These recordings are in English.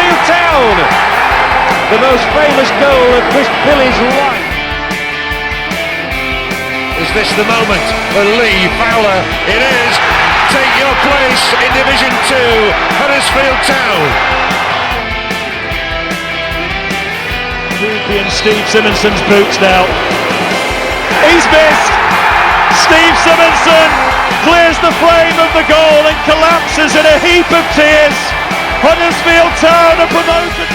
Huddersfield Town. The most famous goal of Chris Billy's life. Is this the moment for Lee Fowler? It is. Take your place in Division 2, Huddersfield Town. Droopy and Steve Simonson's boots now. He's missed. Steve Simonson clears the frame of the goal and collapses in a heap of tears. Huddersfield Town are promoted.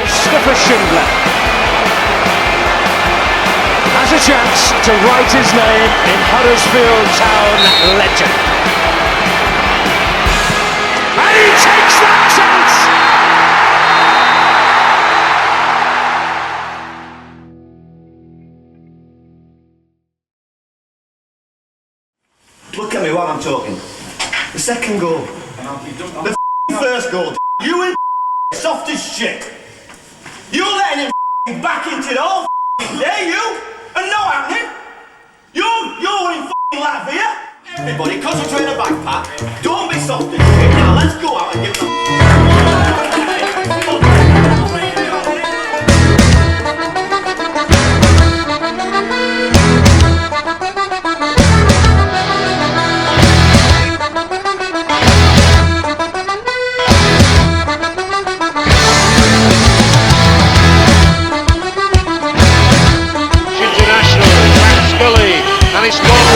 Mustafa Schindler has a chance to write his name in Huddersfield Town legend. And he takes that chance! Look at me while I'm talking. The second goal. The first goal. You and soft as shit. You're letting him back into the whole day, you? And no happening. You're in Latvia. Everybody, concentrate on the back, Pat. Don't be soft as shit. Now let's go out and give them. Pat Scully, and he scored.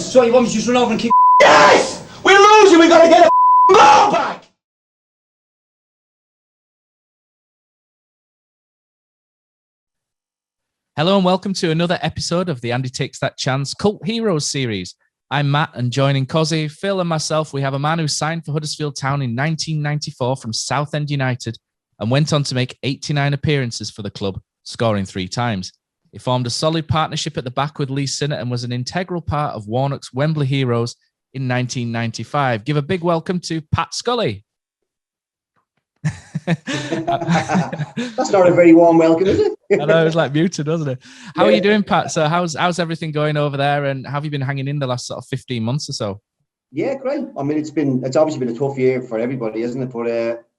So you want me to just run over and kick? Yes! We're losing, we gotta get a ball back! Hello and welcome to another episode of the Andy Takes That Chance Cult Heroes series. I'm Matt, and joining Kosi, Phil and myself, we have a man who signed for Huddersfield Town in 1994 from Southend United and went on to make 89 appearances for the club, scoring 3 times. He formed a solid partnership at the back with Lee Sinnott and was an integral part of Warnock's Wembley Heroes in 1995. Give a big welcome to Pat Scully. That's not a very warm welcome, is it? I know, it was like muted, wasn't it? How are you doing, Pat? So how's everything going over there, and have you been hanging in the last sort of 15 months or so? Yeah, great. I mean, it's obviously been a tough year for everybody, isn't it? But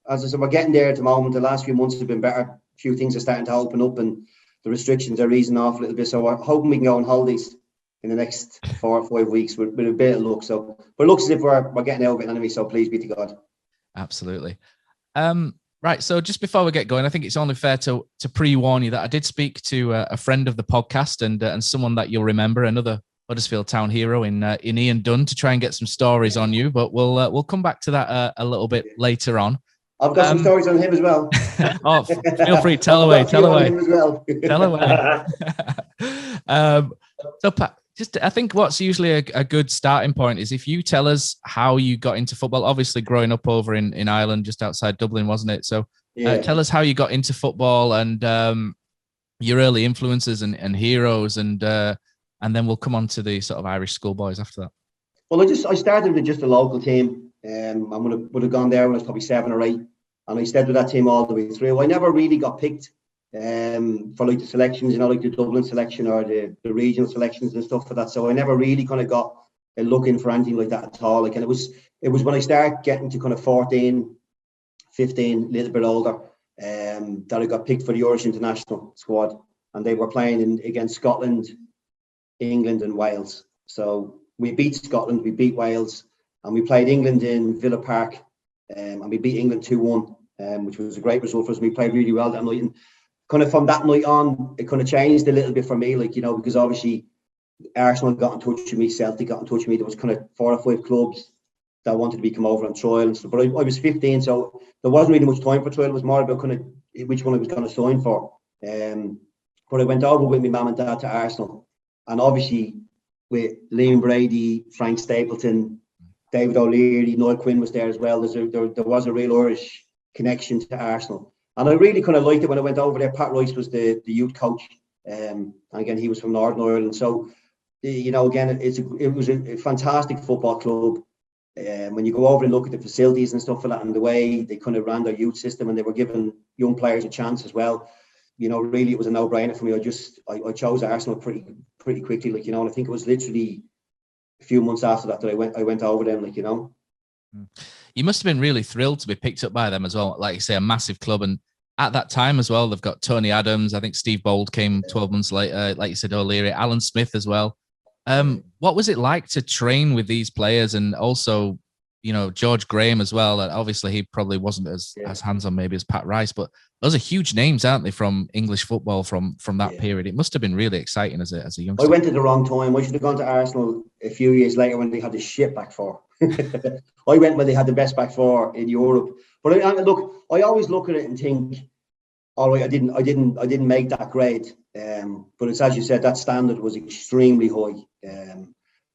as I said, we're getting there at the moment. The last few months have been better. A few things are starting to open up, and the restrictions are easing off a little bit. So we're hoping we can go on holidays in the next 4 or 5 weeks with a bit of luck. So, but it looks as if we're getting out of it anyway. So please be to God. Absolutely. Right. So just before we get going, I think it's only fair to pre-warn you that I did speak to a friend of the podcast and someone that you'll remember, another Huddersfield Town hero in Ian Dunn, to try and get some stories on you. But we'll come back to that a little bit later on. I've got some stories on him as well. Oh, feel free, tell away. Tell away. So, Pat, I think what's usually a good starting point is if you tell us how you got into football. Obviously, growing up over in Ireland, just outside Dublin, wasn't it? So, tell us how you got into football and your early influences and heroes, and then we'll come on to the sort of Irish schoolboys after that. Well, I started with just a local team. I would have gone there when I was probably 7 or 8. and I stayed with that team all the way through. I never really got picked for like the selections, like the Dublin selection or the regional selections and stuff like that. So I never really kind of got a look in for anything like that at all. Like, and it was when I started getting to kind of 14, 15, a little bit older, that I got picked for the Irish international squad, and they were playing against Scotland, England, and Wales. So we beat Scotland, we beat Wales, and we played England in Villa Park, and we beat England 2-1, which was a great result for us. We played really well that night, and kind of from that night on, it kind of changed a little bit for me, like, because obviously Arsenal got in touch with me, Celtic got in touch with me. There was kind of 4 or 5 clubs that wanted me to come over on trial and stuff. But I was 15, so there wasn't really much time for trial. It was more about kind of which one I was going to sign for. But I went over with my mum and dad to Arsenal, and obviously with Liam Brady, Frank Stapleton, David O'Leary, Noel Quinn was there as well. There was a real Irish connection to Arsenal. And I really kind of liked it when I went over there. Pat Rice was the youth coach. And again, he was from Northern Ireland. So, again, it was a fantastic football club. When you go over and look at the facilities and stuff like that, and the way they kind of ran their youth system, and they were giving young players a chance as well, really it was a no-brainer for me. I chose Arsenal pretty quickly, like, and I think it was literally a few months after that I went over them, like, You must have been really thrilled to be picked up by them as well. Like you say, a massive club. And at that time as well, they've got Tony Adams. I think Steve Bold came 12 months later. Like you said, O'Leary, Alan Smith as well. What was it like to train with these players? And also, George Graham as well. Obviously, he probably wasn't as hands-on maybe as Pat Rice, but those are huge names, aren't they, from English football from that period? It must have been really exciting as a youngster. I went at the wrong time. I should have gone to Arsenal a few years later when they had the shit back four. I went when they had the best back four in Europe. But I always look at it and think, all right, I didn't make that grade. But it's, as you said, that standard was extremely high.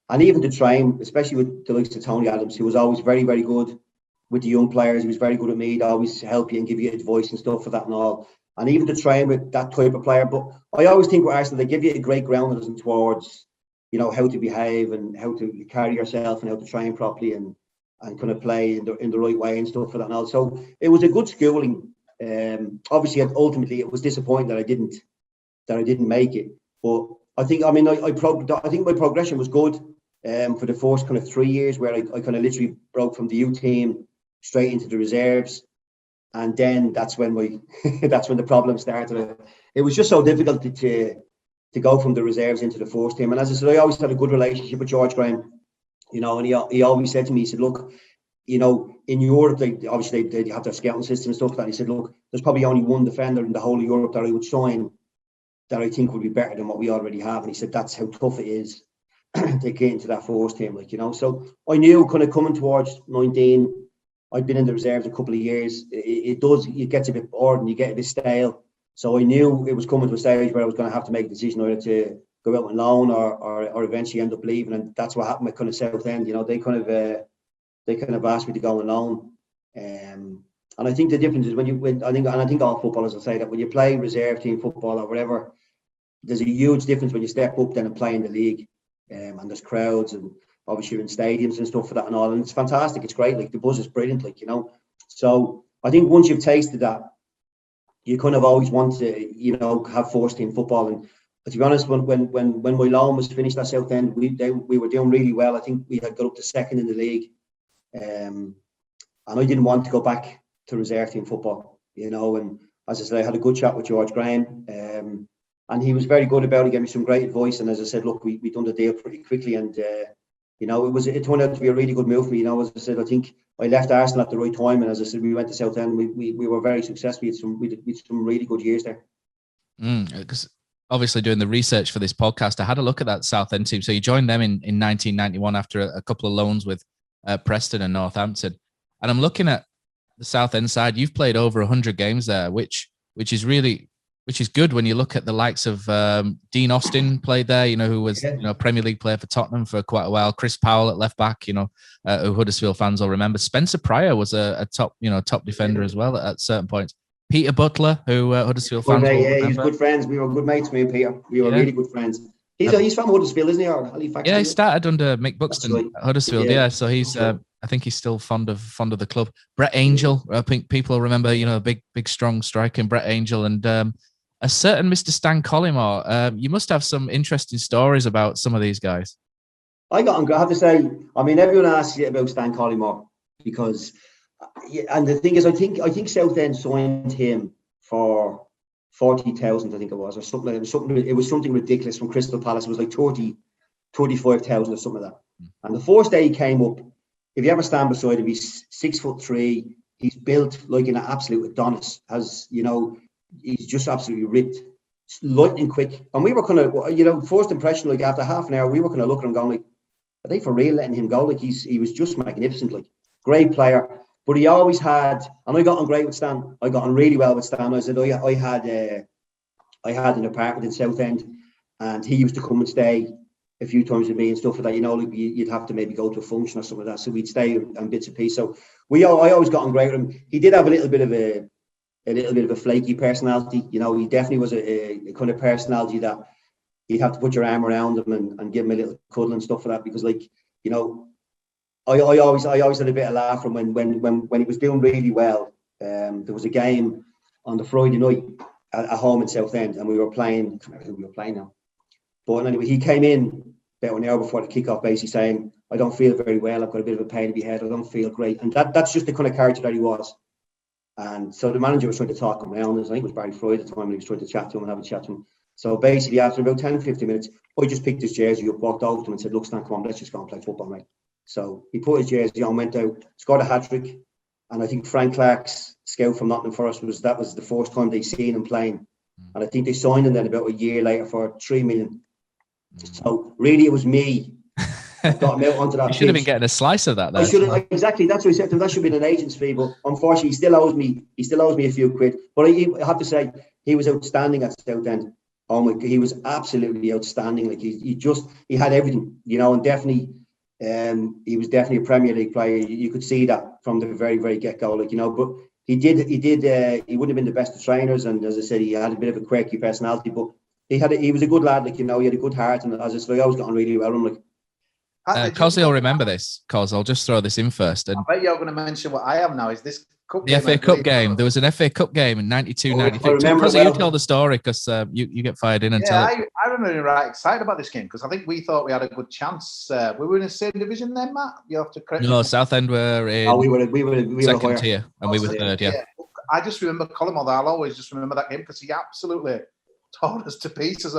And even to train, especially with the likes of Tony Adams, who was always very, very good with the young players. He was very good at me. He'd always help you and give you advice and stuff for that and all. And even to train with that type of player. But I always think with Arsenal, they give you a great grounding towards, how to behave and how to carry yourself and how to train properly and kind of play in the right way and stuff for that and all. So it was a good schooling. Obviously, ultimately, it was disappointing that I didn't make it. But I think my progression was good for the first kind of 3 years, where I kind of literally broke from the youth team straight into the reserves, and then that's when the problem started. It was just so difficult to go from the reserves into the first team. And as I said, I always had a good relationship with George Graham, and he always said to me, he said, look, in Europe, they have their scouting system and stuff like that. He said, look, there's probably only one defender in the whole of Europe that I would sign that I think would be better than what we already have. And he said, that's how tough it is to get into that first team, So I knew kind of coming towards 19, I'd been in the reserves a couple of years. It gets a bit bored and you get a bit stale. So I knew it was coming to a stage where I was going to have to make a decision either to go out on loan or eventually end up leaving. And that's what happened with kind of Southend. They kind of asked me to go on loan. And I think the difference is I think all footballers will say that when you play reserve team football or whatever, there's a huge difference when you step up then and play in the league. And there's crowds and obviously you're in stadiums and stuff for that and all. And it's fantastic. It's great. Like, the buzz is brilliant, So I think once you've tasted that, you kind of always want to, have first team football. And to be honest, when my loan was finished at Southend, we were doing really well. I think we had got up to second in the league. And I didn't want to go back to reserve team football, and as I said, I had a good chat with George Graham, and he was very good about it, gave me some great advice. And as I said, look, we done the deal pretty quickly, and it turned out to be a really good move for me. As I said, I think I left Arsenal at the right time, and as I said, we went to Southend. We were very successful. We had some really good years there. Because obviously, doing the research for this podcast, I had a look at that Southend team. So you joined them in 1991 after a couple of loans with Preston and Northampton. And I'm looking at the Southend side. You've played over 100 games there, which is good when you look at the likes of Dean Austin played there, who was Premier League player for Tottenham for quite a while. Chris Powell at left back, who Huddersfield fans will remember. Spencer Pryor was a top defender as well at certain points. Peter Butler, who Huddersfield fans will remember. Yeah, he's good friends. We were good mates, me and Peter. We were really good friends. He's from Huddersfield, isn't he? Or Halifax? Yeah, he started under Mick Buxton at Huddersfield. Yeah, so he's I think he's still fond of the club. Brett Angel, I think people remember, big strong striker in Brett Angel, and a certain Mr Stan Collymore. You must have some interesting stories about some of these guys. I have to say, I mean, everyone asks you about Stan Collymore because, and the thing is, I think Southend signed him for 40,000, I think it was, or something. It was something ridiculous from Crystal Palace. It was like 35,000 or something like that. And the first day he came up, if you ever stand beside him, he's 6'3". He's built like an absolute Adonis. He's just absolutely ripped, lightning quick. And we were kind of, first impression, like after half an hour, we were kind of looking at him going like, are they for real letting him go? Like he was just magnificent, like great player. But he always had, and I got on great with Stan. I got on really well with Stan. I said I had an apartment in Southend, and he used to come and stay a few times with me and stuff like that. Like you'd have to maybe go to a function or something like that. So we'd stay on bits and pieces. So I always got on great with him. He did have a little bit of a flaky personality. He definitely was a kind of personality that you'd have to put your arm around him and give him a little cuddle and stuff like that. Because I always had a bit of laugh from when he was doing really well. There was a game on the Friday night at home in Southend, and we were playing. I can't remember who we were playing now. But anyway, he came in about an hour before the kickoff, basically saying, "I don't feel very well. I've got a bit of a pain in my head. I don't feel great." And that's just the kind of character that he was. And so the manager was trying to talk him around. I think it was Barry Freud at the time, and he was trying to chat to him and have a chat to him. So basically, after about 10, 15 minutes, I just picked his jersey up, walked over to him and said, "Look, Stan, come on, let's just go and play football, mate." So he put his jersey on, went out, scored a hat-trick. And I think Frank Clark's scout from Nottingham Forest was the first time they seen him playing. And I think they signed him then about a year later for 3 million. So really, it was me that got him out onto that. You should have been getting a slice of that. Then. I should have, exactly. That's what he said to him. That should have been an agent's fee, but unfortunately, he still owes me a few quid. But I have to say, he was outstanding at Southend. Oh my God, he was absolutely outstanding. Like he had everything, and definitely, he was definitely a Premier League player. You could see that from the very, very get go. But he wouldn't have been the best of trainers, and as I said, he had a bit of a quirky personality, but he was a good lad. He had a good heart, and as I said, I always got on really well with him. Cosley will remember this, Cos. I'll just throw this in first. And I bet you're going to mention what I have now. Is this cup the game? FA Cup game. There was an FA Cup game in 92, 93. Cosley, you tell the story because you get fired in and tell it. I remember being right excited about this game because I think we thought we had a good chance. We were in the same division then, Matt. You have to correct me. No, Southend were in. We were second tier, and we were third. Yeah. I just remember Collymore. I'll always just remember that game because he absolutely tore us to pieces.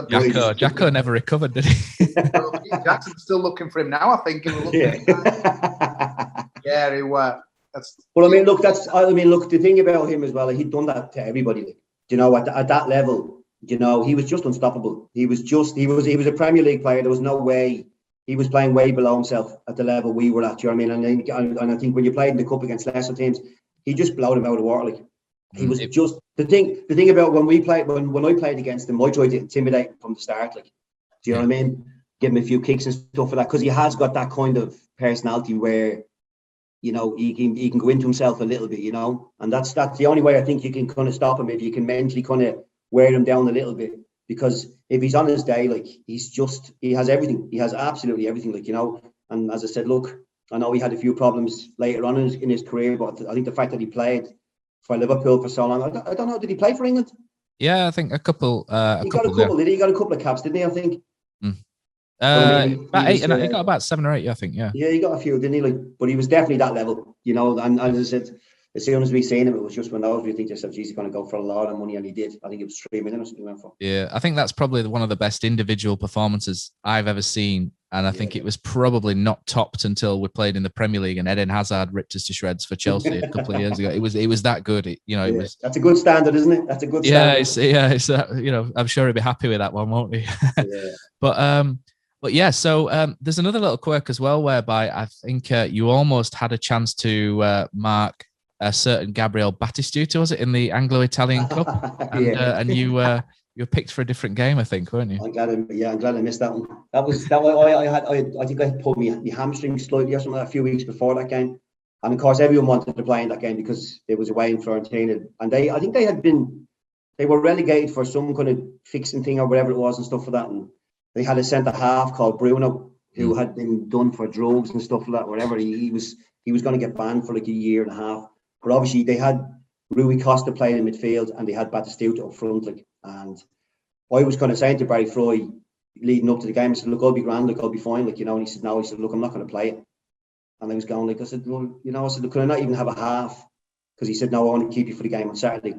Jacko never recovered, did he? Jackson's still looking for him now, I think. Yeah, he was. Well, the thing about him as well, he'd done that to everybody. At that level, he was just unstoppable. He was a Premier League player. There was no way he was playing way below himself at the level we were at. Do you know what I mean? And I think when you played in the cup against lesser teams, he just blowed him out of the water. He was just the thing about when I played against him, I tried to intimidate him from the start. Do you know what I mean? Give him a few kicks and stuff like that because he has got that kind of personality where he can go into himself a little bit, and that's the only way I think you can kind of stop him if you can mentally kind of wear him down a little bit. Because if he's on his day, he has everything. He has absolutely everything, And as I said, look, I know he had a few problems later on in his career, but I think the fact that he played for Liverpool for so long, I don't know, did he play for England? Yeah, I think a couple. He got a couple of caps, didn't he? I think. About 8, and he got about 7 or 8. I think. Yeah, he got a few, didn't he? But he was definitely that level, And as I said, as soon as we seen him, it was just when we think to ourselves, he's going to go for a lot of money, and he did. I think it was 3 million or something. He went for. Yeah, I think that's probably one of the best individual performances I've ever seen, and I think it was probably not topped until we played in the Premier League and Eden Hazard ripped us to shreds for Chelsea a couple of years ago. It was that good. It was. That's a good standard, isn't it? That's a good standard. It's I'm sure he'll be happy with that one, won't he? Yeah. But yeah, so there's another little quirk as well, whereby I think you almost had a chance to mark a certain Gabriel Battistuta, was it, in the Anglo-Italian Cup? And you were picked for a different game, I think, weren't you? I'm glad I missed that one. I think I had pulled my hamstring slightly or something a few weeks before that game, and of course everyone wanted to play in that game because it was away in Florentina, and I think they were relegated for some kind of fixing thing or whatever it was and stuff for that, and they had a centre half called Bruno who had been done for drugs and stuff like that. Whatever he he was going to get banned for like a year and a half. But obviously they had Rui Costa playing in midfield and they had Batistuta up front. Like, and I was kind of saying to Barry Fry leading up to the game, I said, look, I'll be grand, like I'll be fine, like, you know. And he said, no, he said, look, I'm not going to play it. And I was going like, I said, well, you know, I said, look, can I not even have a half? Because he said, no, I want to keep you for the game on Saturday.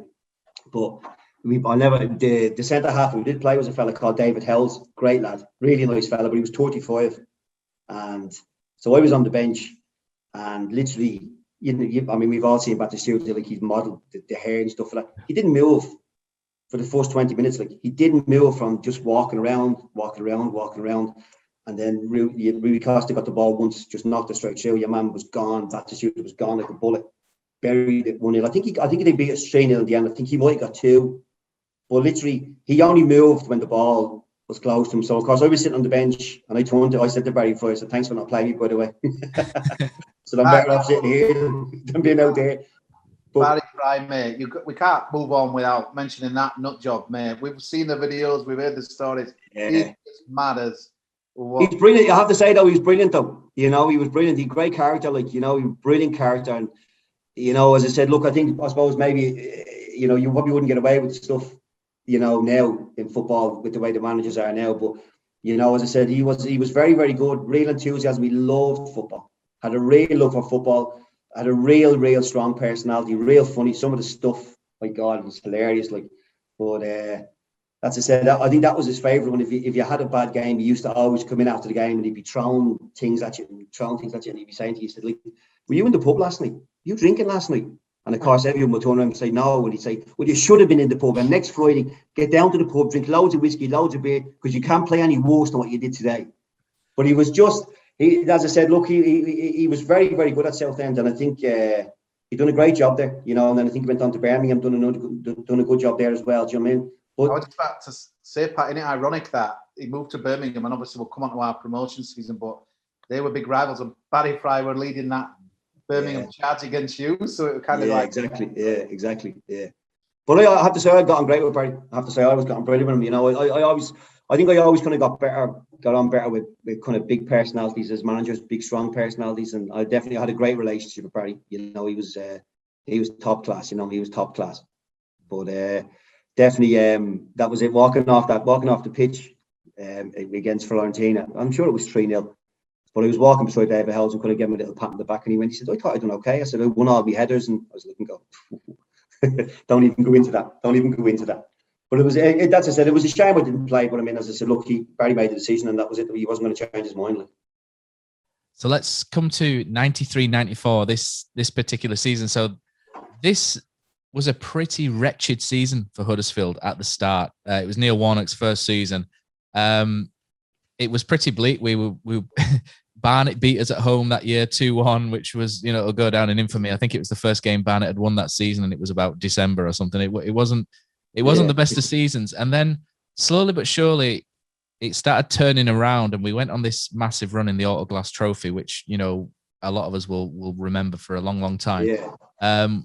But the centre half who did play was a fella called David Hells, great lad, really nice fella, but he was 35. And so I was on the bench, and literally, I mean, we've all seen Batistuta, like he's modelled the hair and stuff like that. He didn't move for the first 20 minutes. Like, he didn't move from just walking around. And then Rui Costa got the ball once, just knocked it straight through. Your man was gone. Batistuta was gone like a bullet. Buried it 1-0. I think they beat us 3-0 in the end. I think he might have got 2. But literally, he only moved when the ball was close to him. So, of course, I was sitting on the bench, and I said to Barry Fry, I said, thanks for not playing me, by the way. So I'm better off sitting here than being out there. But, Barry Fry, mate, we can't move on without mentioning that nut job, mate. We've seen the videos, we've heard the stories. Yeah. He's mad as He's brilliant. I have to say, though, he was brilliant, though. You know, he was brilliant. He's a great character, like, you know, he was a brilliant character. And, you know, as I said, look, I suppose maybe, you know, you probably wouldn't get away with stuff, you know, now in football with the way the managers are now. But, you know, as I said, he was very, very good, real enthusiasm. He loved football, had a real love for football, had a real strong personality, real funny. Some of the stuff, my God, it was hilarious. Like, but as I said, I think that was his favourite one. If you had a bad game, he used to always come in after the game and he'd be throwing things at you, and he'd be saying to you, he said, like, were you in the pub last night? Were you drinking last night? And of course, everyone would turn around and say, no. And he'd say, well, you should have been in the pub. And next Friday, get down to the pub, drink loads of whiskey, loads of beer, because you can't play any worse than what you did today. But he was just, as I said, look, he was very, very good at Southend. And I think he done a great job there, you know. And then I think he went on to Birmingham, done a good job there as well. Do you know what I mean? But I was about to say, Pat, isn't it ironic that he moved to Birmingham, and obviously we'll come on to our promotion season, but they were big rivals, and Barry Fry were leading that Birmingham charge against you, so it was kind of like... Exactly. But I have to say, I got on great with Barry. I have to say, I always got on brilliant with him. You know, I think I always kind of got on better with kind of big personalities as managers, big strong personalities, and I definitely had a great relationship with Barry. You know, he was top class. You know, he was top class. But definitely, that was it. Walking off the pitch against Fiorentina. I'm sure it was 3-0. But I was walking beside David Hells and could have given him a little pat on the back, and he said, I thought I'd done okay. I said, I won all my headers, and I was looking, don't even go into that. But it was, that's I said, it was a shame I didn't play. But I mean, as I said, look, Barry made the decision, and that was it. He wasn't going to change his mind. Like. So let's come to 93-94, this particular season. So this was a pretty wretched season for Huddersfield at the start. It was Neil Warnock's first season. It was pretty bleak. We Barnet beat us at home that year 2-1, which was, you know, it'll go down in infamy. I think it was the first game Barnet had won that season, and it was about December or something. It wasn't the best of seasons. And then slowly but surely it started turning around, and we went on this massive run in the Autoglass Trophy, which, you know, a lot of us will remember for a long time. Yeah.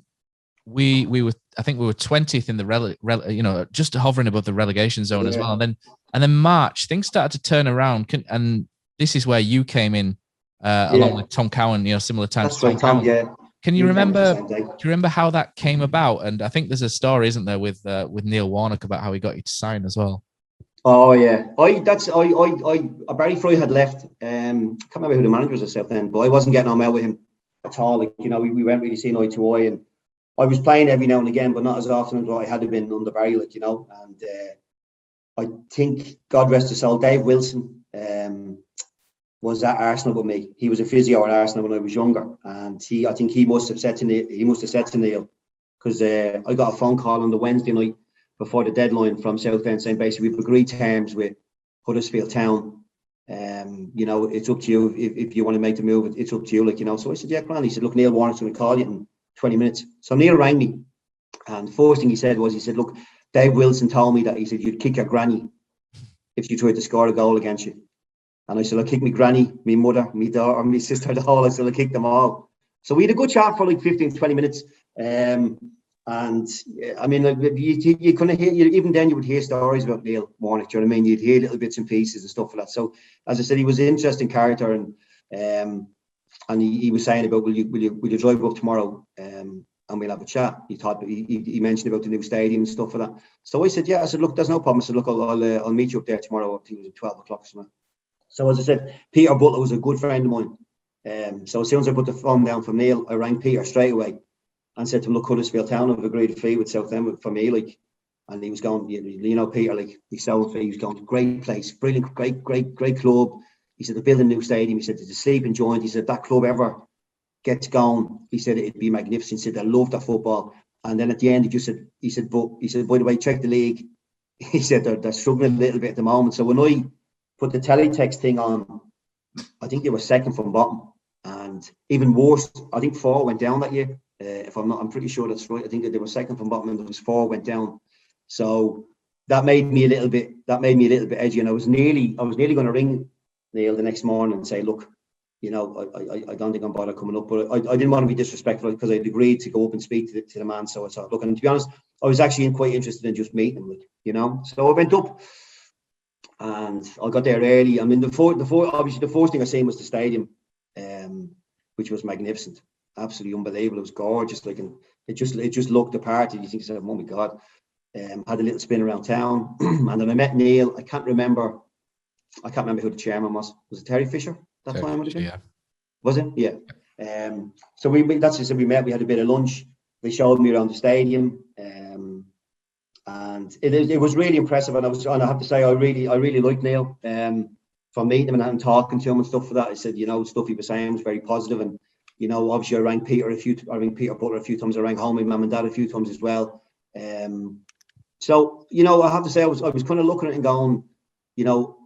We were 20th in the just hovering above the relegation zone as well. And then March, things started to turn around, and this is where you came in along with Tom Cowan, you know, similar times. That's right, Tom. Yeah. Can you remember? Do you remember how that came about? And I think there's a story, isn't there, with Neil Warnock about how he got you to sign as well. Oh yeah, Barry Fry had left. Can't remember who the manager was at then, but I wasn't getting on well with him at all. Like, you know, we weren't really seeing eye to eye, and I was playing every now and again, but not as often as what I had been under Barry, like, you know. And I think, God rest his soul, Dave Wilson was at Arsenal with me. He was a physio at Arsenal when I was younger, and I think he must have said to Neil, because I got a phone call on the Wednesday night before the deadline from Southend saying basically we've agreed terms with Huddersfield Town. You know, it's up to you if you want to make the move. It's up to you, like, you know. So I said, yeah, grand. He said, look, Neil Warnock's going to call you in 20 minutes. So Neil rang me, and the first thing he said, look, Dave Wilson told me that, he said, you'd kick your granny if you tried to score a goal against you. And I said, I'll kick my granny, my mother, my daughter, my sister, the whole. I said, I'll kick them all. So we had a good chat for like 15, 20 minutes. And I mean, like, you couldn't hear, even then you would hear stories about Neil Warnock. Do you know what I mean? You'd hear little bits and pieces and stuff like that. So as I said, he was an interesting character, and he was saying about will you drive up tomorrow and we'll have a chat. He mentioned about the new stadium and stuff like that. So I said, yeah. I said, look, there's no problem. I said, look, I'll meet you up there tomorrow. I think it was at 12 o'clock or something. So as I said, Peter Butler was a good friend of mine. So as soon as I put the phone down from Neil, I rang Peter straight away and said to him, look, Huddersfield Town have agreed a fee with Southend for me, like. And he was going, you know, Peter, like, he was going, great place, brilliant, great club. He said, they're building a new stadium. He said, it's a sleeping joint. He said, if that club ever gets going, he said, it'd be magnificent. He said, they love that football. And then at the end, he said, by the way, check the league. He said, they're struggling a little bit at the moment. So when I put the teletext thing on, I think they were second from bottom. And even worse, I think 4 went down that year. I'm pretty sure that's right. I think that they were second from bottom and there was 4 went down. So that made me a little bit edgy. And I was nearly going to ring Neil the next morning and say, look, you know, I don't think I'm bothered coming up, but I didn't want to be disrespectful because I'd agreed to go up and speak to the man. So I thought, look, and to be honest, I was actually quite interested in just meeting him, like, you know. So I went up and I got there early. I mean, obviously the first thing I seen was the stadium, which was magnificent, absolutely unbelievable. It was gorgeous, like, and it just looked the part. And you think, oh my God. Had a little spin around town, and then I met Neil. I can't remember who the chairman was. Was it Terry Fisher that time? Would it be? Yeah. Was it? Yeah. So that's just we met. We had a bit of lunch. They showed me around the stadium, and it was really impressive. And I have to say, I really liked Neil. From meeting him and talking to him and stuff for that, I said, you know, stuff he was saying was very positive. And you know, obviously, I rang Peter Butler a few times. I rang home my mum and dad a few times as well. So, you know, I have to say I was kind of looking at it and going, you know,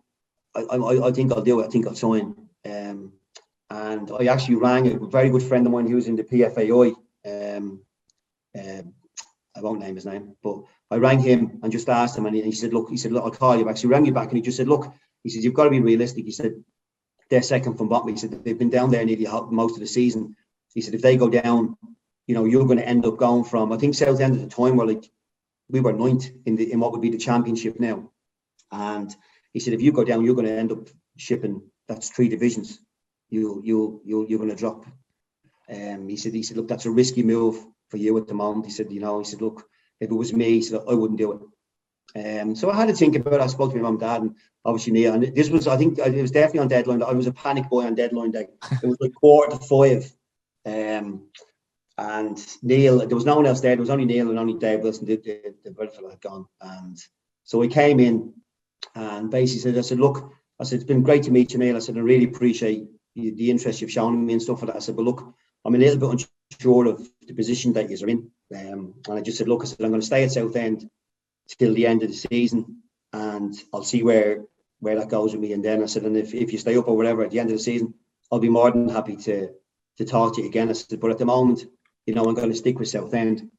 I think I'll do it. I think I'll sign. And I actually rang a very good friend of mine who was in the PFAI. I won't name his name, but I rang him and just asked him, and he said, look, I'll call you. Actually rang me back, and he just said, look, he says, you've got to be realistic. He said, they're second from bottom. He said, they've been down there nearly most of the season. He said, if they go down, you know, you're going to end up going from, I think Southend at the time were like, we were 9th in what would be the championship now. And he said, if you go down, you're going to end up shipping, that's 3 divisions. You're going to drop. He said, look, that's a risky move for you at the moment. He said, you know, look, if it was me, he said, I wouldn't do it. So I had to think about it. I spoke to my mum and dad, and obviously Neil, and this was, I think it was definitely on deadline. I was a panic boy on deadline day. It was like 4:45. And Neil, there was no one else there. There was only Neil and only Dave Wilson. The very fellow had gone. And so I came in and basically said, look, I said, it's been great to meet you, Neil. I said, I really appreciate the interest you've shown in me and stuff like that. I said, but look, I'm a little bit unsure of the position that you're in. And I just said, look, I said, I'm going to stay at Southend till the end of the season, and I'll see where that goes with me. And then I said, and if you stay up or whatever at the end of the season, I'll be more than happy to talk to you again. I said, but at the moment, you know, I'm going to stick with Southend.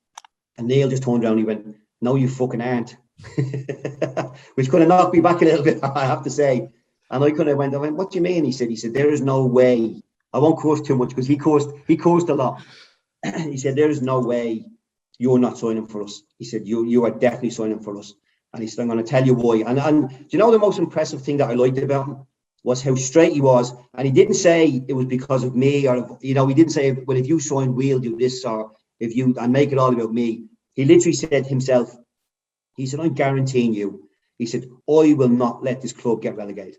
And Neil just turned around and he went, no, you fucking aren't. Which kind of knocked me back a little bit, I have to say. And I kind of went, what do you mean? He said, there is no way. I won't curse too much because he cursed a lot. He said, there is no way you're not signing for us. He said, you are definitely signing for us. And he said, I'm going to tell you why. And do you know the most impressive thing that I liked about him was how straight he was. And he didn't say it was because of me, or, you know, he didn't say, well, if you sign, we'll do this, or if you, and make it all about me. He literally said himself, he said, I'm guaranteeing you. He said, I will not let this club get relegated.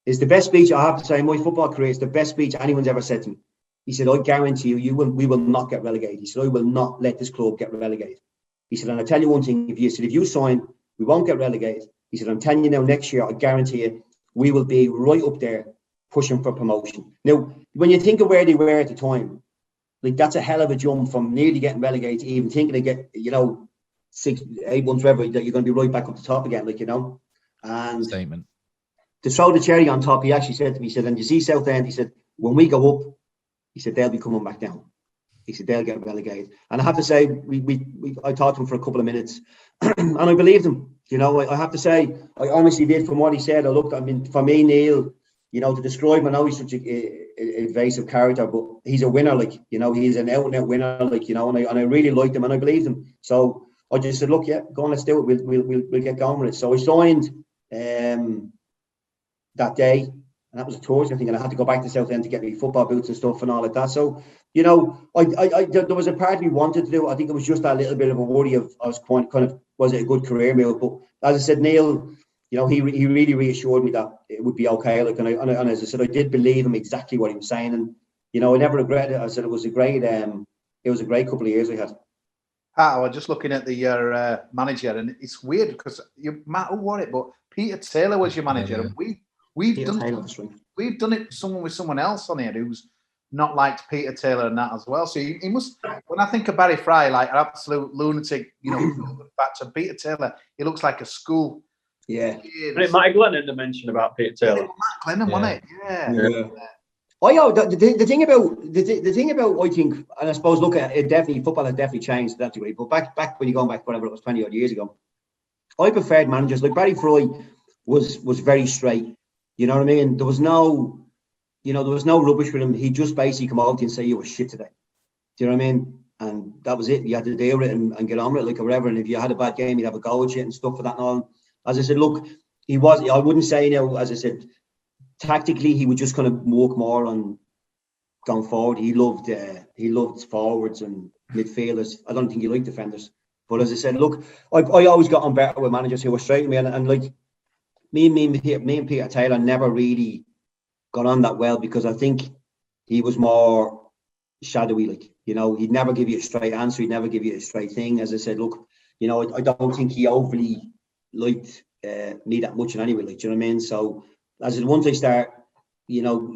It's the best speech, I have to say, in my football career. It's the best speech anyone's ever said to me. He said, I guarantee you, we will not get relegated. He said, I will not let this club get relegated. He said, and I tell you one thing, if you sign, we won't get relegated. He said, I'm telling you now, next year, I guarantee you, we will be right up there pushing for promotion. Now, when you think of where they were at the time, like, that's a hell of a jump from nearly getting relegated to even thinking to get, you know, 6-8 months, whatever, that you're going to be right back up the top again, like, you know. And statement. To throw the cherry on top, he actually said to me, he said, and you see Southend, he said, when we go up, he said, they'll be coming back down. He said, they'll get relegated. And I have to say, I talked to him for a couple of minutes and I believed him. You know, I have to say, I honestly did. From what he said, I mean, for me, Neil, you know, to describe him, I know he's such a evasive character, but he's a winner, like, you know, he's an out-and-out winner, like, you know, and I really liked him and I believed him. So I just said, look, yeah, go on, let's do it. We'll get going with it. So I signed that day. and that was a Thursday, I think, and I had to go back to Southend to get me football boots and stuff and all like that. So, you know, there was a part of me wanted to do. I think it was just that little bit of a worry of I was kind of was it a good career move? But as I said, Neil, you know, he really reassured me that it would be okay. Like, and as I said, I did believe him exactly what he was saying, and you know, I never regretted it. I said it was a great couple of years we had. I was just looking at your manager, and it's weird because Matt, who won it? But Peter Taylor was your manager, and we've done it with someone else on here who's not liked Peter Taylor and that as well. So he must. When I think of Barry Fry, like an absolute lunatic, you know, back to Peter Taylor, he looks like a school. Yeah. And it might have Glennon to mention about Peter Taylor. Matt Glennon, wasn't it? Yeah. Oh, the thing about I think, and I suppose look at it, definitely football has definitely changed to that degree. But back when you're going back, whatever it was, 20 odd years ago, I preferred managers like Barry Fry was very straight. You know what I mean? There was no rubbish with him. He just basically come out and say you were shit today. Do you know what I mean? And that was it. You had to deal with it and get on with it, like whatever. And if you had a bad game, you'd have a go at shit and stuff for that and all. As I said, look, I wouldn't say, you know, as I said, tactically, he would just kind of work more on going forward. He loved forwards and midfielders. I don't think he liked defenders. But as I said, look, I always got on better with managers who were straight with me, and like me and Peter Taylor never really got on that well because I think he was more shadowy. Like, you know, he'd never give you a straight answer. He'd never give you a straight thing. As I said, look, you know, I don't think he overly liked me that much in any way. Like, do you know what I mean? So as it once I start, you know,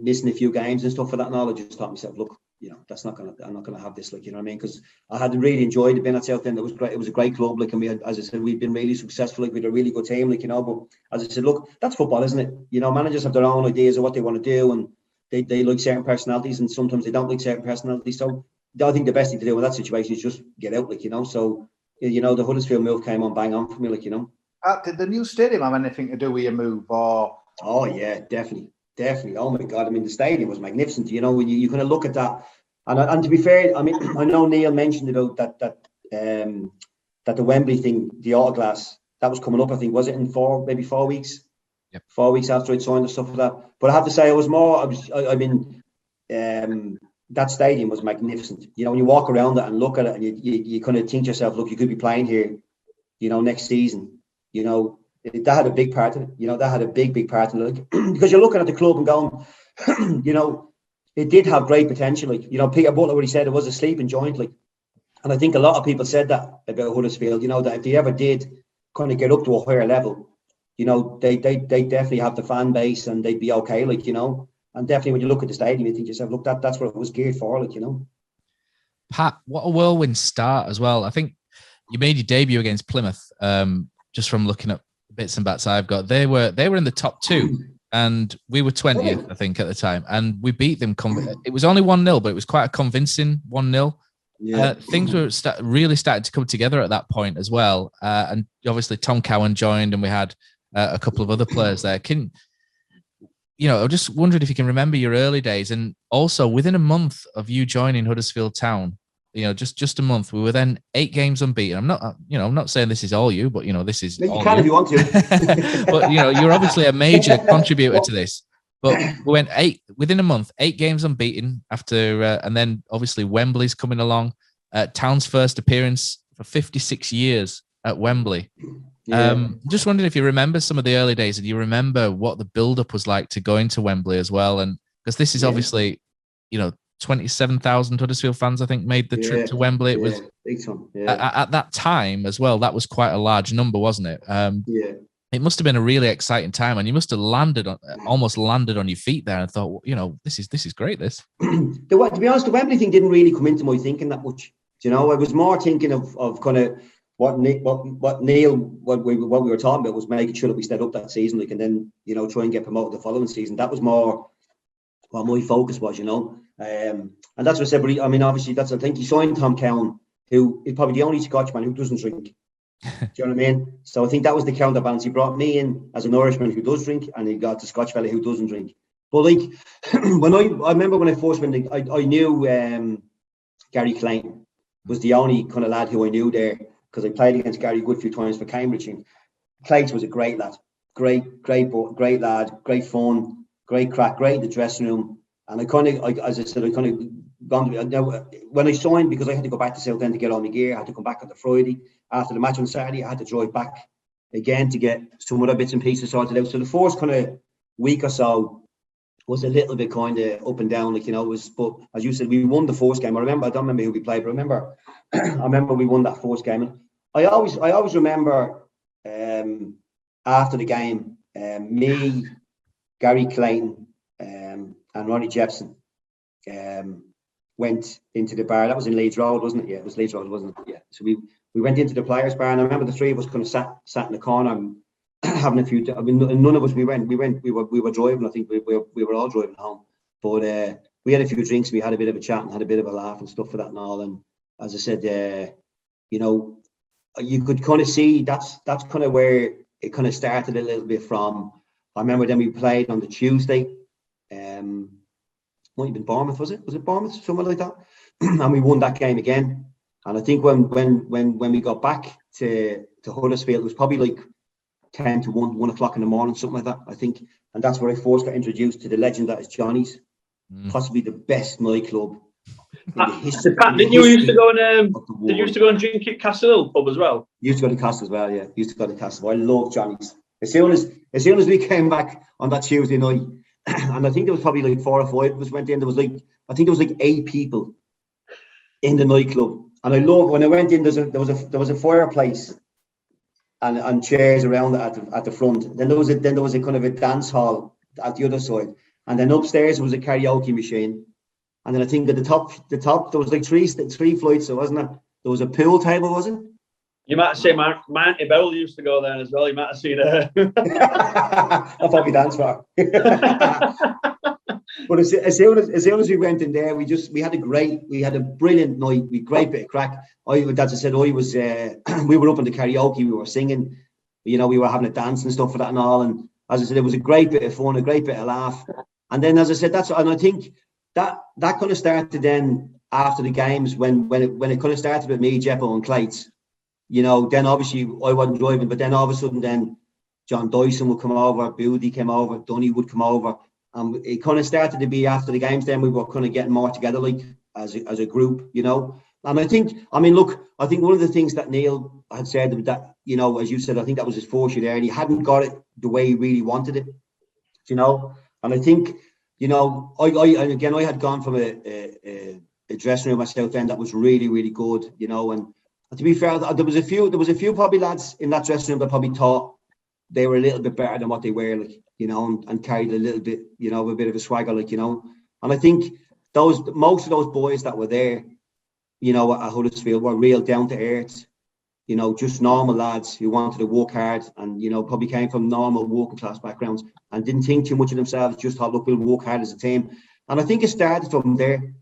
missing a few games and stuff for that and all, I just thought to myself, look, you know, I'm not gonna have this, like, you know what I mean? Because I had really enjoyed being at Southend. It was great. It was a great club, like, and we had, as I said, we've been really successful, like, we had a really good team, like, you know. But as I said, look, that's football, isn't it? You know, managers have their own ideas of what they want to do, and they like certain personalities, and sometimes they don't like certain personalities. So I think the best thing to do in that situation is just get out, like, you know. So, you know, the Huddersfield move came on bang on for me, like, you know. Did the new stadium have anything to do with your move, or? Oh yeah, definitely. Oh my God, I mean, the stadium was magnificent. You know, when you kind of look at that, and to be fair, I mean, I know Neil mentioned about that the Wembley thing, the autoglass, that was coming up. I think was it in 4 weeks? Yep. 4 weeks after I'd signed the stuff for that. But I have to say, I mean, that stadium was magnificent. You know, when you walk around it and look at it, and you kind of think to yourself, look, you could be playing here, you know, next season. You know, that had a big part in it. You know, that had a big part in it, like, because you're looking at the club and going, you know, it did have great potential. Like, you know, Peter Butler already said it was a sleeping joint. Like, and I think a lot of people said that about Huddersfield. You know, that if they ever did kind of get up to a higher level, you know, they definitely have the fan base and they'd be okay. Like, you know, and definitely when you look at the stadium, you think to yourself, look, that's what it was geared for. Like, you know, Pat, what a whirlwind start as well. I think you made your debut against Plymouth. Just from looking at bits and bats I've got, they were in the top 2, and we were 20th, I think, at the time, and we beat them. It was only 1-0, but it was quite a convincing 1-0. Yeah. Things were really starting to come together at that point as well, and obviously Tom Cowan joined, and we had a couple of other players there. I'm just wondering if you can remember your early days, and also within a month of you joining Huddersfield Town. You know, just a month. We were then 8 games unbeaten. I'm not saying this is all you, but this is. You can if you want to. But you're obviously a major contributor to this. But we went within a month, 8 games unbeaten after, and then obviously Wembley's coming along. Town's first appearance for 56 years at Wembley. Yeah. Just wondering if you remember some of the early days, and you remember what the build-up was like to going to Wembley as well, and because this is obviously, 27,000 Huddersfield fans, I think, made the trip to Wembley. It was at that time as well. That was quite a large number, wasn't it? It must have been a really exciting time, and you must have almost landed on your feet there, and thought, this is great. This. To be honest, the Wembley thing didn't really come into my thinking that much. I was more thinking of kind of what we were talking about was making sure that we stayed up that season, like, and then try and get promoted the following season. That was more what my focus was, and that's what I said. But I mean, obviously, I think he signed Tom Cowan, who is probably the only Scotsman who doesn't drink. Do you know what I mean? So I think that was the counterbalance. He brought me in as an Irishman who does drink, and he got the Scotch fella who doesn't drink. But like, I remember when I first went, I knew Gary Clayton was the only kind of lad who I knew there, because I played against Gary a good few times for Cambridge. And Clayton was a great lad, great lad, great fun, great crack, great in the dressing room. And as I said, I kind of gone to now, when I signed, because I had to go back to Southend to get all my gear, I had to come back on the Friday after the match on Saturday. I had to drive back again to get some other bits and pieces sorted out. So the first kind of week or so was a little bit kind of up and down, like, you know, it was. But as you said, we won the first game. I don't remember who we played, but I remember we won that first game. And I always remember after the game, me, Gary Clayton, and Ronnie Jepson went into the bar. That was in Leeds Road, wasn't it? Yeah, it was Leeds Road, wasn't it? Yeah. So we went into the players' bar, and I remember the three of us kind of sat in the corner and having a few. I mean, none of us. We were driving. I think we were all driving home, but we had a few drinks. We had a bit of a chat and had a bit of a laugh and stuff for that and all. And as I said, you know, you could kind of see that's kind of where it kind of started a little bit from. I remember then we played on the Tuesday. Might have been Bournemouth, was it? Was it Bournemouth? Somewhere like that. And we won that game again. And I think when we got back to Huddersfield, it was probably like 10 to 1 o'clock in the morning, something like that, I think. And that's where I first got introduced to the legend that is Johnny's, possibly the best nightclub in the history. Pat, didn't you used to go and did you used to go and drink at Castle Hill pub as well? Used to go to Castle as well, yeah. Used to go to Castle. I love Johnny's. As soon as we came back on that Tuesday night, and I think there was probably like 4 or 5 of us went in. There was like, I think there was like 8 people in the nightclub. And I love when I went in. There was a fireplace and chairs around at the front. Then there was a kind of a dance hall at the other side. And then upstairs there was a karaoke machine. And then I think at the top there was like three flights. So wasn't it? There was a pool table, wasn't it? You might have seen my Auntie Bell used to go there as well. You might have seen her. I thought we danced for her. But as soon as we went in there, we had a brilliant night. We great bit of crack. As I said, we were up on the karaoke. We were singing. You know, we were having a dance and stuff for that and all. And as I said, it was a great bit of fun, a great bit of laugh. And then, as I said, and I think that kind of started then after the games when it kind of started with me, Jeppo and Clates. You know, then obviously I wasn't driving, but then all of a sudden then John Dyson would come over, Boody came over, Dunny would come over. And it kind of started to be after the games then we were kind of getting more together like as a group, you know. And I think one of the things that Neil had said that, you know, as you said, I think that was his first year there and he hadn't got it the way he really wanted it, you know. And I think, you know, I had gone from a dressing room at Southend that was really, really good, you know, and to be fair, there was a few probably lads in that dressing room that probably thought they were a little bit better than what they were, like, you know, and carried a little bit, you know, a bit of a swagger, like, you know. And I think most of those boys that were there, you know, at Huddersfield were real down to earth, you know, just normal lads who wanted to work hard and, you know, probably came from normal working class backgrounds and didn't think too much of themselves, just thought, look, we'll work hard as a team. And I think it started from there,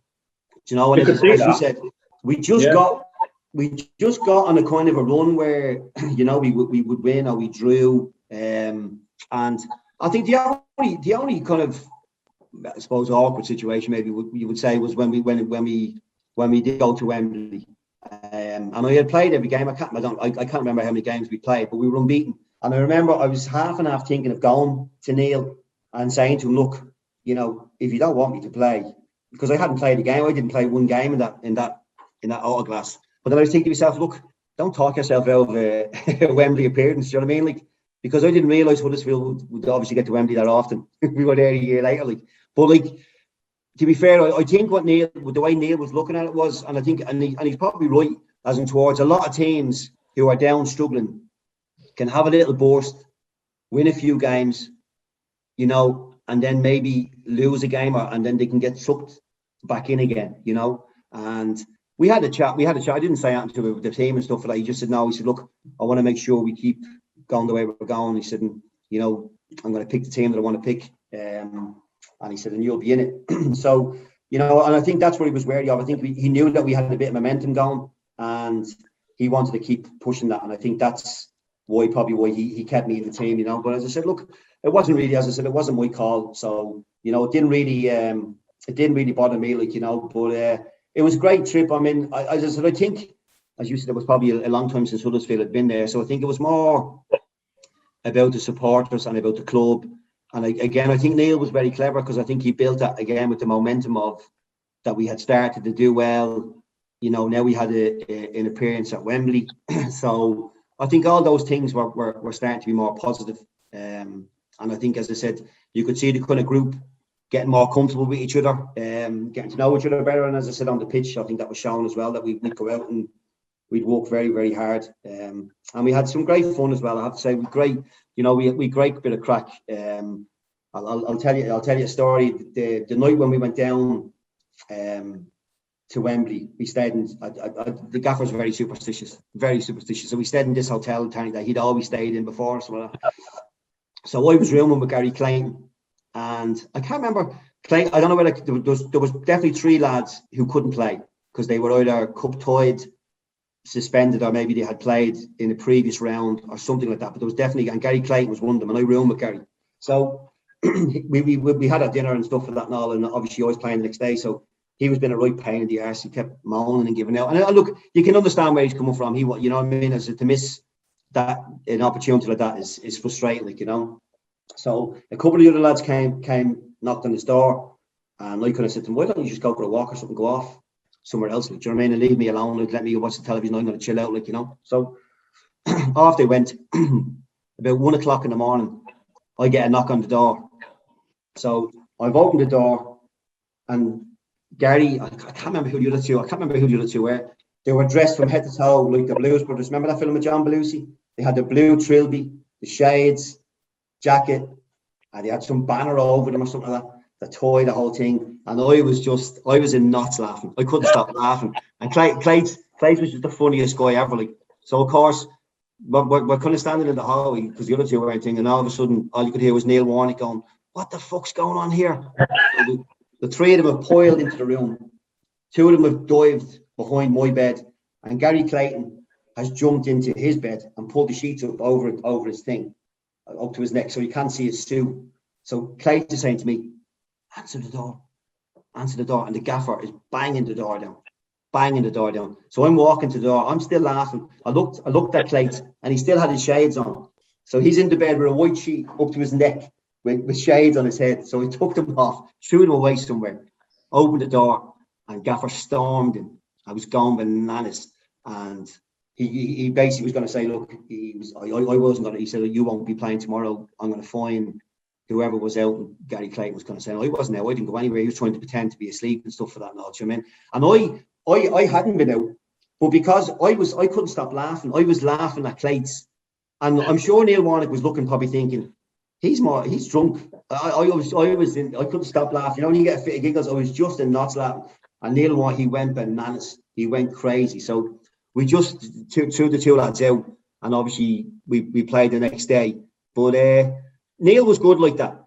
you know, and as you said, we just got on a kind of a run where, you know, we would win or we drew. And I think the only kind of, I suppose, awkward situation maybe you would say was when we did go to Wembley. And I had played every game. I can't remember how many games we played, but we were unbeaten. And I remember I was half and half thinking of going to Neil and saying to him, look, you know, if you don't want me to play, because I hadn't played a game, I didn't play one game in that autoglass. But then I was thinking to myself, look, don't talk yourself out of a Wembley appearance. Do you know what I mean? Like, because I didn't realise Huddersfield would obviously get to Wembley that often. We were there a year later. Like, but like, to be fair, I think the way Neil was looking at it was, and I think, and he's probably right, as in towards a lot of teams who are down struggling can have a little burst, win a few games, you know, and then maybe lose a game, and then they can get sucked back in again, you know. And we had a chat. I didn't say anything to the team and stuff like that. He just said, no, he said, look, I want to make sure we keep going the way we're going. He said, you know, I'm going to pick the team that I want to pick. And he said, and you'll be in it. So, you know, and I think that's what he was wary of. I think he knew that we had a bit of momentum going and he wanted to keep pushing that. And I think that's why he kept me in the team, you know. But as I said, look, it wasn't really, as I said, it wasn't my call. So, you know, it didn't really bother me, like, you know, but it was a great trip. I mean, as I said, I think, as you said, it was probably a long time since Huddersfield had been there. So I think it was more about the supporters and about the club. And again, I think Neil was very clever, because I think he built that again with the momentum of that we had started to do well. You know, now we had an appearance at Wembley. So I think all those things were starting to be more positive. And I think, as I said, you could see the kind of group getting more comfortable with each other, getting to know each other better. And as I said, on the pitch, I think that was shown as well, that we'd go out and we'd work very, very hard. And we had some great fun as well, I have to say. We great bit of crack. I'll tell you a story. The night when we went down to Wembley, we stayed in. The gaffer's very superstitious. So we stayed in this hotel that he'd always stayed in before. So I was rooming with Gary Clayton, and I can't remember. Clayton, I don't know whether there was definitely 3 lads who couldn't play because they were either cup-tied, suspended, or maybe they had played in the previous round or something like that. But there was definitely, and Gary Clayton was one of them, and I roomed with Gary. So we had a dinner and stuff for that and all, and obviously I was playing the next day, so he was being a right pain in the arse. He kept moaning and giving out. And look, you can understand where he's coming from. You know what I mean? As to miss that, an opportunity like that is frustrating, like, you know. So a couple of the other lads came, knocked on his door, and I kind of said to him, why don't you just go for a walk or something, go off somewhere else, like, do you know what I mean, and leave me alone, like, let me watch the television, I'm going to chill out, like, you know. So off they went. About 1 o'clock in the morning, I get a knock on the door. So I've opened the door, and Gary, I can't remember who the other two were. They were dressed from head to toe like the Blues Brothers. Remember that film with John Belushi? They had the blue trilby, the shades, jacket, and they had some banner over them or something like that. The toy, the whole thing. And I was in knots laughing. I couldn't stop laughing. And Clay was just the funniest guy ever. Like, so of course, we're kind of standing in the hallway because the other two weren't thing, and all of a sudden, all you could hear was Neil Warnock going, "What the fuck's going on here?" So the 3 of them have piled into the room. 2 of them have dived behind my bed, and Gary Clayton has jumped into his bed and pulled the sheets up over his thing, up to his neck, so he can't see his suit. So Clayton is saying to me, answer the door, and the gaffer is banging the door down. So I'm walking to the door, I'm still laughing. I looked at Clayton, and he still had his shades on. So he's in the bed with a white sheet up to his neck with shades on his head. So he took them off, threw them away somewhere, opened the door, and gaffer stormed in. I was going bananas, and he basically was going to say, look, I wasn't going to, he said, you won't be playing tomorrow, I'm going to fine whoever was out. And Gary Clayton was going to say, I wasn't out, I didn't go anywhere. He was trying to pretend to be asleep and stuff for that knowledge, you know what I mean? And I hadn't been out, but because I couldn't stop laughing, I was laughing at Clayton, and I'm sure Neil Warnock was looking, probably thinking, he's drunk. I couldn't stop laughing. You know, when you get a fit of giggles, I was just in knots laughing. And Neil Warnock, he went bananas. He went crazy. So we just threw the 2 lads out, and obviously we played the next day. But Neil was good like that.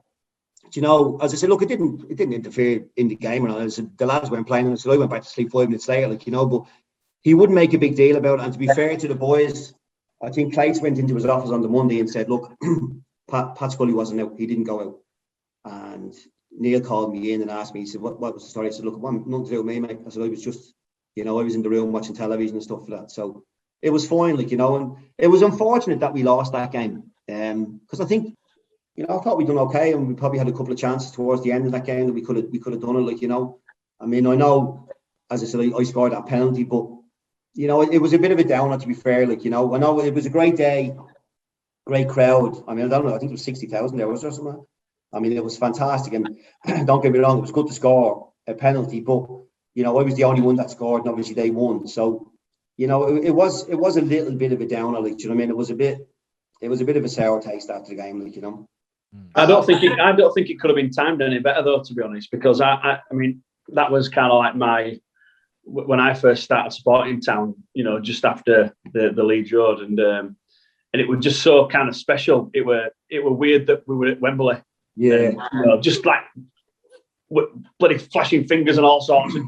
You know, as I said, look, it didn't interfere in the game, and I said the lads weren't playing, and so I went back to sleep 5 minutes later, like, you know. But he wouldn't make a big deal about it. And to be fair to the boys, I think Clayton went into his office on the Monday and said, look, Pat Scully wasn't out. He didn't go out. And Neil called me in and asked me, he said, what was the story? I said, look, nothing to do with me, mate. I said, I was just, you know, I was in the room watching television and stuff like that. So it was fine, like, you know. And it was unfortunate that we lost that game. Because I think, you know, I thought we'd done okay, and we probably had a couple of chances towards the end of that game that we could have done it, like, you know. I mean, I know, as I said, I scored that penalty, but, you know, it was a bit of a downer, to be fair, like, you know. I know it was a great day, great crowd. I mean, I don't know, I think it was 60,000 there, was there something? I mean, it was fantastic, and don't get me wrong, it was good to score a penalty, but, you know, I was the only one that scored, and obviously they won. So, you know, it was a little bit of a downer, like, do you know what I mean? It was a bit of a sour taste after the game, like, you know. I don't think it could have been timed any better, though, to be honest, because I mean, that was kind of like when I first started supporting Town, you know, just after the Leeds Road, and it was just so kind of special. It were weird that we were at Wembley, yeah, you know, just like bloody flashing fingers and all sorts, and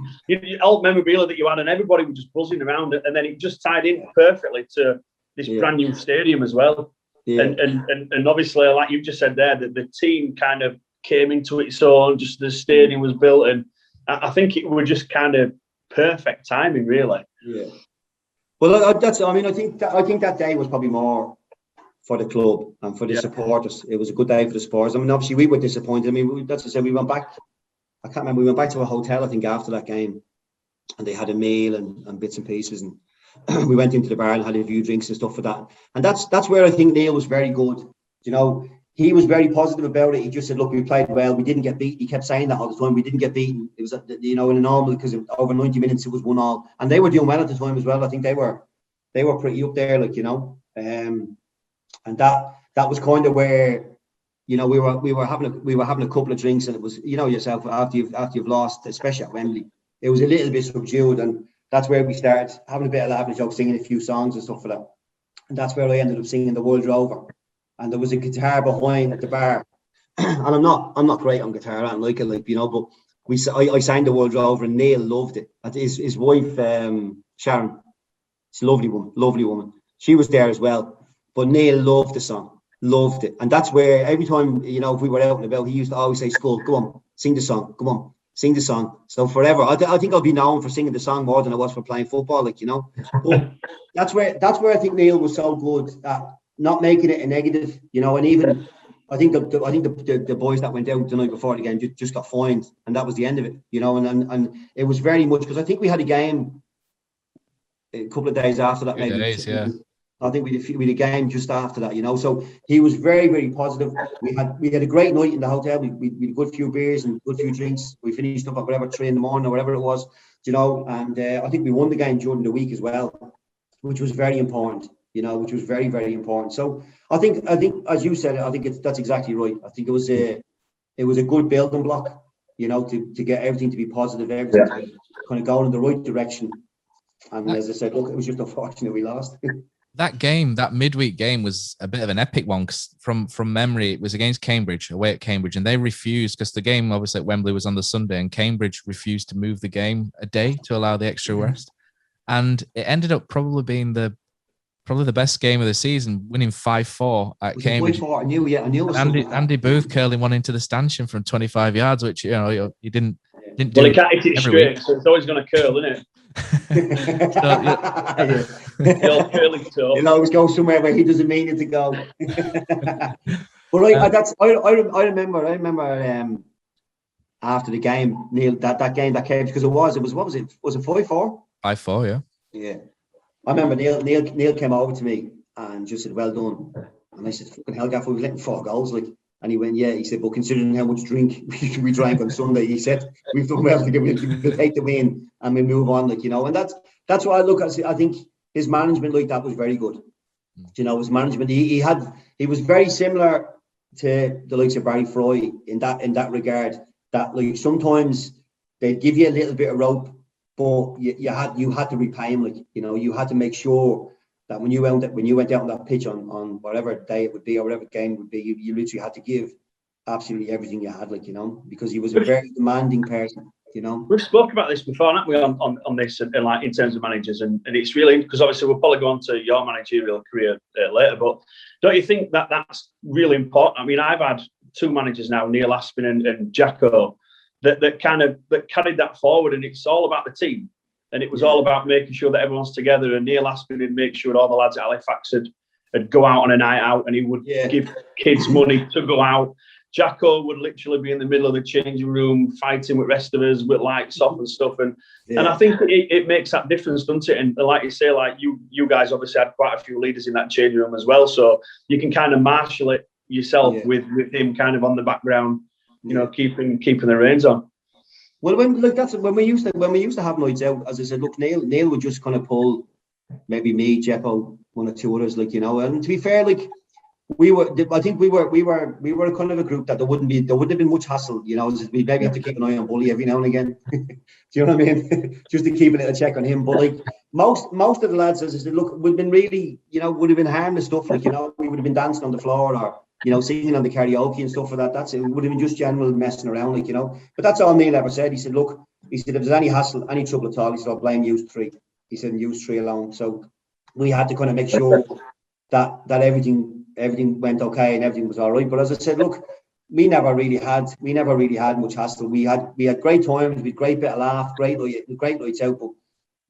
old memorabilia that you had, and everybody was just buzzing around it, and then it just tied in perfectly to this brand new stadium as well. Yeah. And obviously, like you just said there, that the team kind of came into its own, just the stadium was built, and I think it was just kind of perfect timing, really. Yeah. Well, I think that day was probably more for the club and for the supporters. It was a good day for the supporters. I mean, obviously we were disappointed. I mean, that's to say, we went back. I can't remember. We went back to a hotel, I think, after that game, and they had a meal and bits and pieces, and we went into the bar and had a few drinks and stuff for that. And that's where I think Neil was very good. You know, he was very positive about it. He just said, "Look, we played well. We didn't get beat." He kept saying that all the time. We didn't get beaten. It was, you know, in a normal, because over 90 minutes it was 1-1, and they were doing well at the time as well. I think they were pretty up there, like, you know, and that was kind of where, you know, we were having a couple of drinks, and it was, you know, yourself, after you've lost, especially at Wembley, it was a little bit subdued, and that's where we started having a bit of laughing, joke, singing a few songs and stuff for that. And that's where I ended up singing The World's Over. And there was a guitar behind at the bar. And I'm not great on guitar, I don't like it, like, you know, but I sang The World's Over, and Neil loved it. His wife, Sharon, she's a lovely woman. She was there as well. But Neil loved the song, loved it. And that's where every time, you know, if we were out and about, he used to always say, "Skull, go on, sing the song, come on, sing the song." So forever, I think I'll be known for singing the song more than I was for playing football, like, you know. But that's where I think Neil was so good at not making it a negative, you know. And even I think the boys that went out the night before the game just got fined, and that was the end of it, you know. And it was very much because I think we had a game a couple of days after that, maybe. Days, yeah. I think we had a game just after that, you know. So he was very, very positive. We had a great night in the hotel. We had a good few beers and a good few drinks. We finished up at whatever 3 a.m. or whatever it was, you know. And I think we won the game during the week as well, which was very important, you know, which was very, very important. So I think as you said, I think that's exactly right. I think it was a good building block, you know, to get everything to be positive, everything to be kind of going in the right direction. And as I said, look, it was just unfortunate we lost. That game, that midweek game, was a bit of an epic one, because from memory, it was against Cambridge, away at Cambridge, and they refused, because the game obviously at Wembley was on the Sunday, and Cambridge refused to move the game a day to allow the extra rest. And it ended up probably being the best game of the season, winning 5-4 at Cambridge. 5-4, I knew. Andy Booth curling one into the stanchion from 25 yards, which, you know, he didn't do. Well, he can't hit it straight, so it's always going to curl, isn't it? He'll always go somewhere where he doesn't mean it to go. But I remember after the game, Neil, that game that came, because it was 5-4? 5-4, yeah. Yeah. I remember Neil came over to me and just said, "Well done." And I said, "Fucking hell, Gaff, we've let 4 goals, like." And he went, "Yeah." He said, "But considering how much drink we drank on Sunday," he said, "we've done well to we'll take the win and we move on," like, you know. And that's why I look at. I think his management like that was very good. You know, his management. He was very similar to the likes of Barry Fry in that regard. That, like, sometimes they'd give you a little bit of rope, but you had to repay him. Like, you know, you had to make sure that when you went out on that pitch on whatever day it would be or whatever game it would be, you literally had to give absolutely everything you had, like, you know, because he was a very demanding person, you know. We've spoken about this before, haven't we, on this, and like in terms of managers, and it's really, because obviously we'll probably go on to your managerial career later, but don't you think that that's really important? I mean, I've had 2 managers now, Neil Aspin and Jacko, that carried that forward, and it's all about the team. And it was all about making sure that everyone's together. And Neil Aspin would make sure all the lads at Halifax would go out on a night out, and he would give kids money to go out. Jacko would literally be in the middle of the changing room fighting with rest of us with lights off and stuff. And I think it makes that difference, doesn't it? And like you say, like you guys obviously had quite a few leaders in that changing room as well. So you can kind of marshal it yourself with him kind of on the background, you know, keeping the reins on. Well, when we used to have nights out, as I said, look, Neil would just kind of pull maybe me, Jeppo, 1 or 2 others, like, you know. And to be fair, like, we were kind of a group that there wouldn't have been much hassle, you know. We maybe have to keep an eye on Bully every now and again. Do you know what I mean? Just to keep a little check on him. But like most of the lads, as I said, look, would have been really, you know, would have been harmless stuff, like, you know, we would have been dancing on the floor or, you know, singing on the karaoke and stuff like that. It would have been just general messing around, like, you know. But that's all Neil ever said. He said, look, if there's any hassle, any trouble at all, he said, I'll blame you 3. He said, and use 3 alone. So we had to kind of make sure that everything went okay and everything was all right. But as I said, look, we never really had much hassle. We had great times, we had great bit of laugh, great nights out. But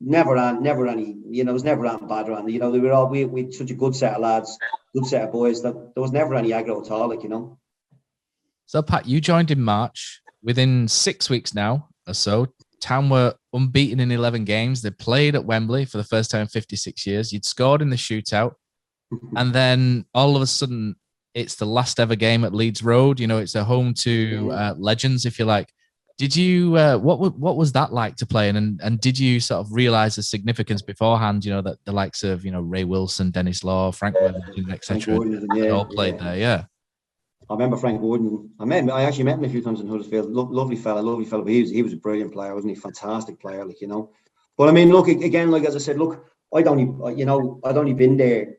never any, you know, it was never anything bad around. You know, we had such a good set of lads, good set of boys that there was never any aggro at all, like, you know. So, Pat, you joined in March. Within 6 weeks now or so, Town were unbeaten in 11 games. They played at Wembley for the first time in 56 years. You'd scored in the shootout. And then all of a sudden, it's the last ever game at Leeds Road. You know, it's a home to legends, if you like. Did you, what was that like to play? And did you sort of realize the significance beforehand, you know, that the likes of, you know, Ray Wilson, Dennis Law, Frank Worthington, etc., all played there? Yeah. I remember Frank Gordon. I actually met him a few times in Huddersfield. Lovely fella. But he was a brilliant player, wasn't he? Fantastic player, like, you know. But I mean, look, again, like as I said, look, I'd only been there.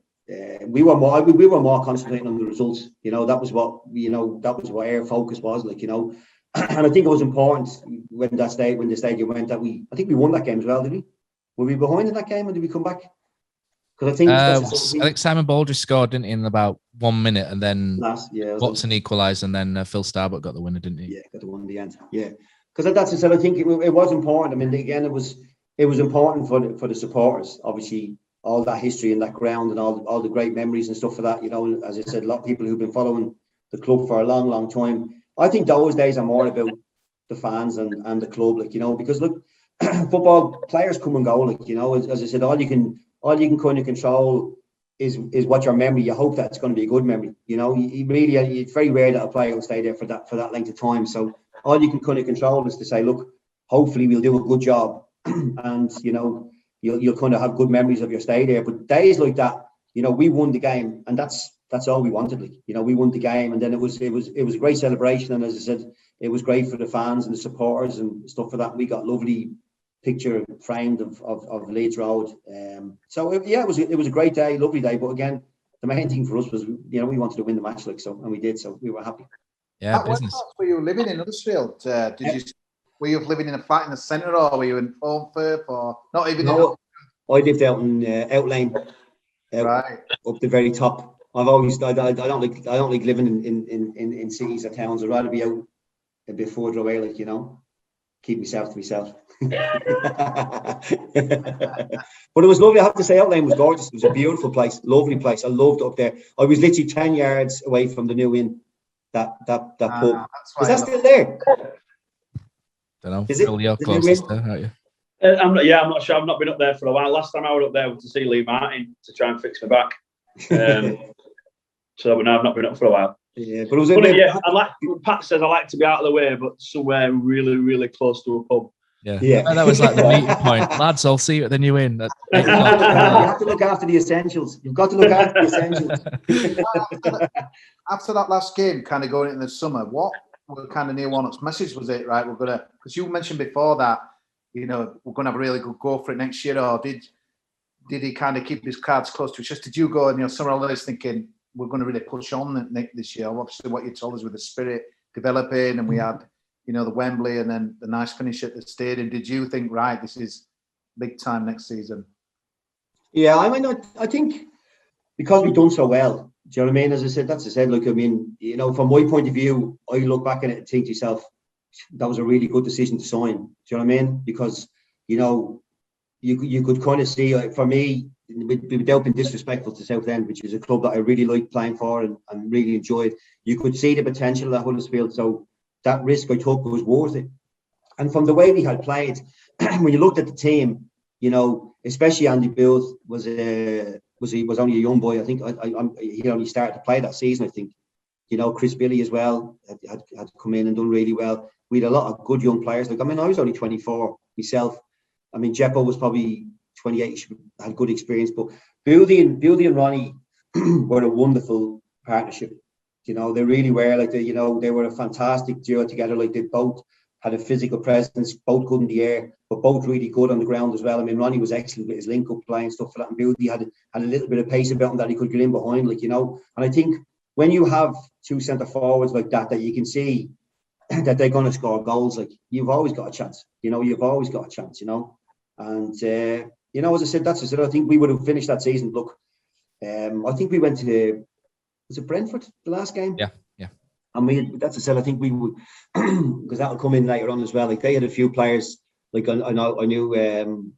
We were more concentrating on the results. You know, that was what our focus was, like, you know. And I think it was important when the stadium went that I think we won that game as well, did we? Were we behind in that game or did we come back? Because I think Simon Baldry scored, didn't he, in about 1 minute, and then Watson equalised, and then Phil Starbuck got the winner, didn't he? Yeah, got the one in the end. Yeah, because that's said. I think it was important. I mean, again, it was important for the supporters. Obviously, all that history and that ground and all the great memories and stuff for that. You know, as I said, a lot of people who've been following the club for a long, long time. I think those days are more about the fans and the club, like, you know, because look, football players come and go, like, you know, as I said, all you can kind of control is what your memory. You hope that it's going to be a good memory. You know, it's very rare that a player will stay there for that length of time. So all you can kind of control is to say, look, hopefully we'll do a good job, and you know, you'll kind of have good memories of your stay there. But days like that, you know, we won the game, and that's all we wanted. Like, you know, we won the game, and then it was a great celebration. And as I said, it was great for the fans and the supporters and stuff for that. We got lovely picture framed of Leeds Road. So it was a great day, lovely day. But again, the main thing for us was, you know, we wanted to win the match, like, so, and we did. So we were happy. Yeah, business. Were you living in Huddersfield? Were you living in a flat in the centre, or were you in Thornfirth, or not even? No, I lived out in Out Lane, right up the very top. I don't like living in cities or towns. I'd rather be out a bit further away, like, you know, keep myself to myself. But it was lovely. I have to say, Out Lane was gorgeous. It was a beautiful place, lovely place. I loved it up there. I was literally 10 yards away from the new inn. That pub. Is that still there? Don't know. Is it? You're closest there, aren't you? I'm not sure. I've not been up there for a while. Last time I was up there was to see Lee Martin to try and fix my back. So no, I've not been up for a while. Yeah, but it was. Pat says I like to be out of the way, but somewhere really, really close to a pub. Yeah. That was like the meeting point. Lads, I'll see you at the new inn. You have to look after the essentials. You've got to look after the essentials. After that last game, kind of going into the summer, what were kind of Neil Warnock's message? Was it, right, we're going to, because you mentioned before that, you know, we're going to have a really good go for it next year, or did he kind of keep his cards close to his chest? Did you go in your summer holidays thinking we're going to really push on this year? Obviously, what you told us with the spirit developing, and we had, you know, the Wembley and then the nice finish at the stadium. Did you think, right, this is big time next season? Yeah, I mean, I think because we've done so well, do you know what I mean? As I said, look, I mean, you know, from my point of view, I look back at it and think to yourself, that was a really good decision to sign. Do you know what I mean? Because, you know, you could kind of see, for me, without being disrespectful to Southend, which is a club that I really liked playing for and really enjoyed, you could see the potential at Huddersfield. So that risk I took was worth it. And from the way we had played, when you looked at the team, you know, especially Andy Booth was only a young boy. I think he only started to play that season, I think. You know, Chris Billy as well had come in and done really well. We had a lot of good young players. Like, I mean, I was only 24 myself. I mean, Jeppo was probably 28, had good experience. But Bildy and Ronnie were a wonderful partnership. You know, they really were. Like, they were a fantastic duo together. Like, they both had a physical presence, both good in the air, but both really good on the ground as well. I mean, Ronnie was excellent with his link-up play and stuff for that. And Bildy had a little bit of pace about him that he could get in behind, like, you know. And I think when you have two centre forwards like that you can see that they're going to score goals, like, you've always got a chance. You know, you've always got a chance, you know. And, you know, as I said, I think we would have finished that season. Look, I think we went to, was it Brentford, the last game? Yeah. And I think we would, because that'll come in later on as well. Like, they had a few players, like I knew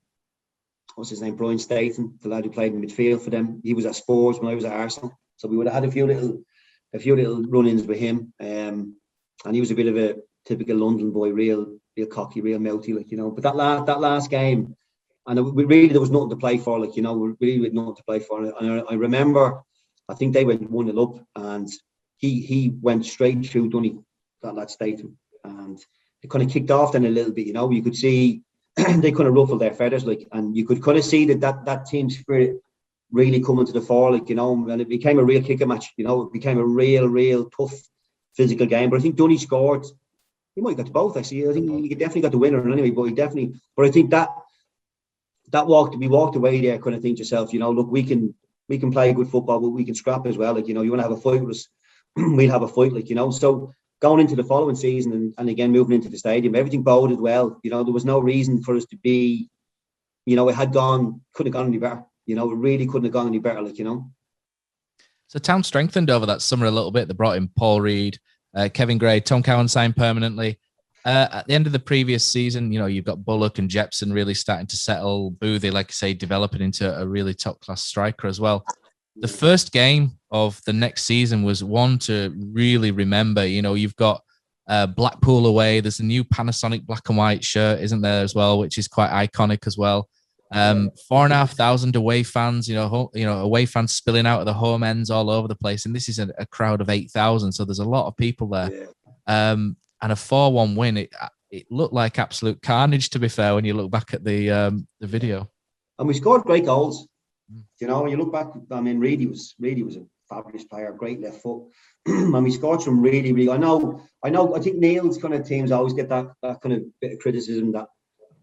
what's his name, Brian Staten, the lad who played in midfield for them. He was at Spurs when I was at Arsenal, so we would have had a few little run-ins with him. And he was a bit of a typical London boy, real cocky, real mouthy, like, you know. But that last game, and there was nothing to play for, like, you know, we really had nothing to play for. And I remember, I think they went 1-0 up, and he went straight through Dunny, that lad Statham, and it kind of kicked off then a little bit, you know. You could see they kind of ruffled their feathers, like, and you could kind of see that team spirit really coming to the fore, like, you know, and it became a real kicker match, you know. It became a real tough physical game. But I think Dunny scored. He might have got to both, actually. I think he definitely got the winner anyway, but I think we walked away there kind of think to yourself, you know, look, we can play good football, but we can scrap as well. Like, you know, you want to have a fight with us, we'll have a fight, like, you know. So going into the following season and again moving into the stadium, everything boded well. You know, there was no reason for us to be, you know, couldn't have gone any better. You know, it really couldn't have gone any better, like, you know. So Town strengthened over that summer a little bit. They brought in Paul Reed, Kevin Gray, Tom Cowan signed permanently. At the end of the previous season, you know, you've got Bullock and Jepson really starting to settle. Boothie, like I say, developing into a really top-class striker as well. The first game of the next season was one to really remember. You know, you've got Blackpool away. There's a new Panasonic black and white shirt, isn't there, as well, which is quite iconic as well. 4,500 away fans, you know, away fans spilling out of the home ends all over the place. And this is a crowd of 8,000. So there's a lot of people there. Yeah. And a 4-1 win, it looked like absolute carnage, to be fair, when you look back at the video. And we scored great goals. You know, when you look back, I mean, Reedy was a fabulous player, great left foot. And we scored some really, I think Neil's kind of teams always get that kind of bit of criticism that,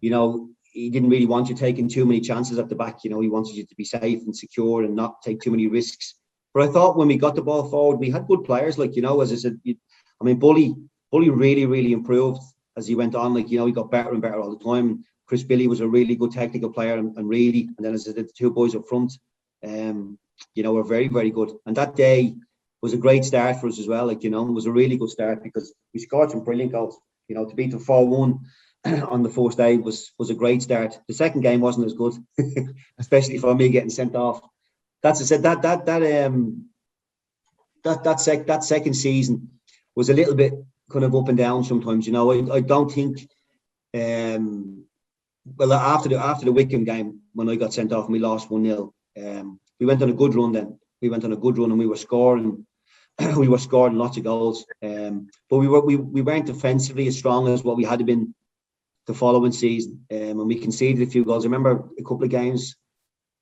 you know, he didn't really want you taking too many chances at the back. You know, he wanted you to be safe and secure and not take too many risks. But I thought when we got the ball forward, we had good players. Like, you know, as I said, I mean, Bully really improved as he went on. Like, you know, he got better and better all the time. Chris Billy was a really good technical player, and really, and then as I said, the two boys up front, you know, were very, very good. And that day was a great start for us as well. Like, you know, it was a really good start because we scored some brilliant goals. You know, to beat them 4-1 on the first day was a great start. The second game wasn't as good, especially for me getting sent off. That's, I said, that second season was a little bit kind of up and down sometimes. You know, I don't think. Well, after the Wickham game, when I got sent off and we lost 1-0, we went on a good run then. We went on a good run and we were scoring lots of goals. But we weren't defensively as strong as what we had been the following season. And we conceded a few goals. I remember a couple of games,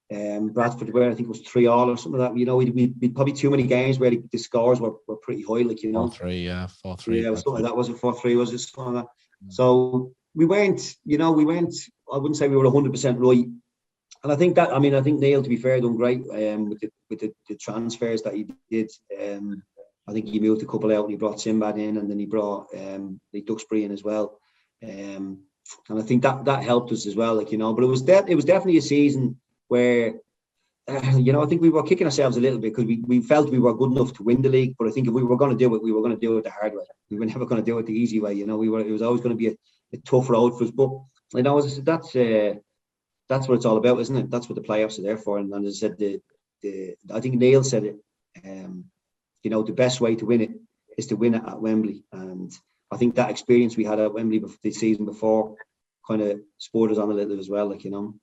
Bradford, where I think it was 3-3 or something like that. You know, we'd probably too many games where the scores were pretty high, like, you know. 4-3, yeah, 4-3. Yeah, it was something like that. Was it 4-3? Was it something like that? So we weren't, I wouldn't say we were 100% right. And I think Neil, to be fair, done great with the transfers that he did. I think he moved a couple out and he brought Sinbad in, and then he brought the Duxbury in as well. And I think that helped us as well, like, you know. But it was definitely a season where, you know, I think we were kicking ourselves a little bit because we felt we were good enough to win the league. But I think if we were going to do it, we were going to do it the hard way. We were never going to do it the easy way. You know, it was always going to be a tough road for us. But, you know, as I said, that's what it's all about, isn't it? That's what the playoffs are there for. And as I said, I think Neil said it. You know, the best way to win it is to win it at Wembley. And I think that experience we had at Wembley the season before kind of spurred us on a little as well, like, you know.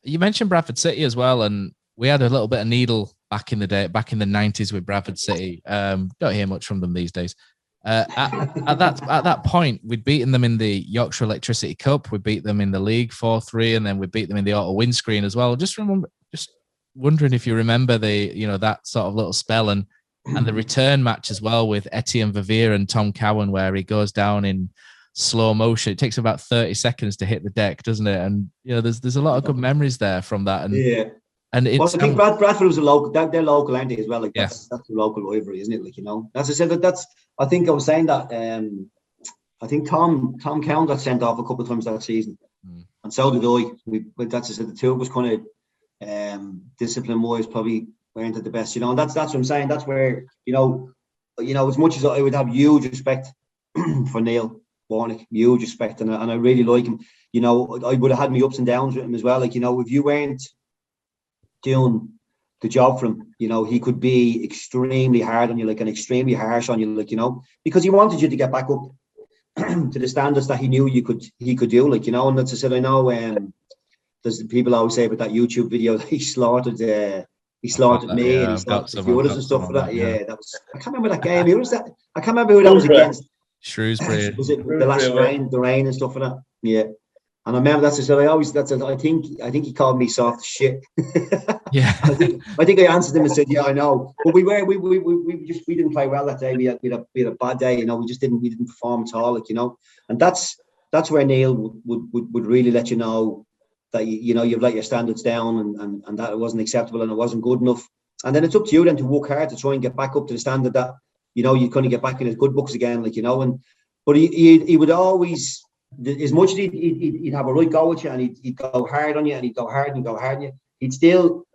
You mentioned Bradford City as well, and we had a little bit of needle back in the 90s with Bradford City. Don't hear much from them these days. At that point, we'd beaten them in the Yorkshire Electricity Cup. We beat them in the league 4-3, and then we beat them in the auto windscreen as well. Just wondering if you remember that sort of little spell and the return match as well with Etienne Verveer and Tom Cowan, where he goes down in slow motion. It takes about 30 seconds to hit the deck, doesn't it? And you know, there's a lot of good memories there from that. And yeah. And it's, well, I think Bradford was a local. They're local, aren't they, as well? Like, that's a local rivalry, isn't it? Like, you know, as I said, I think I was saying that. I think Tom Cowan got sent off a couple of times that season, and so did I. That's, I said, the two of us kind of discipline wise probably weren't at the best, you know. And that's what I'm saying. That's where you know, as much as I would have huge respect for Neil, born huge respect, and I really like him. You know, I would have had me ups and downs with him as well. Like, you know, if you weren't doing the job for him, you know, he could be extremely hard on you, like, and extremely harsh on you, like, you know, because he wanted you to get back up to the standards that he knew he could do, like, you know. And as I said, I know there's people always say about that YouTube video that he slaughtered me, and he slaughtered a few others and stuff for that. Yeah, that was, I can't remember that game. Who was that? I can't remember who that was against. Shrewsbury. Was it the last rain and stuff for that? Yeah. And I remember I think he called me soft as shit. Yeah. I think I answered him and said, yeah, I know. But we didn't play well that day. We had a bad day, you know. We didn't perform at all, like, you know. And that's where Neil would really let you know that you know you've let your standards down, and that it wasn't acceptable and it wasn't good enough. And then it's up to you then to work hard to try and get back up to the standard that, you know, you couldn't get back in his good books again, like, you know. But he would always, as much as he'd have a right go at you, and he'd go hard on you, and he'd go hard on you, he'd still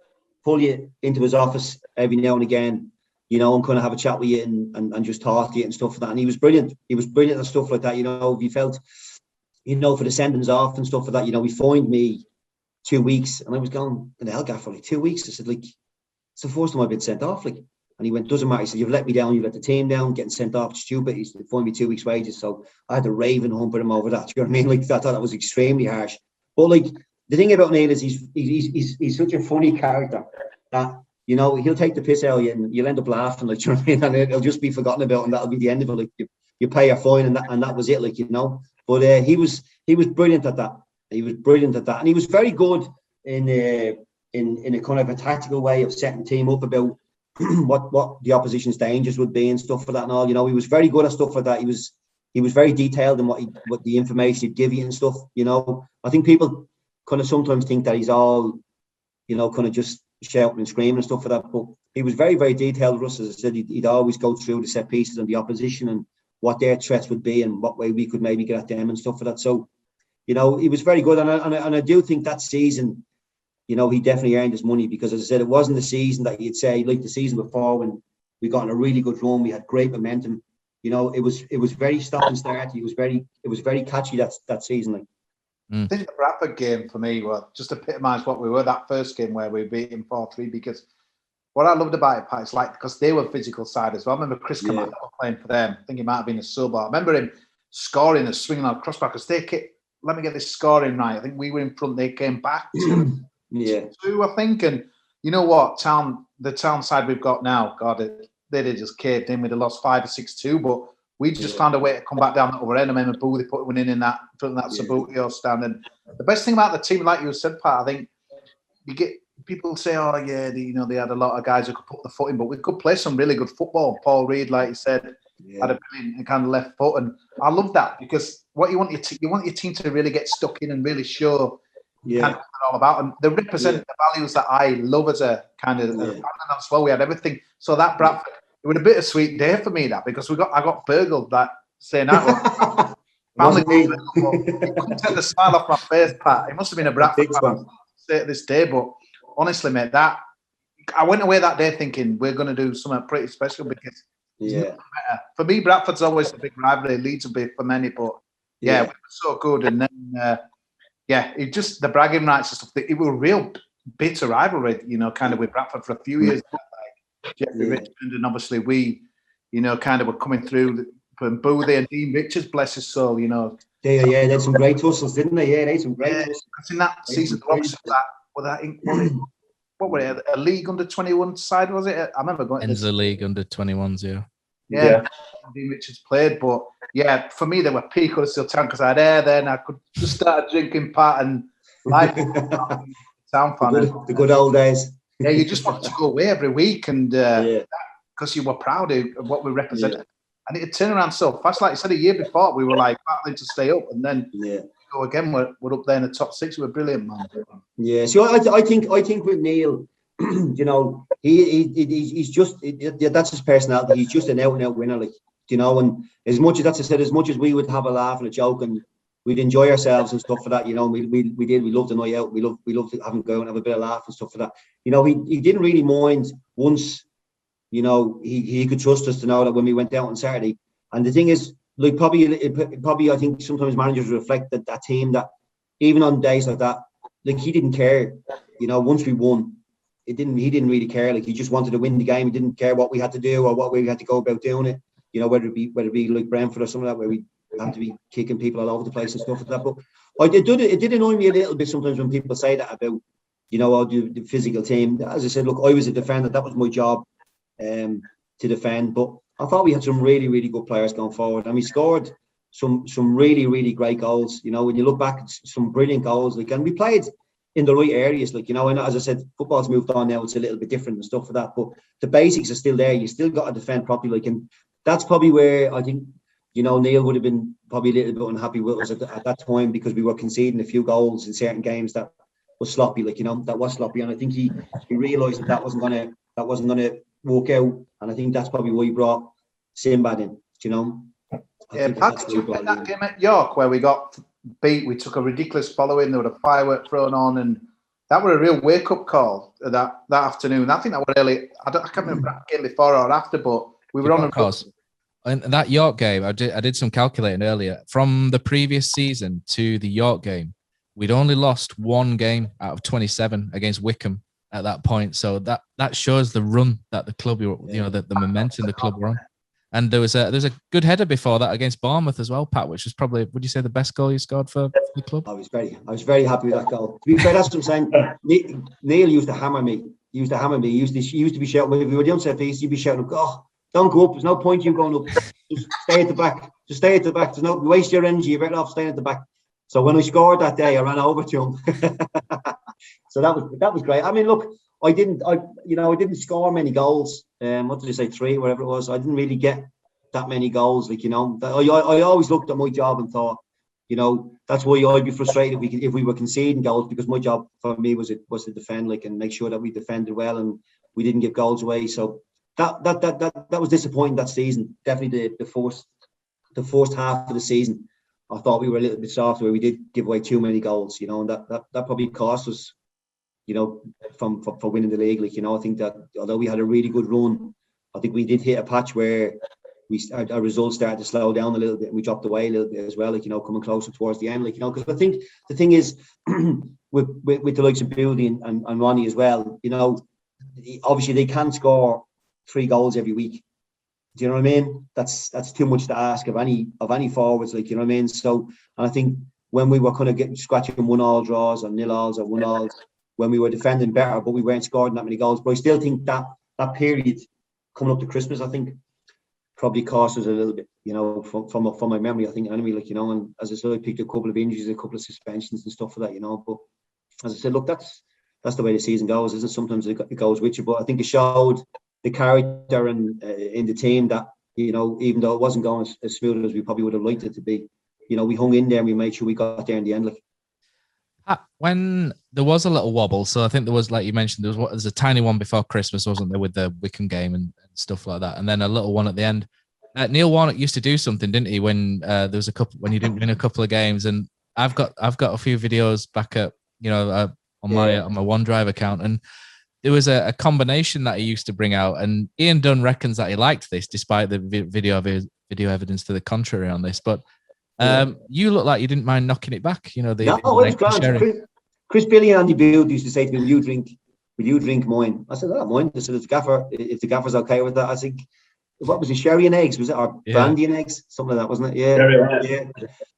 pull you into his office every now and again, you know, and kind of have a chat with you and just talk to you and stuff like that. And he was brilliant. He was brilliant and stuff like that, you know. If you felt, you know, for the sendings off and stuff like that, you know, he fined me 2 weeks, and I was going, in the hell, for like 2 weeks. I said, like, it's the first time I've been sent off, like. And he went, doesn't matter. He said, you've let me down, you've let the team down, getting sent off, stupid. He said, fined me 2 weeks' wages. So I had to rave and hump at him over that. Do you know what I mean? Like, I thought that was extremely harsh. But like, the thing about Neil is he's such a funny character that, you know, he'll take the piss out of you and you'll end up laughing, like, do you know what I mean? And it'll just be forgotten about, and that'll be the end of it. Like, you pay your fine, and that was it, like, you know. But he was brilliant at that. He was brilliant at that, and he was very good in a kind of a tactical way of setting the team up about what the opposition's dangers would be and stuff for that and all. You know, he was very good at stuff like that. He was very detailed in what the information he'd give you and stuff. You know, I think people kind of sometimes think that he's all, you know, kind of just shouting and screaming and stuff for that. But he was very, very detailed with us. As I said, he'd always go through the set pieces and the opposition and what their threats would be and what way we could maybe get at them and stuff for that. So, you know, he was very good. And I do think that season, you know, he definitely earned his money, because, as I said, it wasn't the season that you'd say like the season before when we got in a really good run. We had great momentum. You know, it was very stop and start. It was very catchy that season. Like, I think the Bradford game for me just epitomised what we were that first game where we beat him 4-3. Because what I loved about it, Pat, is like, because they were physical side as well. I remember Chris Kamala playing for them. I think he might have been a sub. I remember him scoring and swinging on a crossbar, because let me get this scoring right. I think we were in front. They came back. Two, I think. And you know what? The town side we've got now, God, they just caved in. We'd have lost 5 or 6-2, but we just found a way to come back down the other end. I remember Boothie put one in that Sabutio stand. And the best thing about the team, like you said, Pat, I think you get people say, oh yeah, they had a lot of guys who could put the foot in, but we could play some really good football. Paul Reed, like you said, had a brilliant kind of left foot, and I love that, because what you want your team to really get stuck in and really show. Kind of what they're all about, and they represent the values that I love as a kind of fan as well. We had everything. So that Bradford, it was a bittersweet day for me, that, because I got burgled that saying that. Family, it couldn't take the smile off my face, Pat. It must have been a Bradford fan to this day, but honestly, mate, that I went away that day thinking we're going to do something pretty special, because for me, Bradford's always a big rivalry. Leeds a bit for many, but we were so good, and then. It just the bragging rights and stuff. It was a real bitter rivalry, you know, kind of with Bradford for a few years. Like Jeffrey Richmond, and obviously we, you know, kind of were coming through from Boothie and Dean Richards, bless his soul, you know. They had some great tussles, didn't they? Yeah, they had some great tussles. Because in that season, what were it? A league under 21 side, was it? I remember going. Ends the league under 21s, Yeah. Dean Richards played, but for me they were peak Huddersfield Town, because I had hair then. I could just start drinking Pat and life. Town fan. The good old days. Yeah, you just wanted to go away every week, and because you were proud of what we represented. And it turned around so fast. Like you said, a year before we were like battling to stay up, and then go again. We're up there in the top 6. We're brilliant, man. Yeah. So I think with Neil, you know, he's just that's his personality. He's just an out and out winner, like, you know. And as much as we would have a laugh and a joke and we'd enjoy ourselves and stuff for that, you know, we loved the night out. We loved having go and have a bit of laugh and stuff for that. You know, he didn't really mind once, you know, he could trust us to know that when we went out on Saturday. And the thing is, like probably I think sometimes managers reflect that team, that even on days like that, like he didn't care, once we won, he didn't really care. Like he just wanted to win the game. He didn't care what we had to do or what way we had to go about doing it. Whether it be like Brentford or something like that, where we have to be kicking people all over the place and stuff like that. But it did annoy me a little bit sometimes when people say that about, the physical team. As I said, look, I was a defender. That was my job, to defend. But I thought we had some really, really good players going forward, and we scored some really, really great goals. When you look back, some brilliant goals. Like, and we played in the right areas. Like, and as I said, football's moved on now. It's a little bit different and stuff like that. But the basics are still there. You still got to defend properly. Like, and that's probably where I think, Neil would have been probably a little bit unhappy with us at that time, because we were conceding a few goals in certain games that was sloppy. Like, that was sloppy, and I think he realised that wasn't gonna work out, and I think that's probably why he brought Sinbad in. Pat, did you get that game at York where we got beat? We took a ridiculous following. There was a firework thrown on, and that was a real wake-up call that afternoon. I think that was early. I can't remember that game before or after, but we were on a. In that York game, I did some calculating earlier. From the previous season to the York game, we'd only lost one game out of 27 against Wickham at that point. So that shows the run that the club, the momentum the club were on. And there's a good header before that against Bournemouth as well, Pat, which was probably, would you say, the best goal you scored for the club? I was very happy with that goal. To be fair, that's what I'm saying. Neil used to hammer me. He used to be shouting. If we were the unset piece, he'd be shouting, "Oh, don't go up. There's no point you going up. Just stay at the back. Just stay at the back. There's no waste your energy. You're better off staying at the back." So when I scored that day, I ran over to him. So that was great. I mean, look, I didn't score many goals. What did I say? 3, whatever it was. I didn't really get that many goals. Like, I always looked at my job and thought, that's why I'd be frustrated if we were conceding goals, because my job for me was to defend, like, and make sure that we defended well and we didn't give goals away. So that was disappointing that season. Definitely the first half of the season, I thought we were a little bit soft where we did give away too many goals, and that probably cost us, for winning the league. Like, I think that although we had a really good run, I think we did hit a patch where our results started to slow down a little bit, and we dropped away a little bit as well, like, coming closer towards the end, like, because I think the thing is with the likes of Bildy and Ronnie as well, obviously they can't score 3 goals every week. Do you know what I mean? That's too much to ask of any forwards, like, you know what I mean? So, and I think when we were kind of scratching 1-1 draws or 0-0s or 1-0s, when we were defending better, but we weren't scoring that many goals. But I still think that period coming up to Christmas, I think, probably cost us a little bit, from my memory, I think, anyway, like, and as I said, I picked a couple of injuries, a couple of suspensions and stuff like that, but as I said, look, that's the way the season goes, isn't it? Sometimes it goes with you, but I think it showed the character in the team that, even though it wasn't going as smooth as we probably would have liked it to be, we hung in there and we made sure we got there in the end, like. When there was a little wobble, so I think there was, like you mentioned, there's a tiny one before Christmas, wasn't there, with the Wickham game and stuff like that, and then a little one at the end. Neil Warnock used to do something, didn't he, when there was when you didn't win a couple of games, and I've got a few videos back at on my OneDrive account, and there was a combination that he used to bring out, and Ian Dunn reckons that he liked this despite the video evidence to the contrary on this, but. You look like you didn't mind knocking it back. No, it was grand. Chris Billy and Andy Beard used to say to me, "Will you drink mine?" I said, "I don't mind." I said, "If the gaffer's okay with that." I think, what was it, sherry and eggs? Was it, or brandy and eggs? Something like that, wasn't it? Yeah.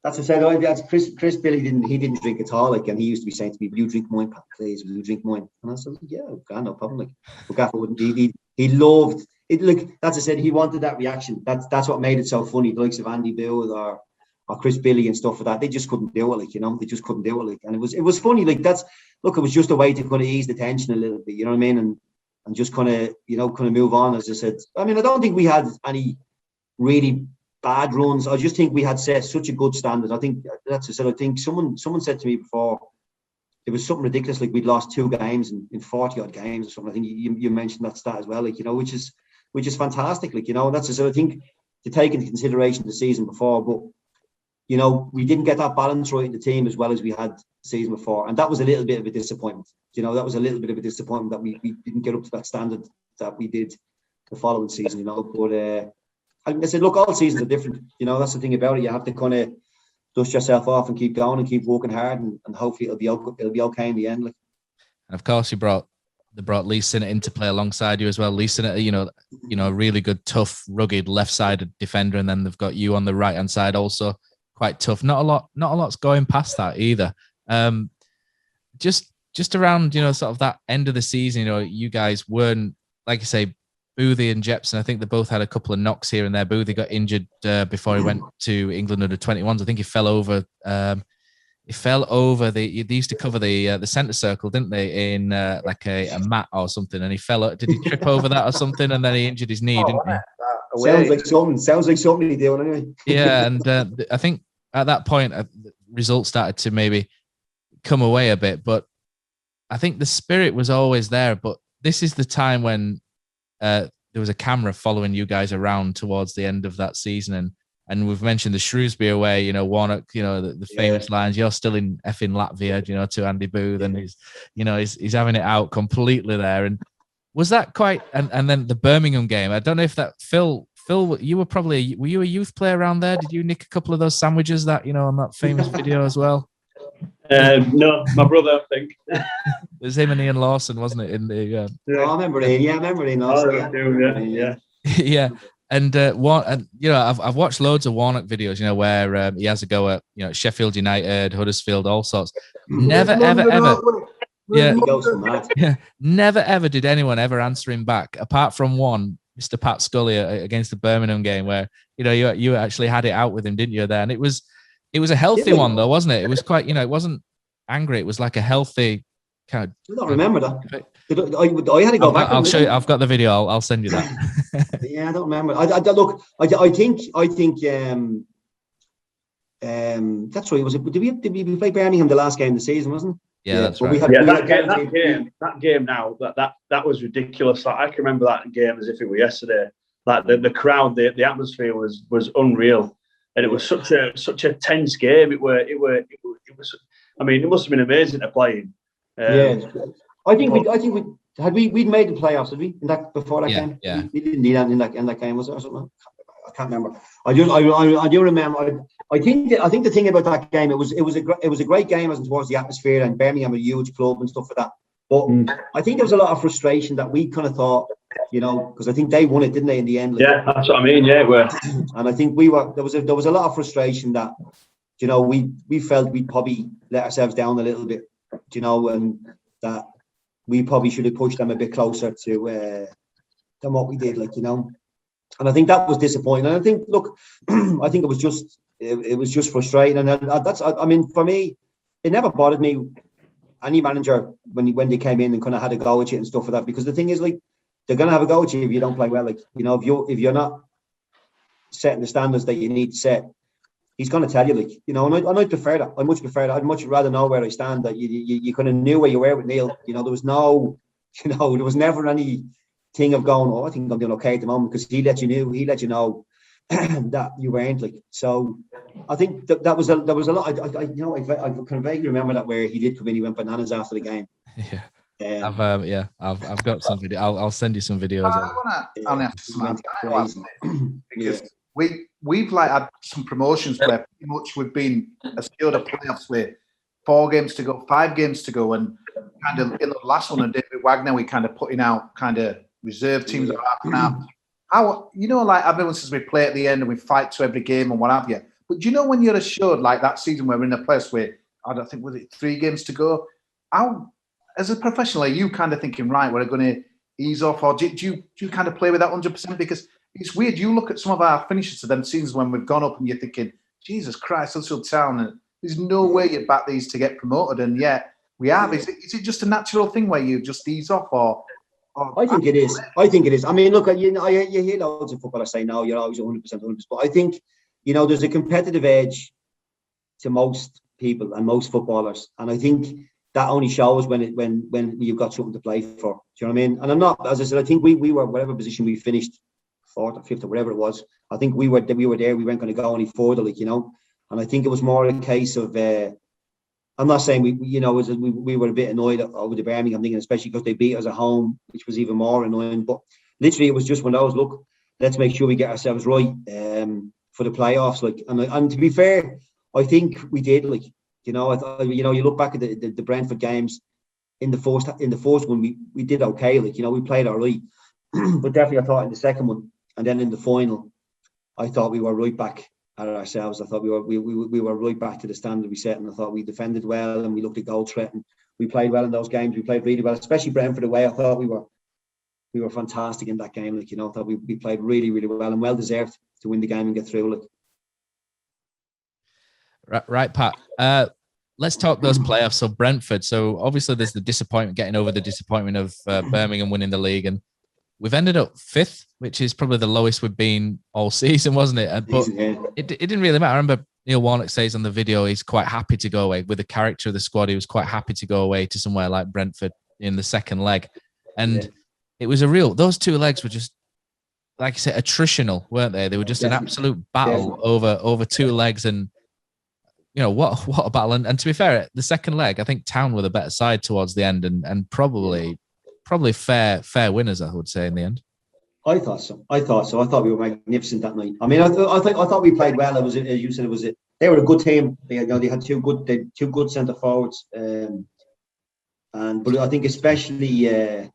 That's what I said. That's Chris Billy didn't drink at all. Like, and he used to be saying to me, "Will you drink mine, Pat, please? Will you drink mine?" And I said, "Yeah, okay, no problem." Like, but gaffer wouldn't. He loved it. Look, that's what I said. He wanted that reaction. That's what made it so funny. The likes of Andy Beard or Chris Billy and stuff like that, they just couldn't do it, like, they just couldn't do it, like, and it was funny, like, it was just a way to kind of ease the tension a little bit, you know what I mean, and just kind of move on. As I said, I mean, I don't think we had any really bad runs. I just think we had set such a good standard. I think that's what I said. I think someone said to me before, it was something ridiculous, like we'd lost 2 games in 40 odd games or something. I think you mentioned that stat as well, like, which is fantastic, like, that's what I said. I think to take into consideration the season before, but we didn't get that balance right in the team as well as we had the season before. And that was a little bit of a disappointment. That was a little bit of a disappointment that we didn't get up to that standard that we did the following season, But I said, look, all seasons are different. You know, that's the thing about it. You have to kind of dust yourself off and keep going and keep working hard, and hopefully it'll be okay in the end. Like. And of course, they brought Lee Sinnott in to play alongside you as well. Lee Sinnott, you know, a really good, tough, rugged left-sided defender, and then they've got you on the right-hand side, also quite tough. Not a lot's going past that either. Just around, you know, sort of that end of the season, you know, you guys weren't, like I say, Boothie and Jepson, I think they both had a couple of knocks here and there. Boothie got injured before he went to England under 21s. I think he fell over. They used to cover the centre circle, didn't they? In like a mat or something, and he fell. Did he trip over that or something? And then he injured his knee, didn't he? Sounds like something he did anyway. Yeah, and I think at that point, the results started to maybe come away a bit, but I think the spirit was always there. But this is the time when there was a camera following you guys around towards the end of that season, and we've mentioned the Shrewsbury away, you know, Warnock, you know, the famous lines, you're still in effing Latvia, you know, to Andy Booth, and he's having it out completely there. And was that quite, and then the Birmingham game, I don't know if that, Phil, you were you a youth player around there? Did you nick a couple of those sandwiches that, you know, on that famous video as well? No, my brother, I think. It was him and Ian Lawson, wasn't it? In the I remember Ian. Yeah, I remember Ian Lawson. Yeah. And you know, I've watched loads of Warnock videos, you know, where he has a go at, you know, Sheffield United, Huddersfield, all sorts. Never ever did anyone ever answer him back, apart from one, Mr. Pat Scully against the Birmingham game, where, you know, you actually had it out with him, didn't you? There, and it was a healthy one though, wasn't it? It was quite, you know, it wasn't angry. It was like a healthy kind of. I don't remember that. I had to go back. I'll show you. I've got the video. I'll send you that. Yeah, I don't remember. I think. That's right. Did we play Birmingham the last game of the season? Wasn't it? Yeah, that's right. That game. Now that was ridiculous. Like, I can remember that game as if it were yesterday. Like the crowd, the atmosphere was unreal, and it was such a tense game. It was. I mean, it must have been amazing to play in. I think we'd made the playoffs, did we? In that before that game? Yeah. We didn't need that in that game, was it, or something? I can't remember. I do remember. I think the thing about that game, it was a great game as towards the atmosphere, and Birmingham a huge club and stuff like that. But I think there was a lot of frustration that we kind of thought, you know, because I think they won it, didn't they, in the end? Like, yeah, that's what I mean. Yeah, we were. And I think there was a lot of frustration that, you know, we felt we'd probably let ourselves down a little bit, you know, and that we probably should have pushed them a bit closer to than what we did, like, you know. And I think that was disappointing. And I think, look, I think it was just frustrating. And that's, I mean, for me, it never bothered me, any manager, when they came in and kind of had a go at you and stuff like that, because the thing is, like, they're going to have a go at you if you don't play well. Like, you know, if you're not setting the standards that you need to set, he's going to tell you, like, you know, and I'd prefer that. I much prefer that. I'd much rather know where I stand, that you kind of knew where you were with Neil. You know, there was no, you know, there was never any thing of going, oh, I think I'm doing okay at the moment, because he let you know that you weren't, like. So I think there was a lot. I kind of vaguely remember that, where he did come in, he went bananas after the game. Yeah. I've got some video. I'll send you some videos. Because we've like had some promotions where pretty much we've been secured a playoffs with 4 games to go, 5 games to go, and kind of in the last one, and David Wagner, we kind of putting out kind of reserve teams that are half. How, you know, like everyone says we play at the end and we fight to every game and what have you. But do you know when you're assured, like that season where we're in a place where, I don't think, was it 3 games to go? How, as a professional, are you kind of thinking, right, we're going to ease off, or do you kind of play with that 100%? Because it's weird. You look at some of our finishes to them seasons when we've gone up, and you're thinking, Jesus Christ, Huddersfield Town, and there's no way you'd back these to get promoted, and yet we have. Is it just a natural thing where you just ease off, or I think it is. I mean, look, you know, you hear loads of footballers say, no, you're always 100%, but I think, you know, there's a competitive edge to most people and most footballers, and I think that only shows when you've got something to play for. Do you know what I mean? And I'm not, as I said, I think we were, whatever position we finished, 4th or 5th or whatever it was, I think we were there. We weren't going to go any further, like, you know. And I think it was more a case of, I'm not saying we were a bit annoyed over the Birmingham thing, especially because they beat us at home, which was even more annoying. But literally, it was just one of those, look, let's make sure we get ourselves right for the playoffs. Like, and to be fair, I think we did. Like, you look back at the Brentford games in the first one, we did okay. Like, we played all right, but definitely I thought in the second one and then in the final, I thought we were right back at ourselves. I thought we were right back to the standard we set, and I thought we defended well and we looked at goal threat and we played well in those games. We played really well, especially Brentford away. I thought we were fantastic in that game. Like, I thought we played really, really well and well deserved to win the game and get through. Like, right, Pat. Let's talk those playoffs. So Brentford. So obviously there's the disappointment, getting over the disappointment of Birmingham winning the league, and we've ended up 5th, which is probably the lowest we've been all season, wasn't it? But it didn't really matter. I remember Neil Warnock says on the video he's quite happy to go away with the character of the squad. He was quite happy to go away to somewhere like Brentford in the second leg, and it was those 2 legs were just, like you said, attritional, weren't they? They were just an absolute battle over 2 legs, and what a battle. And to be fair, the second leg, I think Town were the better side towards the end, and probably fair winners, I would say, in the end. I thought so. I thought we were magnificent that night. I mean, I thought we played well. It was, as you said, they were a good team. They had two good centre forwards, but I think especially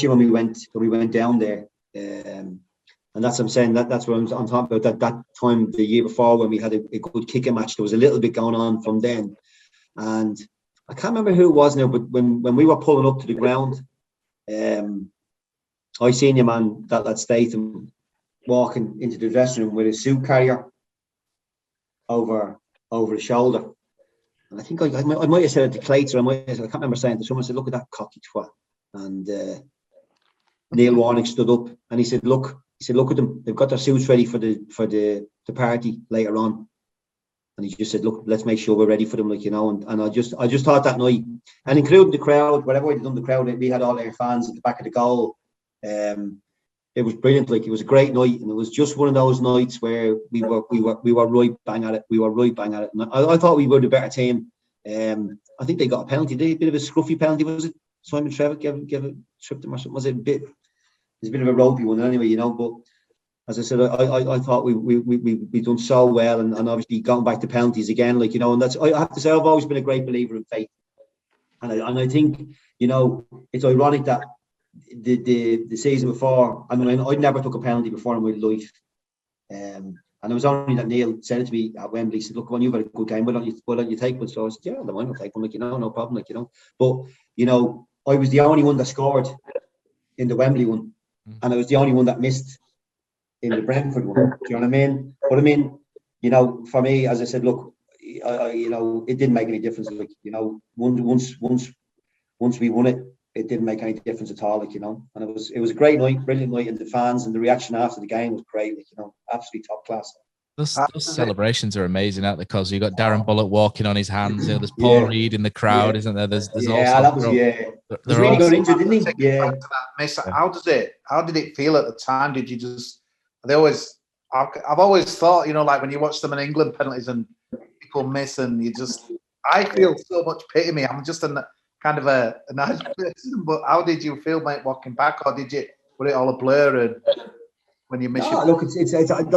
when we went down there, and that's what I'm saying. That's what I'm talking about. That time the year before when we had a good kicking match, there was a little bit going on from then, and I can't remember who it was now. But when we were pulling up to the ground, I seen your man that Statham walking into the dressing room with a suit carrier over his shoulder, and I think I might have said it to Clates, or I can't remember saying it to someone. I said, "Look at that cocky twat," and Neil Warnock stood up and he said, "Look at them. They've got their suits ready for the party later on." And he just said, "Look, let's make sure we're ready for them." Like, and I just thought that night, and including the crowd, whatever way they done the crowd, we had all our fans at the back of the goal. It was brilliant. Like, it was a great night, and it was just one of those nights where we were right bang at it. We were right bang at it, and I thought we were the better team. I think they got a penalty. They a bit of a scruffy penalty, was it? Simon Trevitt gave it, tripped him or something. Was it a bit? It's a bit of a ropey one anyway, But as I said, I thought we done so well, and obviously going back to penalties again, like, and that's, I have to say, I've always been a great believer in fate, and I think it's ironic that the season before, I mean, I never took a penalty before in my life, and it was only that Neil said it to me at Wembley. He said, "Look, when you've got a good game, why don't you take one?" So I said, "Yeah, I don't mind, I'll take one, like, no problem, like, But I was the only one that scored in the Wembley one, and I was the only one that missed in the Brentford one. Do you know what I mean? But I mean, for me, as I said, look, it didn't make any difference. Like, once we won it, it didn't make any difference at all. Like, and it was a great night, brilliant night, and the fans and the reaction after the game was great. Like, absolutely top class. Those celebrations are amazing, aren't they? Because you got Darren Bullock walking on his hands. There's Paul Reed in the crowd, isn't there? There's also that was really got into, didn't he? Yeah. How did it feel at the time? Did you just? I've always thought, like when you watch them in England penalties and people miss, and I feel so much pity me. I'm just a kind of a nice person, but how did you feel, mate, walking back, or were it all a blur? And when you miss it, look, it's like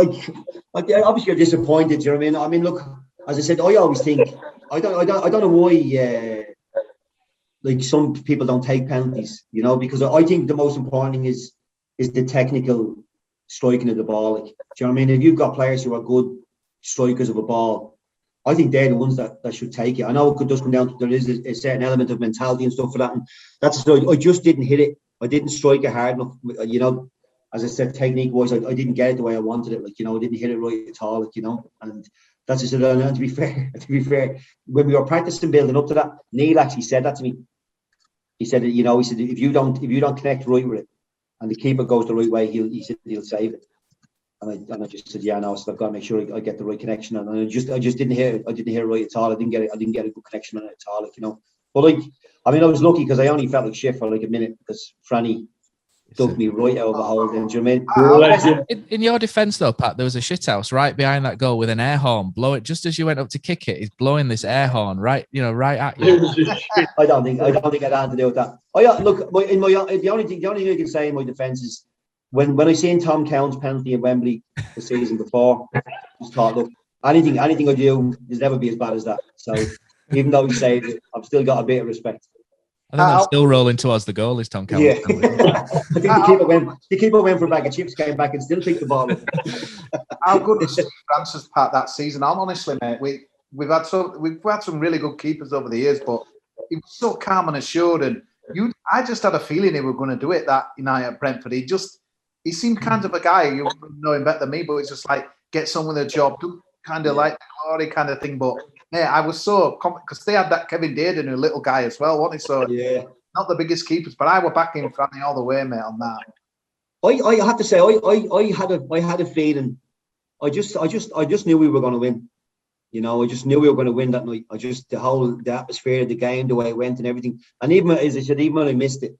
obviously you're disappointed. Do you know what I mean? I mean, look, as I said, I always think I don't know why like some people don't take penalties, because I think the most important thing is the technical striking of the ball. Like, do you know what I mean? If you've got players who are good strikers of a ball, I think they're the ones that should take it. I know it does come down to, there is a certain element of mentality and stuff for that, and that's, I just didn't hit it. I didn't strike it hard enough. As I said, technique wise, I didn't get it the way I wanted it. Like, I didn't hit it right at all. Like, and that's just it. And to be fair, when we were practicing building up to that, Neil actually said that to me. He said, he said, if you don't connect right with it, and the keeper goes the right way, he'll save it. And I just said, yeah, no, so I've got to make sure I get the right connection. And I just didn't hear it. I didn't hear it right at all. I didn't get a good connection on it at all. Like, But like, I mean, I was lucky because I only felt like shit for like a minute because Franny dug me right out of the hole. Do you know what I mean? In your defence, though, Pat, there was a shithouse right behind that goal with an air horn. Blow it just as you went up to kick it. He's blowing this air horn right at you. I don't think it had to do with that. The only thing I can say in my defence is when I seen Tom Cowan's penalty at Wembley the season before, I just thought, look, anything I do is never be as bad as that. So even though he saved it, I've still got a bit of respect. I think that's still rolling towards the goal, is Tom Cowan. Yeah. I think the keeper went for a bag of chips, came back and still picked the ball up. How good was Francis Pat that season? I'm honestly, mate, we've had some really good keepers over the years, but he was so calm and assured, and I just had a feeling he were going to do it that night at Brentford. He seemed kind of a guy, you know him better than me, but it's just like, get someone a job, do kind of like the glory kind of thing. But yeah, I was so because they had that Kevin Dearden, a little guy as well, wasn't he? So yeah, not the biggest keepers, but I were backing Franny all the way, mate, on that. I have to say, I had a feeling. I just knew we were going to win. You know, I just knew we were going to win that night. The atmosphere of the game, the way it went, and everything. And even as I said, even when I missed it,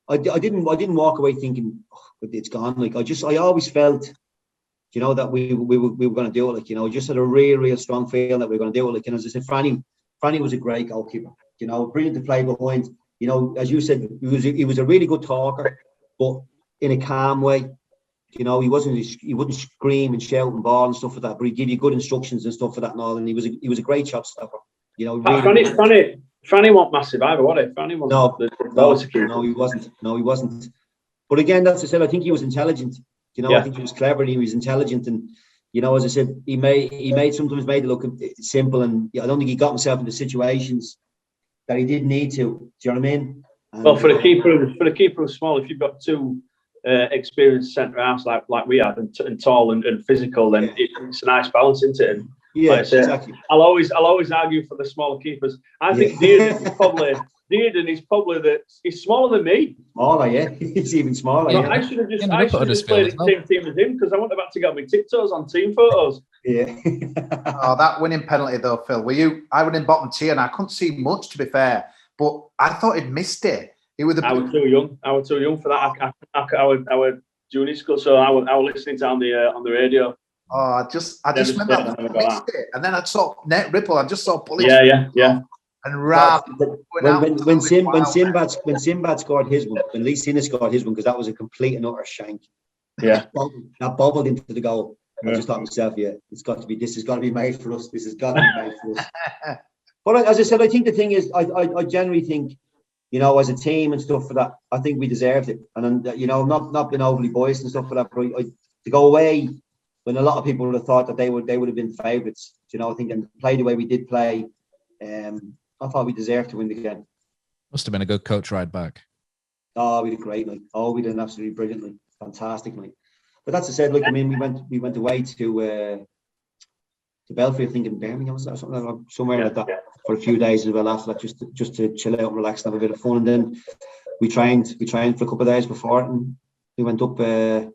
I didn't walk away thinking, oh, it's gone. Like I always felt, you know, that we were going to do it. Like, you know, I just had a real strong feeling that we were going to do it. Like, and as I said, Franny was a great goalkeeper. You know, brilliant to play behind. You know, as you said, he was a really good talker, but in a calm way. You know, he wouldn't scream and shout and ball and stuff like that, but he'd give you good instructions and stuff for that and all. And he was a great shot stopper. You know, really Franny wasn't massive either, was he? Franny wasn't. No, he wasn't. But again, that's I said. I think he was intelligent. You know, I think he was clever and he was intelligent. And you know, as I said, he sometimes made it look simple. And I don't think he got himself into situations that he didn't need to. Do you know what I mean? And, well, for the keeper who's small, if you've got two experienced centre halves like we have, and tall and physical, then it's a nice balance, isn't it? And yeah, like I say, exactly. I'll always argue for the smaller keepers. I think Dearden is probably he's smaller than me. Smaller, yeah. He's even smaller. Yeah. I should have just played in the same team as him, because I wouldn't have had to get my tiptoes on team photos. Yeah. Oh, that winning penalty though, Phil. I was in bottom tier and I couldn't see much, to be fair, but I thought he'd missed it. I was too young. I was too young for that. I was junior school, so I was listening to on the radio. Oh, I just remember I missed it, and then I saw net ripple. I just saw Pulisic. Yeah. And Rab. When Sinbad scored his one, when Lee Sinner scored his one, because that was a complete and utter shank. Yeah. That bobbled into the goal. I just thought to myself, this has got to be made for us. This has got to be made for us. But as I said, I think the thing is, I generally think, you know, as a team and stuff for that, I think we deserved it. And you know, not being overly biased and stuff for that, but to go away when a lot of people would have thought that they would have been favourites. You know, I think, and play the way we did play, I thought we deserved to win the game. Must have been a good coach ride back. Oh, we did great, like. Oh, we did an absolutely brilliantly, fantastic, like. But that's I said, look, I mean, we went away to Belfast, I think in Birmingham, was that something somewhere like that, for a few days as well after that, just to chill out and relax and have a bit of fun. And then we trained for a couple of days before it, and we went up the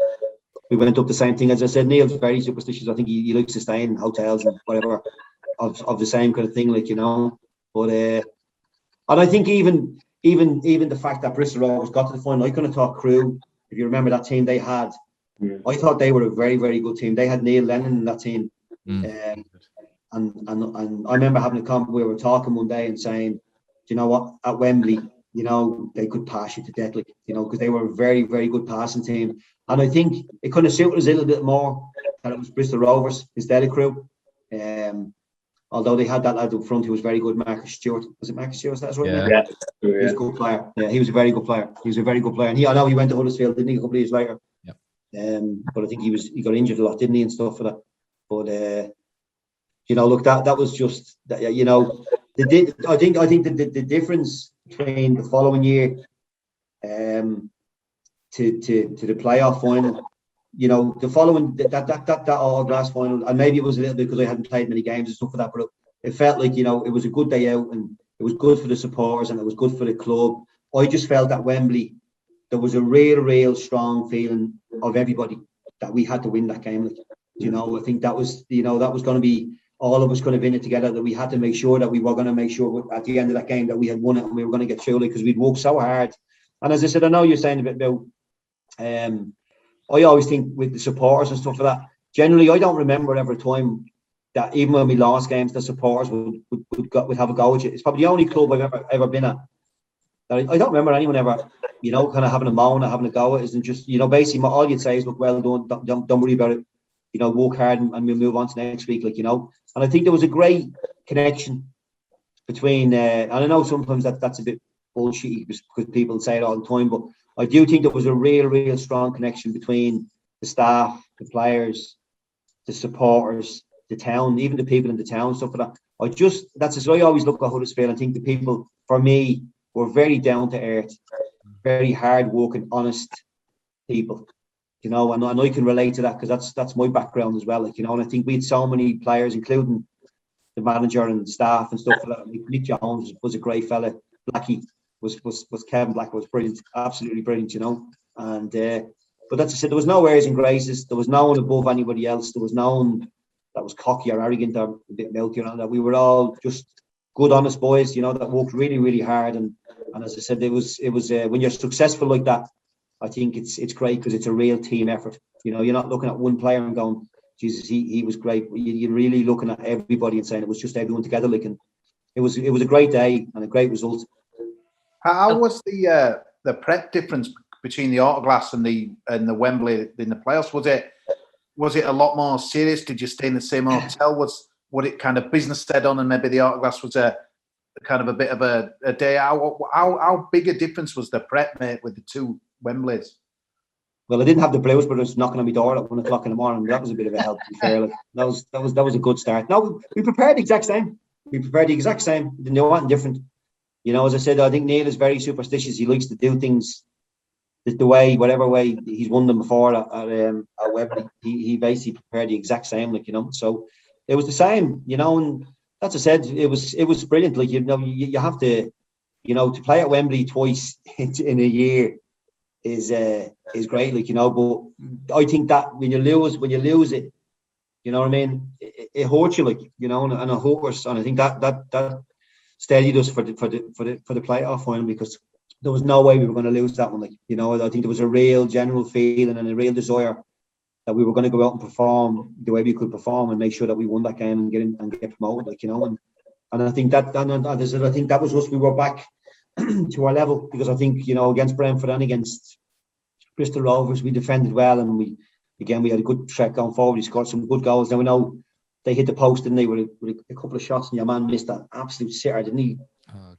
same thing. As I said, Neil's very superstitious. I think he likes to stay in hotels and whatever of the same kind of thing, like, you know. But and I think even the fact that Bristol Rovers got to the final, I kind of thought Crewe, if you remember that team they had, I thought they were a very, very good team. They had Neil Lennon in that team. And I remember having a comment, we were talking one day and saying, you know what, at Wembley, you know, they could pass you to death, like, you know, because they were a very, very good passing team. And I think it kind of suited us a little bit more that it was Bristol Rovers instead of Crewe. Although they had that lad up front who was very good, Marcus Stewart. Was it Marcus Stewart? That's right. Yeah. He was a good player. Yeah, he was a very good player. And I know he went to Huddersfield, didn't he, a couple of years later. Yeah. But I think he got injured a lot, didn't he, and stuff for that. But you know, look, that was just, you know, I think the difference between the following year to the playoff final, you know, the following that all glass final, and maybe it was a little bit because I hadn't played many games and stuff for that, but it felt like, you know, it was a good day out and it was good for the supporters and it was good for the club. I just felt at Wembley there was a real strong feeling of everybody that we had to win that game. Like, you know, I think that was, you know, that was going to be all of us kind of in it together, that we had to make sure that we were going to make sure at the end of that game that we had won it and we were going to get through it, because we'd worked so hard. And as I said, I know you're saying a bit about I always think with the supporters and stuff like that, generally I don't remember ever a time that even when we lost games, the supporters would have a go at you. It's probably the only club I've ever been at that I don't remember anyone ever you know, kind of having a moan or having a go. It isn't just, you know, basically all you'd say is, look, well done, don't worry about it. You know, work hard and we'll move on to next week, like, you know. And I think there was a great connection between, and I know sometimes that's a bit bullshit because people say it all the time, but I do think there was a real strong connection between the staff, the players, the supporters, the town, even the people in the town, stuff like that. That's as I always look at Huddersfield. I think the people, for me, were very down to earth, very hard working, honest people. You know, and I can relate to that because that's my background as well. Like, you know, and I think we had so many players, including the manager and staff and stuff like that. Nick Jones was a great fella. Blackie was Kevin Black was brilliant, absolutely brilliant, you know. And but that's I said, there was no airs and graces. There was no one above anybody else. There was no one that was cocky or arrogant or a bit melty or that. We were all just good, honest boys, you know, that worked really hard. And as I said, it was when you're successful like that, I think it's great because it's a real team effort. You know, you're not looking at one player and going, Jesus, he was great. You're really looking at everybody and saying it was just everyone together. Like, and it was a great day and a great result. How was the prep difference between the Autoglass and the Wembley in the playoffs? Was it a lot more serious? Did you stay in the same hotel? Was it kind of business stead on, and maybe the Autoglass was a kind of a bit of a day out? How big a difference was the prep, mate, with the two Wembleys? Well, I didn't have the Blues Brothers knocking on my door at 1 o'clock in the morning. That was a bit of a help, to be fair. Like, that was a good start. No, we prepared the exact same. Didn't do anything different. You know, as I said, I think Neil is very superstitious. He likes to do things whatever way he's won them before at Wembley. He basically prepared the exact same, like, you know. So it was the same, you know. And as I said, it was brilliant. Like, you know, you have to, you know, to play at Wembley twice in a year is great, like, you know. But I think that when you lose it, you know what I mean, it hurts you, like, you know, and it hurts. And I think that steadied us for the playoff final, because there was no way we were going to lose that one. Like, you know, I think there was a real general feeling and a real desire that we were going to go out and perform the way we could perform and make sure that we won that game and get promoted, like, you know. And I think that was us. We were back to our level, because I think, you know, against Brentford and against Bristol Rovers, we defended well, and we had a good track going forward. We scored some good goals. Now we know they hit the post, didn't they, with a couple of shots, and your man missed that absolute sitter, didn't he?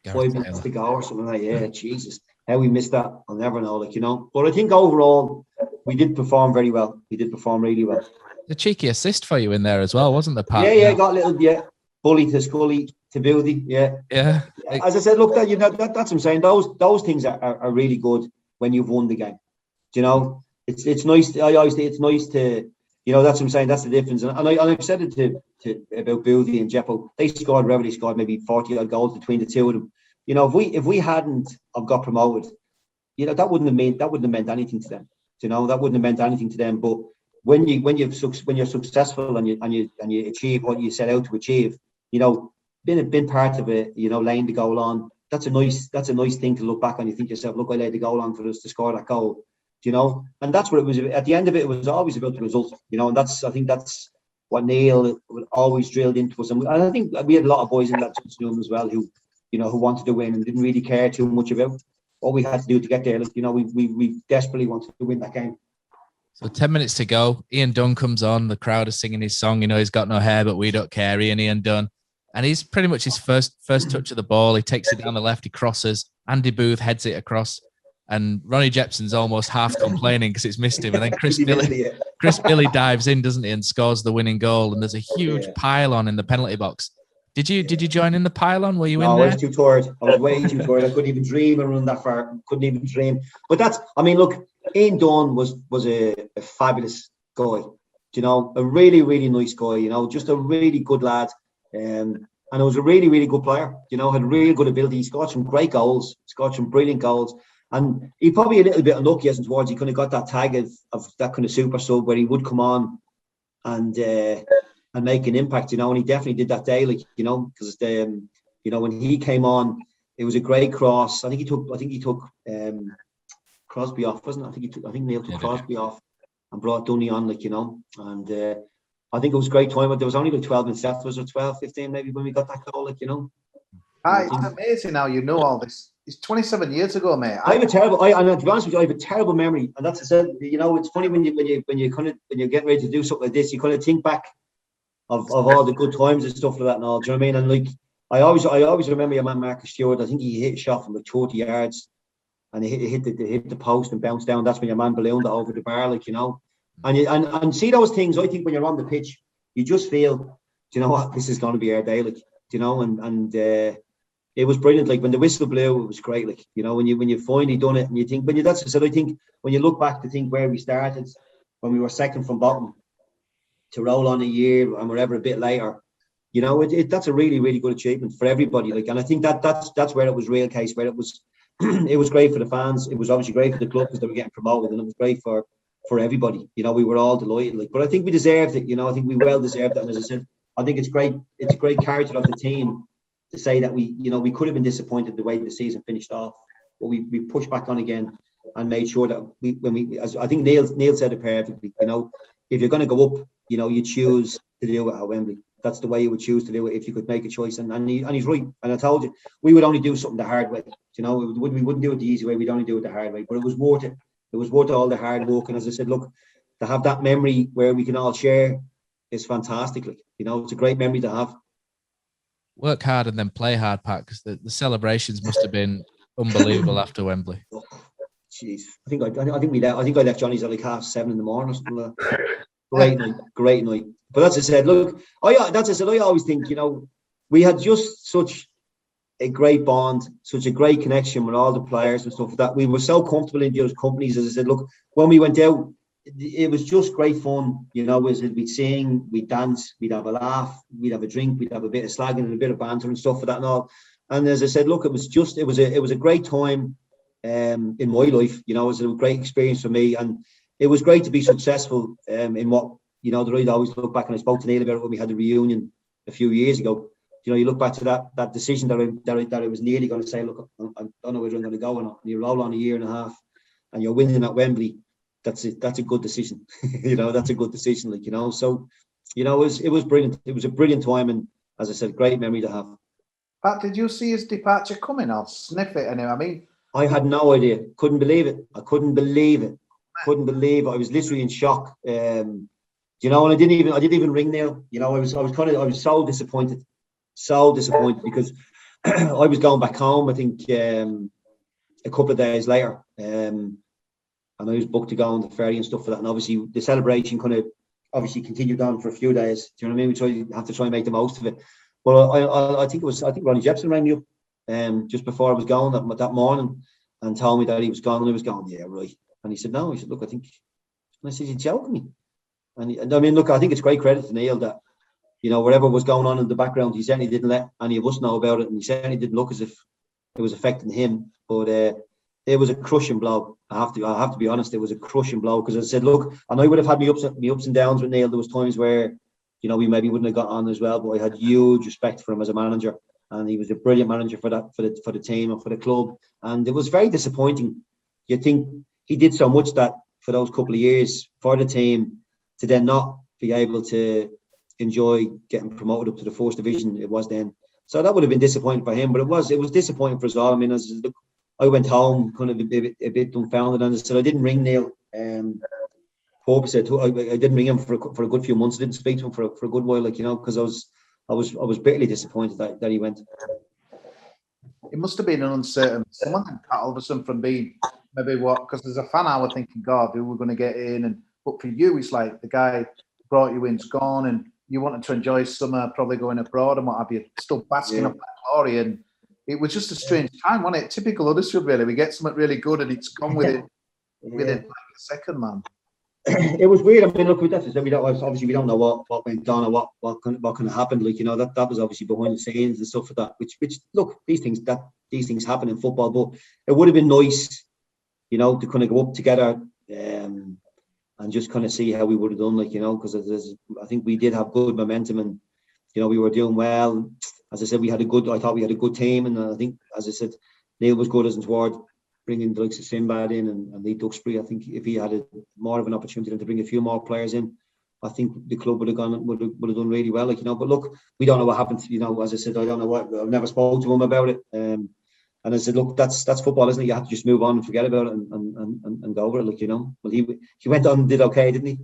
5 minutes to go or something like that. Yeah, Jesus, how we missed that, I'll never know, like, you know. But I think overall we did perform very well. We did perform really well. The cheeky assist for you in there as well, wasn't there, Pat? Yeah, got a little bully to Scully to Buildy. Yeah. As I said, look, that, you know, that's what I'm saying. Those things are really good when you've won the game. Do you know, it's nice. I always think it's nice to, you know, that's what I'm saying. That's the difference. And I've said it to about Buildy and Jeppo. They scored maybe 40 odd goals between the two of them. You know, if we hadn't have got promoted, you know, that wouldn't have meant anything to them. You know, that wouldn't have meant anything to them. But when you're successful and you achieve what you set out to achieve, you know, been part of it, you know, laying the goal on, that's a nice thing to look back on. You think to yourself, look, I laid the goal on for us to score that goal. You know, and that's what it was. At the end of it, it was always about the result. You know, and I think that's what Neil always drilled into us. And I think we had a lot of boys in that room as well who wanted to win and didn't really care too much about what we had to do to get there. Like, you know, we desperately wanted to win that game. So 10 minutes to go. Ian Dunn comes on. The crowd is singing his song. You know, he's got no hair, but we don't care. Ian Dunn. And he's pretty much his first touch of the ball. He takes it down the left. He crosses. Andy Booth heads it across. And Ronnie Jepson's almost half complaining because it's missed him. And then Chris Billy dives in, doesn't he, and scores the winning goal. And there's a huge pylon in the penalty box. Did you join in the pylon? Were you in there? I was too tired. I was way too tired. I couldn't even dream of running that far. Couldn't even dream. But look, Ian Dunn was a fabulous guy. You know, a really, really nice guy. You know, just a really good lad. And it was a really, really good player. You know, had really good ability. He scored some great goals. Scored some brilliant goals. And he probably a little bit unlucky as towards he kind of got that tag of that kind of super sub where he would come on and make an impact, you know, and he definitely did that day, like, you know, because you know, when he came on, it was a great cross. I think he took Crosby off, wasn't it? I think Neil took Crosby off and brought Dunny on, like, you know, and I think it was a great time. But there was only like 12 minutes left. Was it 12, 15 maybe when we got that goal, like, you know? It's amazing how you know all this It's 27 years ago, mate. I have a terrible. And to be honest with you, I have a terrible memory, and that's said. You know, it's funny when you're getting ready to do something like this, you kind of think back of all the good times and stuff like that and all. Do you know what I mean? And like, I always remember your man Marcus Stewart. I think he hit a shot from like 30 yards, and he hit the post and bounced down. That's when your man ballooned it over the bar, like, you know. And see those things. I think when you're on the pitch, you just feel, do you know what, this is going to be our day, like, you know. And it was brilliant. Like when the whistle blew, it was great. Like, you know, when you finally done it, and you think, that's what I said. I think when you look back to think where we started, when we were second from bottom, to roll on a year and wherever a bit later, you know, that's a really, really good achievement for everybody. Like, and I think that's where it was real case, where it was it was great for the fans. It was obviously great for the club because they were getting promoted, and it was great for everybody. You know, we were all delighted. Like, but I think we deserved it. You know, I think we well deserved it. And as I said, I think it's great. It's a great character of the team to say that we could have been disappointed the way the season finished off, but we pushed back on again and made sure that as I think Neil said it perfectly. You know, if you're going to go up, you know, you choose to do it at Wembley. That's the way you would choose to do it if you could make a choice. And he's right. And I told you, we would only do something the hard way. You know, we wouldn't do it the easy way. We'd only do it the hard way. But it was worth it. It was worth all the hard work. And as I said, look, to have that memory where we can all share is fantastic. Like, you know, it's a great memory to have. Work hard and then play hard, Pat, because the celebrations must have been unbelievable after Wembley. Jeez, I think I left Johnny's at like 7:30 in the morning or something like that. Great night. But as I said, look, I always think, you know, we had just such a great bond, such a great connection with all the players and stuff, that we were so comfortable in those companies. As I said, look, when we went out, it was just great fun. You know, we'd sing, we'd dance, we'd have a laugh, we'd have a drink, we'd have a bit of slagging and a bit of banter and stuff for that and all. And as I said, look, it was a great time in my life. You know, it was a great experience for me, and it was great to be successful in what, you know, the right. I always look back, and I spoke to Neil about it when we had the reunion a few years ago. You know, you look back to that decision that I was nearly going to say, look, I don't know whether I'm going to go or not. And you roll on a year and a half, and you're winning at Wembley. That's a good decision. You know, that's a good decision. Like, you know, so, you know, it was brilliant. It was a brilliant time, and as I said, great memory to have. Pat, did you see his departure coming, or sniff it anyway? I mean, I had no idea. Couldn't believe it. I couldn't believe it. I was literally in shock. You know, and I didn't even ring Neil. You know, I was so disappointed because I was going back home, I think, a couple of days later, and I was booked to go on the ferry and stuff for that. And obviously the celebration kind of continued on for a few days. Do you know what I mean? We have to try and make the most of it. But I think Ronnie Jepson rang me up just before I was going that morning and told me that he was gone. And I was going, yeah, right. And he said, no. He said, look, I think. And I said, you're joking me. And I mean, look, I think it's great credit to Neil that, you know, whatever was going on in the background, he certainly didn't let any of us know about it, and he certainly didn't look as if it was affecting him. But it was a crushing blow. I have to be honest. It was a crushing blow, because I said, look, and I would have had me ups and downs with Neil. There was times where, you know, we maybe wouldn't have got on as well, but I had huge respect for him as a manager, and he was a brilliant manager for the team and for the club. And it was very disappointing. You think he did so much that for those couple of years for the team, to then not be able to enjoy getting promoted up to the first division it was then. So that would have been disappointing for him, but it was disappointing for us all. I mean, I went home kind of a bit dumbfounded, and I said I didn't ring Neil. Purposely, I didn't ring him for a good few months. I didn't speak to him for a good while, like, you know, because I was bitterly disappointed that he went. It must have been an uncertain someone, Pat Alverson, from being maybe because as a fan I was thinking, God, who we're going to get in, but for you it's like the guy who brought you in's gone, and you wanted to enjoy summer, probably going abroad and what have you, still basking up that glory. And it was just a strange time, wasn't it? Typical Huddersfield, really. We get something really good and it's gone within like a second, man. It was weird. I mean, look, we don't know what went on or what kind of happened. Like, you know, that was obviously behind the scenes and stuff like that. Which look, these things happen in football, but it would have been nice, you know, to kind of go up together and just kind of see how we would have done, like, you know, because I think we did have good momentum, and, you know, we were doing well. As I said, I thought we had a good team, and I think, as I said, Neil was good as toward bringing the likes of Sinbad in and Lee Duxbury. I think if he had more of an opportunity to bring a few more players in, I think the club would have done really well, like, you know. But look, we don't know what happened. You know, as I said, I don't know what. I've never spoken to him about it, and And I said, look, that's football, isn't it? You have to just move on and forget about it and go over it, like, you know. Well, he went on and did okay, didn't he?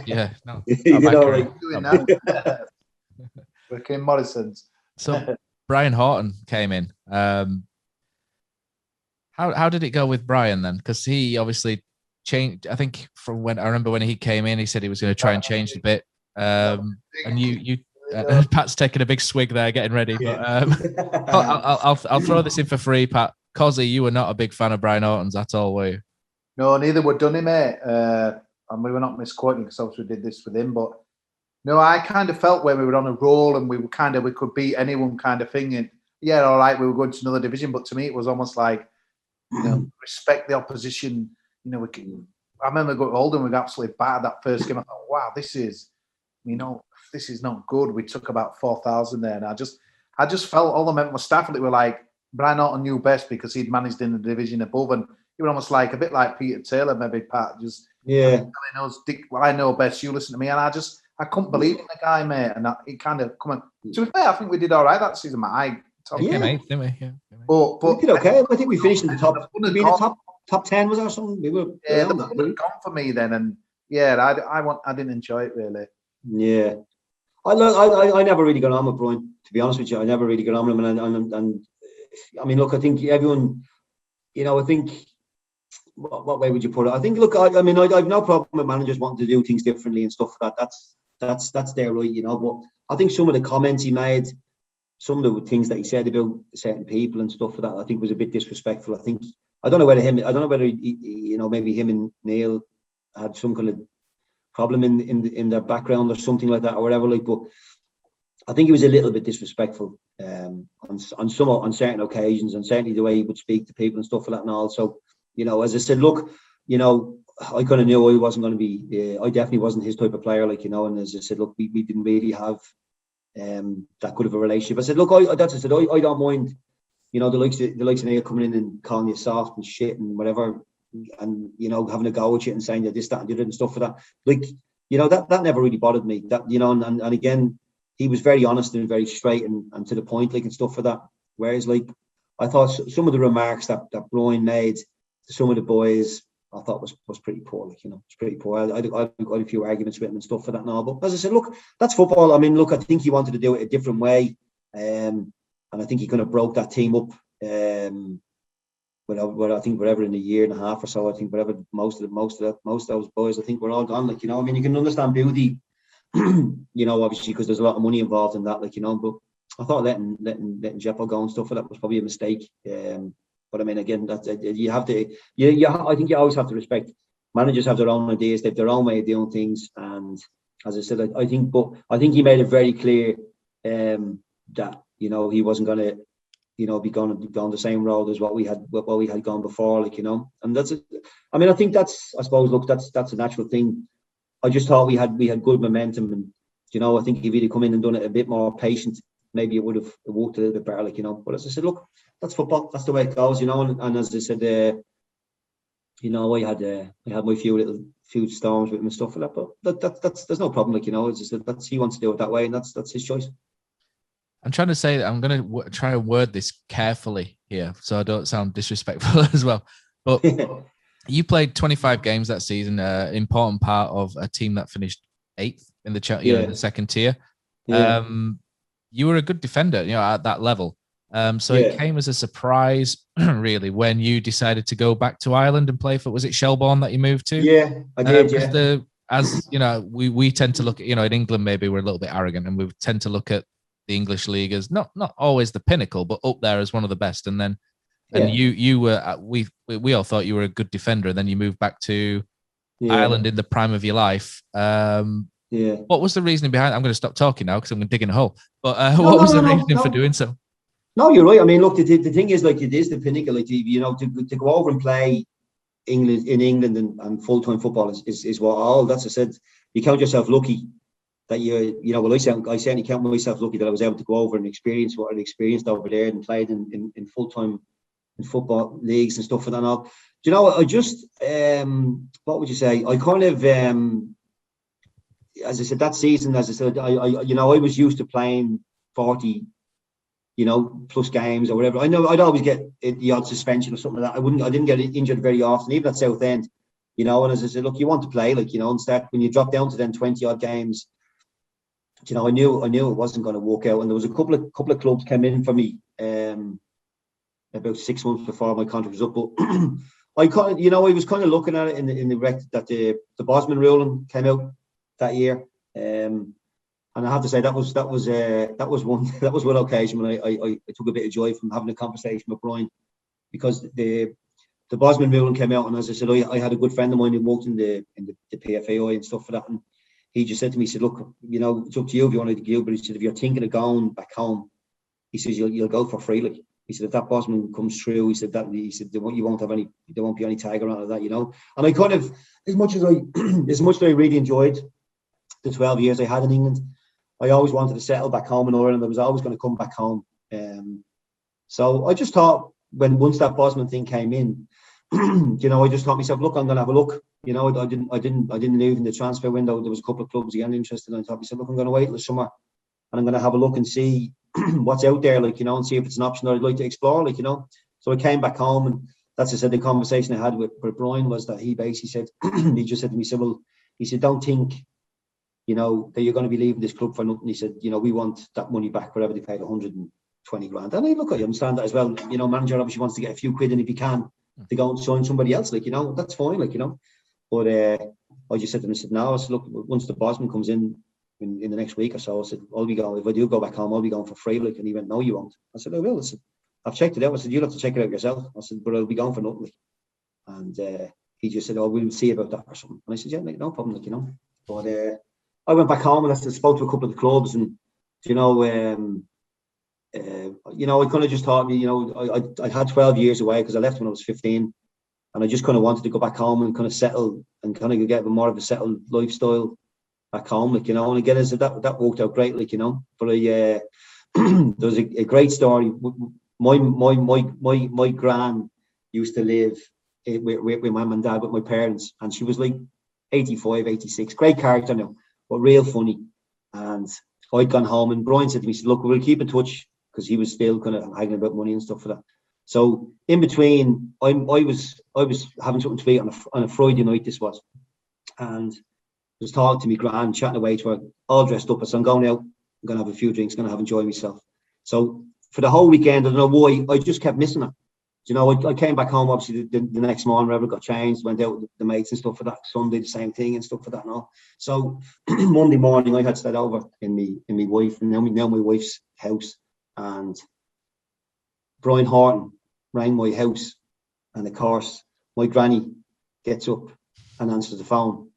Yeah, no. He did all right. Doing now. We're Kim Morrison's. So Brian Horton came in. How did it go with Brian then? Because he obviously changed. I think from when I remember when he came in, he said he was going to try and change a bit. And you Pat's taking a big swig there, getting ready. Yeah. But I'll throw this in for free, Pat. Cosy, you were not a big fan of Brian Horton's at all, were you? No, neither were Dunny, mate. And we were not misquoting because obviously we did this with him. But no, I kind of felt when we were on a roll and we could beat anyone kind of thing. And yeah, all right, we were going to another division. But to me, it was almost like, you know, respect the opposition. You know, I remember going to Oldham, we got absolutely battered that first game. I thought, wow, this is not good. We took about 4,000 there. And I just felt all the members of my staff were like, Brian Horton knew best because he'd managed in the division above. And he was almost like a bit like Peter Taylor, maybe, Pat. Just telling us, Dick, well, I know best, you listen to me. And I couldn't believe in the guy, mate. And he kind of come on. To be fair, I think we did all right that season, mate. Came eighth, didn't we? Yeah. But we did okay. I think we finished in the top 10, was there something? We were gone for me then, and I didn't enjoy it really. Yeah, I never really got on with Brian. To be honest with you, I never really got on with him. And I mean, look, I think everyone, you know, I think what way would you put it? I think, look, I mean, I've no problem with managers wanting to do things differently and stuff like that. That's their right, you know. But I think some of the comments he made, some of the things that he said about certain people and stuff like that, I think was a bit disrespectful. I don't know whether he, you know, maybe him and Neil had some kind of problem in their background or something like that or whatever. Like, but I think he was a little bit disrespectful on certain occasions, and certainly the way he would speak to people and stuff like that. And also, you know, as I said, look, you know, I kind of knew I wasn't going to be. I definitely wasn't his type of player, like, you know. And as I said, look, we didn't really have that good of a relationship. I said, look, I don't mind, you know, the likes of Neil coming in and calling you soft and shit and whatever, and, you know, having a go at you and saying you're this, that, and the other and stuff for that. Like, you know, that never really bothered me. That, you know, and again, he was very honest and very straight and to the point, like, and stuff for that. Whereas, like, I thought some of the remarks that Brian made to some of the boys, I thought was pretty poor. Like, you know, it's pretty poor. I had a few arguments with him and stuff for that now. But as I said, look, that's football. I mean, look, I think he wanted to do it a different way. And I think he kind of broke that team up. I think whatever in a year and a half or so, I think whatever most of those boys, I think, were all gone. Like, you know, I mean, you can understand Beauty, you know, obviously because there's a lot of money involved in that. Like, you know, but I thought letting Jeppo go and stuff for that was probably a mistake. But I mean, again, that's you have to. I think you always have to respect. Managers have their own ideas. They have their own way of doing things. And as I said, I think he made it very clear that, you know, he wasn't going to, you know, be going the same road as what we had gone before. Like, you know, and that's it. I mean, I think I suppose, look, that's a natural thing. I just thought we had good momentum, and, you know, I think if he'd come in and done it a bit more patient, maybe it would have worked a little bit better, like, you know. But as I said, look, that's football. That's the way it goes, you know. And as I said, you know, I had my few storms with him and stuff like that. But that's there's no problem, like, you know. As I said, he wants to do it that way, and that's his choice. I'm trying to say that I'm going to try and word this carefully here, so I don't sound disrespectful as well. But you played 25 games that season, important part of a team that finished 8th in the second tier. Yeah. You were a good defender, you know, at that level. So it came as a surprise, really, when you decided to go back to Ireland and play for, was it Shelbourne that you moved to? Yeah, I did, as you know, we tend to look at, you know, in England, maybe we're a little bit arrogant and we tend to look at the English league as not always the pinnacle, but up there as one of the best. And then, you were, we all thought you were a good defender, and then you moved back to Ireland in the prime of your life. What was the reasoning behind? I'm going to stop talking now because I'm going to dig in a hole. But what was the reasoning for doing so? No, you're right. I mean, look, the thing is, like, it is the pinnacle. Like, you know, to go over and play England and full time football is what all. That's, I said, you count yourself lucky that you know. Well, I certainly count myself lucky that I was able to go over and experience what I experienced over there and played in full time in football leagues and stuff like that. And all. Do you know? I just what would you say? I kind of as I said, that season, as I said, I you know, I was used to playing 40 you know, plus games or whatever. I know I'd always get the odd suspension or something like that. I didn't get injured very often, even at Southend, you know. And as I said, look, you want to play, like, you know, and start when you drop down to then 20 odd games. You know, I knew it wasn't going to work out, and there was a couple of clubs came in for me about 6 months before my contract was up. But I kind of, you know, I was kind of looking at it in the rec that the Bosman ruling came out that year, and I have to say that was one occasion when I took a bit of joy from having a conversation with Brian, because the Bosman ruling came out, and as I said, I had a good friend of mine who worked in the PFAI and stuff for that, and he just said to me, he said, look, you know, it's up to you if you want to go, but he said, if you're thinking of going back home, he says, you'll go for free. Like, he said, if that Bosman comes through, he said there won't be any tag around that, you know. And I kind of, as much as I really enjoyed the 12 years I had in England, I always wanted to settle back home in Ireland. I was always going to come back home. So I just thought, once that Bosman thing came in, you know, I just thought myself, look, I'm going to have a look. You know, I didn't leave in the transfer window. There was a couple of clubs again interested, and I thought myself, look, I'm going to wait till the summer, and I'm going to have a look and see what's out there, like, you know, and see if it's an option that I'd like to explore, like, you know. So I came back home, and that's, I said, the conversation I had with Brian was that he basically said, he just said to me, so, well, he said, don't think, you know, that you're going to be leaving this club for nothing. He said, you know, we want that money back, whatever they paid, 120 grand. And I look, I understand that as well. You know, manager obviously wants to get a few quid, and if he can, to go and sign somebody else, like, you know, that's fine, like, you know. But I just said to him, I said, no, I said, look, once the Bosman comes in the next week or so, I said, I'll be going, if I do go back home, I'll be going for free, like. And he went, no, you won't. I said, I will. I said, I've checked it out. I said, you'll have to check it out yourself. I said, but I'll be going for nothing, like. And he just said, oh, we'll see about that or something. And I said, yeah, mate, no problem, like, you know. But I went back home, and I spoke to a couple of the clubs, and, you know, I kind of just thought, you know, I had 12 years away because I left when I was 15. And I just kind of wanted to go back home and kind of settle and kind of get more of a settled lifestyle back home, like, you know. And again, I said, that worked out great, like, you know. But there was a great story. My gran used to live with my mum and dad, with my parents, and she was like 85, 86. Great character now, but real funny. And I'd gone home, and Brian said to me, he said, look, we'll keep in touch, because he was still kind of haggling about money and stuff for that. So in between, I was having something to eat on a Friday night, this was, and was talking to me gran, chatting away to her, all dressed up. I said, I'm going out, I'm going to have a few drinks, going to have enjoy myself. So for the whole weekend, I don't know why, I just kept missing her. You know, I came back home, obviously, the next morning, wherever, got changed, went out with the mates and stuff for that. Sunday, the same thing and stuff for that and all. So Monday morning, I had stayed over in my wife, and now my wife's house. And Brian Horton rang my house, and of course, my granny gets up and answers the phone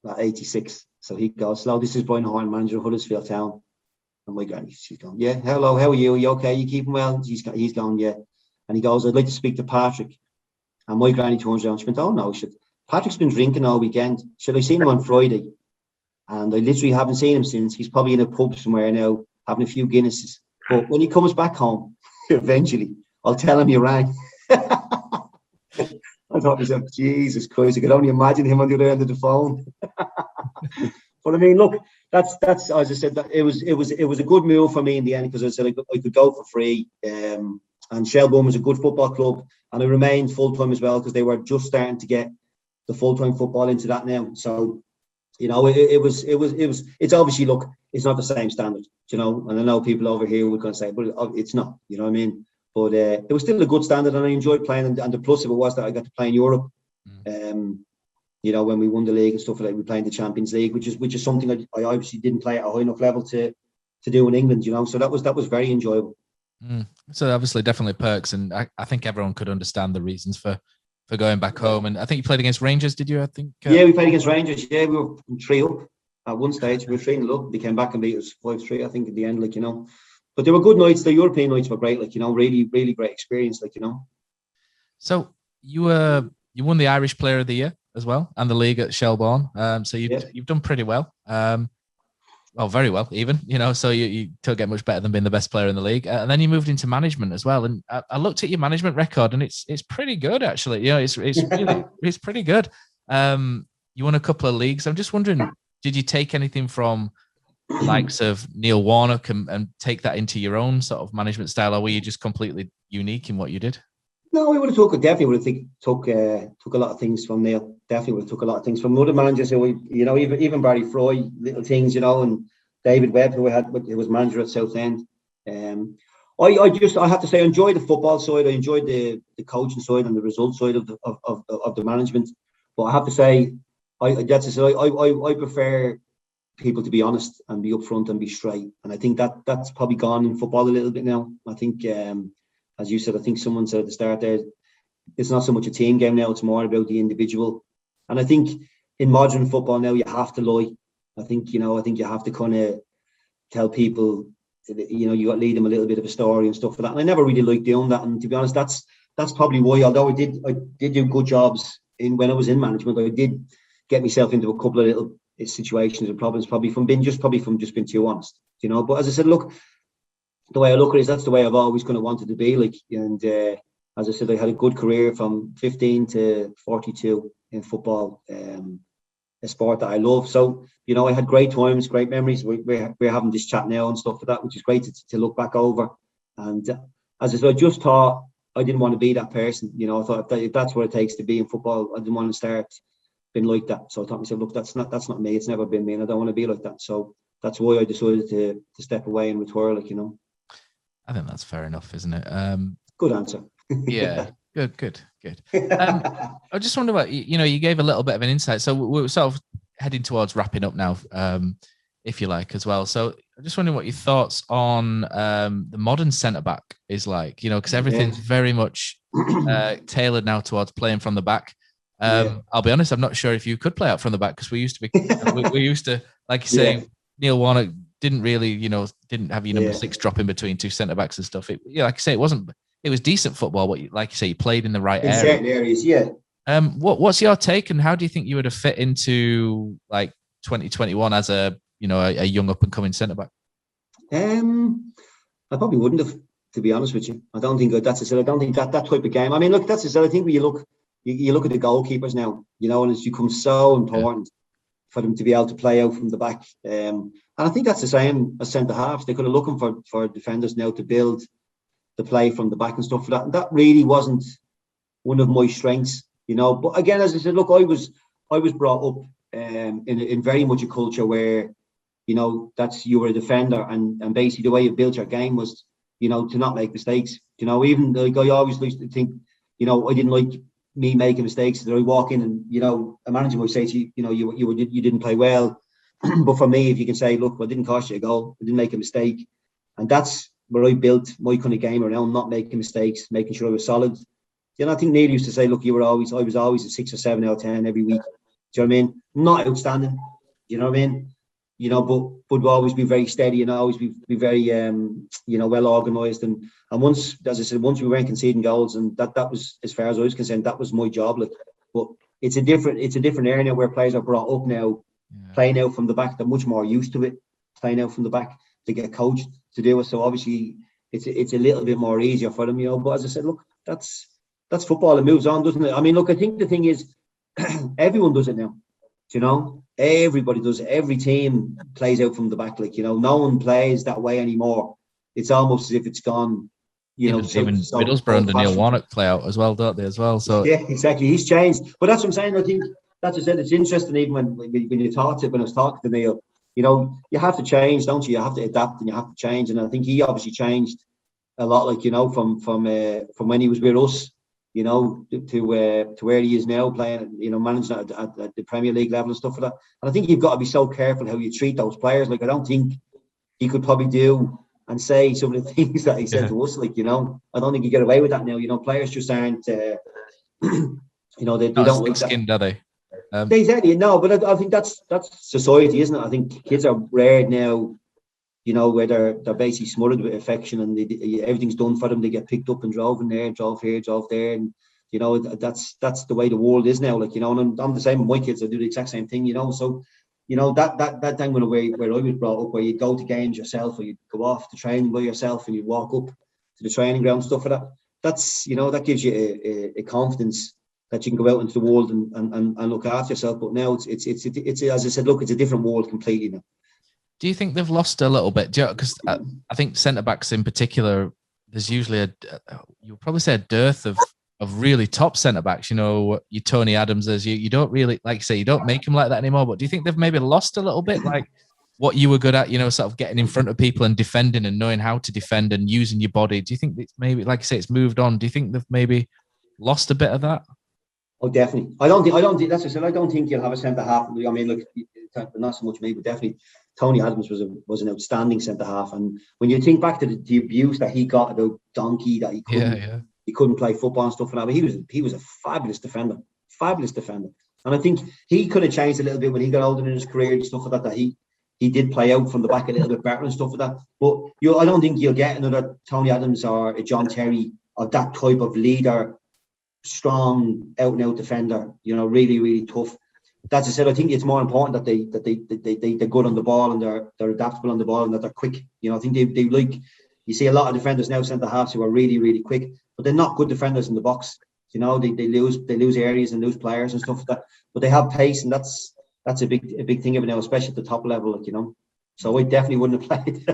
at 86. So he goes, hello, this is Brian Horton, manager of Huddersfield Town. And my granny, she's going, yeah, hello, how are you? Are you okay? You keeping well? He's going, yeah. And he goes, I'd like to speak to Patrick. And my granny turns around, she went, oh no, Patrick's been drinking all weekend. Should I seen him on Friday? And I literally haven't seen him since. He's probably in a pub somewhere now, having a few Guinnesses. But when he comes back home, eventually, I'll tell him you rang. I thought to myself, Jesus Christ, I could only imagine him on the other end of the phone. But I mean, look, that's as I said, that it was a good move for me in the end, because I said I could go for free. And Shelbourne was a good football club, and I remained full time as well, because they were just starting to get the full time football into that now. So, you know, it's obviously, look, it's not the same standard, you know, and I know people over here would kind of say, but it's not, you know what I mean? But it was still a good standard, and I enjoyed playing. And the plus of it was that I got to play in Europe. You know, when we won the league and stuff like that, we played in the Champions League, which is something I obviously didn't play at a high enough level to do in England, you know. So that was very enjoyable. So obviously, definitely perks, and I think everyone could understand the reasons for going back home. And I think you played against Rangers, did you? I think. Yeah, we played against Rangers. Yeah, we were 3-up at one stage. We were 3-0 up. They came back and beat us 5-3, I think, at the end. Like, you know, but they were good nights. The European nights were great. Like, you know, really, really great experience. Like, you know. So you won the Irish Player of the Year as well, and the league at Shelbourne. So you've done pretty well. Well, very well, even, you know, so you don't get much better than being the best player in the league. And then you moved into management as well. And I looked at your management record, and it's pretty good, actually. You know, it's really, it's pretty good. You won a couple of leagues. I'm just wondering, did you take anything from the likes of Neil Warnock and take that into your own sort of management style, or were you just completely unique in what you did? No, we would have took a lot of things from Neil. Definitely would have took a lot of things from other managers. Even Barry Froy, little things, and David Webb, who was manager at Southend. I have to say, I enjoyed the football side. I enjoyed the coaching side and the result side of the management. But I have to say, I prefer people to be honest and be upfront and be straight. And I think that's probably gone in football a little bit now. I think, as you said, I think someone said at the start there, it's not so much a team game now, it's more about the individual. And I think in modern football now, you have to lie. I think you have to kind of tell people, you got to lead them a little bit of a story and stuff like that. And I never really liked doing that. And to be honest, that's probably why, although I did do good jobs when I was in management, I did get myself into a couple of little situations and problems, probably from being too honest, But as I said, look, the way I look at it is that's the way I've always kind of wanted to be. And as I said, I had a good career from 15 to 42 in football, a sport that I love. So, I had great times, great memories. We're having this chat now and stuff like that, which is great to look back over. And as I said, I just thought I didn't want to be that person. I thought if that's what it takes to be in football, I didn't want to start being like that. So I thought to myself, look, that's not me. It's never been me, and I don't want to be like that. So that's why I decided to step away and retire. I think that's fair enough, isn't it? Good answer. Yeah, good. I just wonder about, you gave a little bit of an insight. So we're sort of heading towards wrapping up now, if you like, as well. So I just wondering what your thoughts on the modern centre-back is like, because everything's very much tailored now towards playing from the back. I'll be honest, I'm not sure if you could play out from the back, because we used to, like you say, Neil Warnock didn't really, didn't have your number 6 drop in between two centre backs and stuff. Like I say, it was decent football. Like you say, you played in the right area. Certain areas, yeah. What's your take, and how do you think you would have fit into like 2021 as a young up and coming centre back? I probably wouldn't have, to be honest with you. I don't think that's I don't think that type of game. I mean, look, I think when you look at the goalkeepers now, and it's become so important for them to be able to play out from the back. And I think that's the same as centre halves. They're kind of looking for defenders now to build the play from the back and stuff like that. And that really wasn't one of my strengths, But again, as I said, look, I was brought up in very much a culture where, that's you were a defender, and basically the way you built your game was, to not make mistakes. Even like I always used to think, I didn't like me making mistakes. That I walk in and a manager would say to you, you didn't play well. But for me, if you can say, look, I didn't cost you a goal, I didn't make a mistake, and that's where I built my kind of game around, not making mistakes, making sure I was solid. I think Neil used to say, look, I was always a 6 or 7 out of 10 every week. Do you know what I mean? Not outstanding. You know what I mean? But always be very steady and always be very well organised. And once, as I said, once we weren't conceding goals, and that was, as far as I was concerned, that was my job. But it's a different area where players are brought up now, playing out from the back. They're much more used to it, playing out from the back. They get coached to do it. So obviously it's a little bit more easier for them, But as I said, look, that's football. It moves on, doesn't it? I mean, look, I think the thing is, everyone does it now. Everybody does it. Every team plays out from the back. No one plays that way anymore. It's almost as if it's gone. Even Middlesbrough and Neil Warnock play out as well, don't they? As well. So yeah, exactly. He's changed, but that's what I'm saying. I think that's what I said. It's interesting, even when you talk to when I was talking to Neil. You have to change, don't you? You have to adapt and you have to change. And I think he obviously changed a lot. From when he was with us. To where he is now playing, managing at the Premier League level and stuff like that. And I think you've got to be so careful how you treat those players. I don't think he could probably do and say some of the things that he said to us. I don't think you get away with that now. Players just aren't, they don't like skin, do they? Exactly. No, but I think that's society, isn't it? I think kids are rare now. Where they're basically smothered with affection, and everything's done for them. They get picked up and drove in there, drove here, drove there, and that's the way the world is now. And I'm the same with my kids. I do the exact same thing. So that thing where I was brought up, where you go to games yourself, or you go off to training by yourself, and you walk up to the training ground, stuff like that. That's that gives you a confidence that you can go out into the world and look after yourself. But now it's as I said, look, it's a different world completely now. Do you think they've lost a little bit? Because I think centre backs in particular, there's usually you'll probably say a dearth of really top centre backs. You know, your Tony Adamses. You don't really, like you say, you don't make them like that anymore. But do you think they've maybe lost a little bit, like what you were good at? You know, sort of getting in front of people and defending and knowing how to defend and using your body. Do you think it's maybe, like you say, it's moved on? Do you think they've maybe lost a bit of that? Oh, definitely. I don't think that's what I said. I don't think you'll have a centre half. I mean, look, not so much me, but definitely Tony Adams was an outstanding centre half. And when you think back to the abuse that he got about Donkey, that he couldn't play football and stuff like that, but he was a fabulous defender. And I think he could have changed a little bit when he got older in his career and stuff like that. That he did play out from the back a little bit better and stuff like that. But I don't think you'll get another Tony Adams or a John Terry or that type of leader, strong out and out defender, you know, really, really tough. That's I said, I think it's more important that they're good on the ball and they're adaptable on the ball and that they're quick. You know, I think they like, you see a lot of defenders now, centre halves, who are really, really quick, but they're not good defenders in the box. You know, they lose areas and lose players and stuff like that. But they have pace, and that's a big thing of it now, especially at the top level, like, you know. So I definitely wouldn't have played.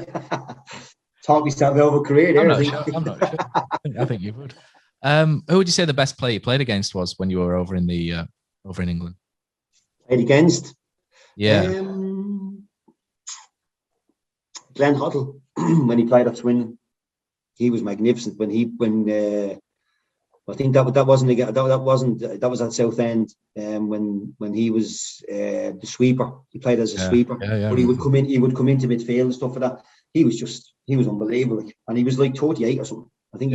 Talk myself over a career there. I'm not sure. I think you would. Who would you say the best player you played against was when you were over in England? Played against? Yeah. Glenn Hoddle, when he played at Swindon, he was magnificent. I think that was at Southend. When he was the sweeper, he played as a sweeper. But he would come into midfield and stuff like that. He was unbelievable, and he was like 38 or something. I think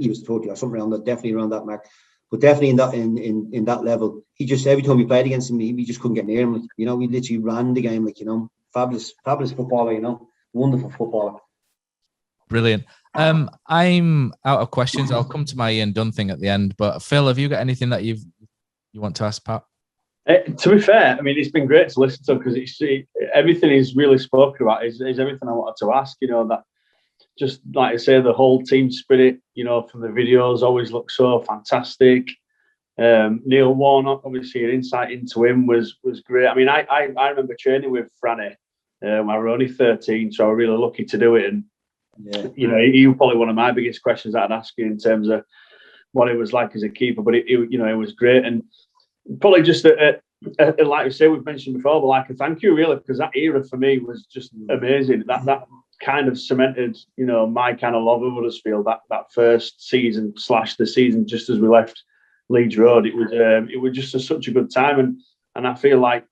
he was 30 or something around that, definitely around that mark. But definitely in that level, he just, every time we played against him, we just couldn't get near him. Like, you know, we literally ran the game, like, you know, fabulous footballer, you know, wonderful footballer. Brilliant. I'm out of questions. I'll come to my Ian Dunn thing at the end. But Phil, have you got anything that you want to ask Pat? To be fair, I mean, it's been great to listen to, because everything he's really spoken about is everything I wanted to ask. You know, that just like I say, the whole team spirit, you know, from the videos always looks so fantastic. Neil Warnock, obviously, your insight into him was great. I mean, I remember training with Franny when I was only 13, so I was really lucky to do it. And you know, he was probably one of my biggest questions I'd ask you in terms of what it was like as a keeper. But it was great, and probably just like we say, we've mentioned before, but like a thank you really, because that era for me was just amazing. That kind of cemented, you know, my kind of love of Huddersfield. That first season / the season just as we left Leeds Road, it was just such a good time, and I feel like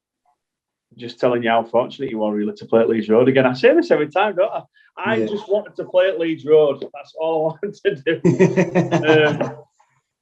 just telling you how fortunate you are really to play at Leeds Road again. I say this every time, don't I? I just wanted to play at Leeds Road. That's all I wanted to do.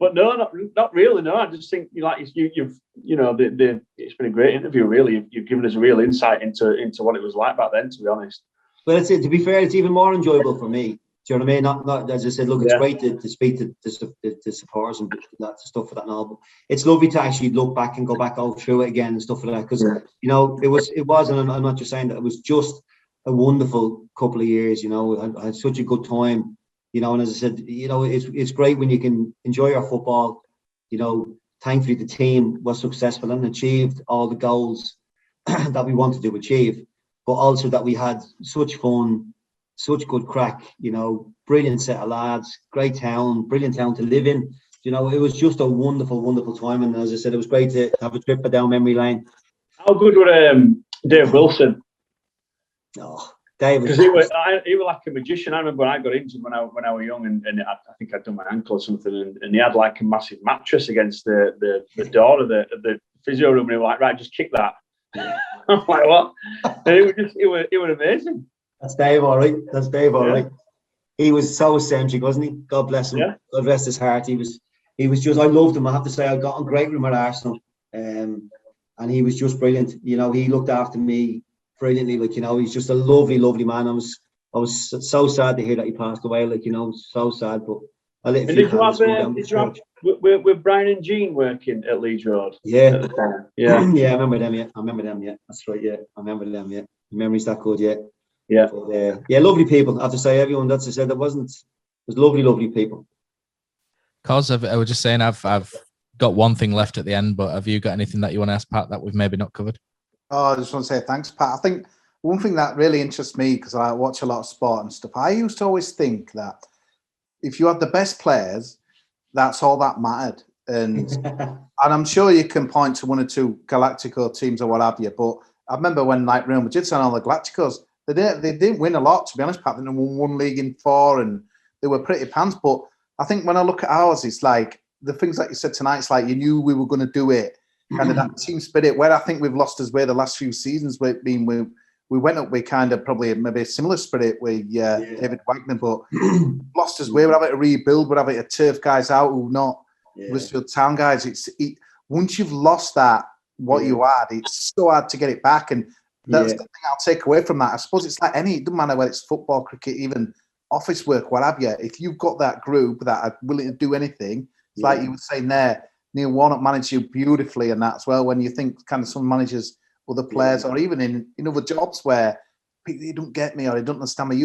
But no, not really. No, I just think you've it's been a great interview. Really, you've given us a real insight into what it was like back then. To be honest. Well, to be fair, it's even more enjoyable for me. Do you know what I mean? Not as I said. Look, it's great to speak to supporters and that stuff for that and all. But it's lovely to actually look back and go back all through it again and stuff like that. Because you know, it was, and I'm not just saying that, it was just a wonderful couple of years. You know, I had such a good time. You know, and as I said, you know, it's great when you can enjoy your football. You know, thankfully the team was successful and achieved all the goals that we wanted to achieve, but also that we had such fun, such good crack. You know, brilliant set of lads, great town, brilliant town to live in. You know, it was just a wonderful, wonderful time. And as I said, it was great to have a trip down memory lane. How good were Dave Wilson? Oh, David, because he was like a magician. I remember when I got injured when I was young, and I think I'd done my ankle or something, and he had like a massive mattress against the door of the physio room, and he was like, right, just kick that. I'm like, what? And it was amazing. That's Dave, all right. Right. He was so eccentric, wasn't he? God bless him. God rest his heart. He was just, I loved him. I have to say, I got on great with him at Arsenal, and he was just brilliant. You know, he looked after me brilliantly, like, you know, he's just a lovely, lovely man. I was so sad to hear that he passed away, like, you know, so sad. But I let a few hands go down. Did you have with Brian and Jean working at Leeds Road? Yeah. Yeah, I remember them. Yeah, that's right. Yeah, I remember them. Yeah, the memory's that good. Yeah. But, lovely people. I have to say, everyone that's said, it was lovely, lovely people. Cos, I was just saying, I've got one thing left at the end, but have you got anything that you want to ask Pat that we've maybe not covered? Oh, I just want to say thanks, Pat. I think one thing that really interests me, because I watch a lot of sport and stuff, I used to always think that if you had the best players, that's all that mattered. And I'm sure you can point to one or two Galactico teams or what have you, but I remember when like Real Madrid signed all the Galacticos, they didn't win a lot, to be honest, Pat. They won one league in 4 and they were pretty pants. But I think when I look at ours, it's like the things that you said tonight, it's like you knew we were going to do it. Kind of that team spirit, where I think we've lost us way the last few seasons. We went up with kind of probably maybe a similar spirit with David Wagner, but lost us way. We're having to rebuild, we're having to turf guys out who not Huddersfield Town guys. Once you've lost that, what you had, it's so hard to get it back. And that's the thing I'll take away from that. I suppose it's like it doesn't matter whether it's football, cricket, even office work, what have you. If you've got that group that are willing to do anything, it's like you were saying there, Neil Warnock managed you beautifully and that as well. When you think kind of some managers, other players, or even in other jobs where you don't get me or they don't understand me,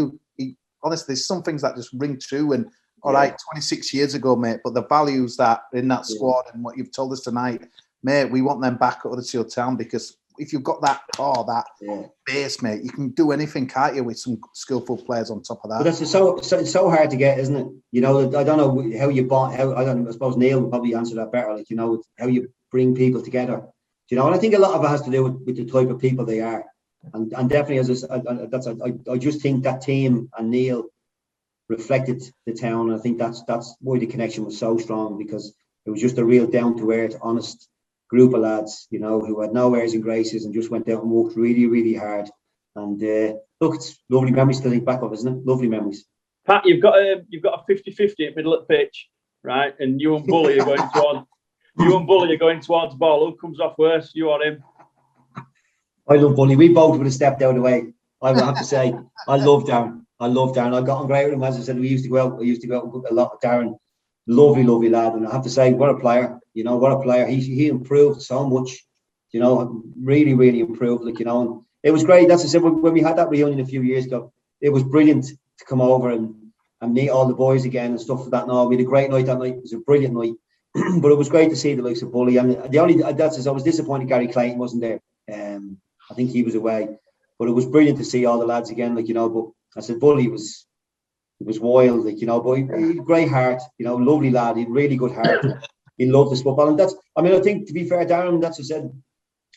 honestly, there's some things that just ring true. And all right, 26 years ago, mate, but the values that are in that squad and what you've told us tonight, mate, we want them back at Huddersfield Town, because if you've got that core, that base, mate, you can do anything, can't you, with some skillful players on top of that. But it's so hard to get, isn't it? You know, I don't know how you bought. I suppose Neil will probably answer that better. Like, you know, how you bring people together. You know, and I think a lot of it has to do with the type of people they are, and definitely I just think that team and Neil reflected the town. And I think that's why the connection was so strong, because it was just a real down to earth, honest group of lads, you know, who had no airs and graces and just went out and worked really, really hard. And look, it's lovely memories to think back of, isn't it? Lovely memories. Pat, you've got a 50-50 at middle of the pitch, right? And you and Bully are going towards the ball. Who comes off worse, you or him? I love Bully. We both would have stepped out of the way. I would have to say, I love Darren. I got on great with him. As I said, I used to go out a lot with Darren. Lovely, lovely lad. And I have to say, what a player. You know, what a player. He improved so much. You know, really, really improved. Like, you know, and it was great. That's I said, when we had that reunion a few years ago, it was brilliant to come over and meet all the boys again and stuff like that. No, we had a great night that night. It was a brilliant night. But it was great to see the likes of Bully. And I was disappointed Gary Clayton wasn't there. I think he was away. But it was brilliant to see all the lads again, like, you know. But I said, Bully was wild, like, you know, but he great heart, you know, lovely lad. He had really good heart. He loved this football. And I think, to be fair, Darren, that's what I said,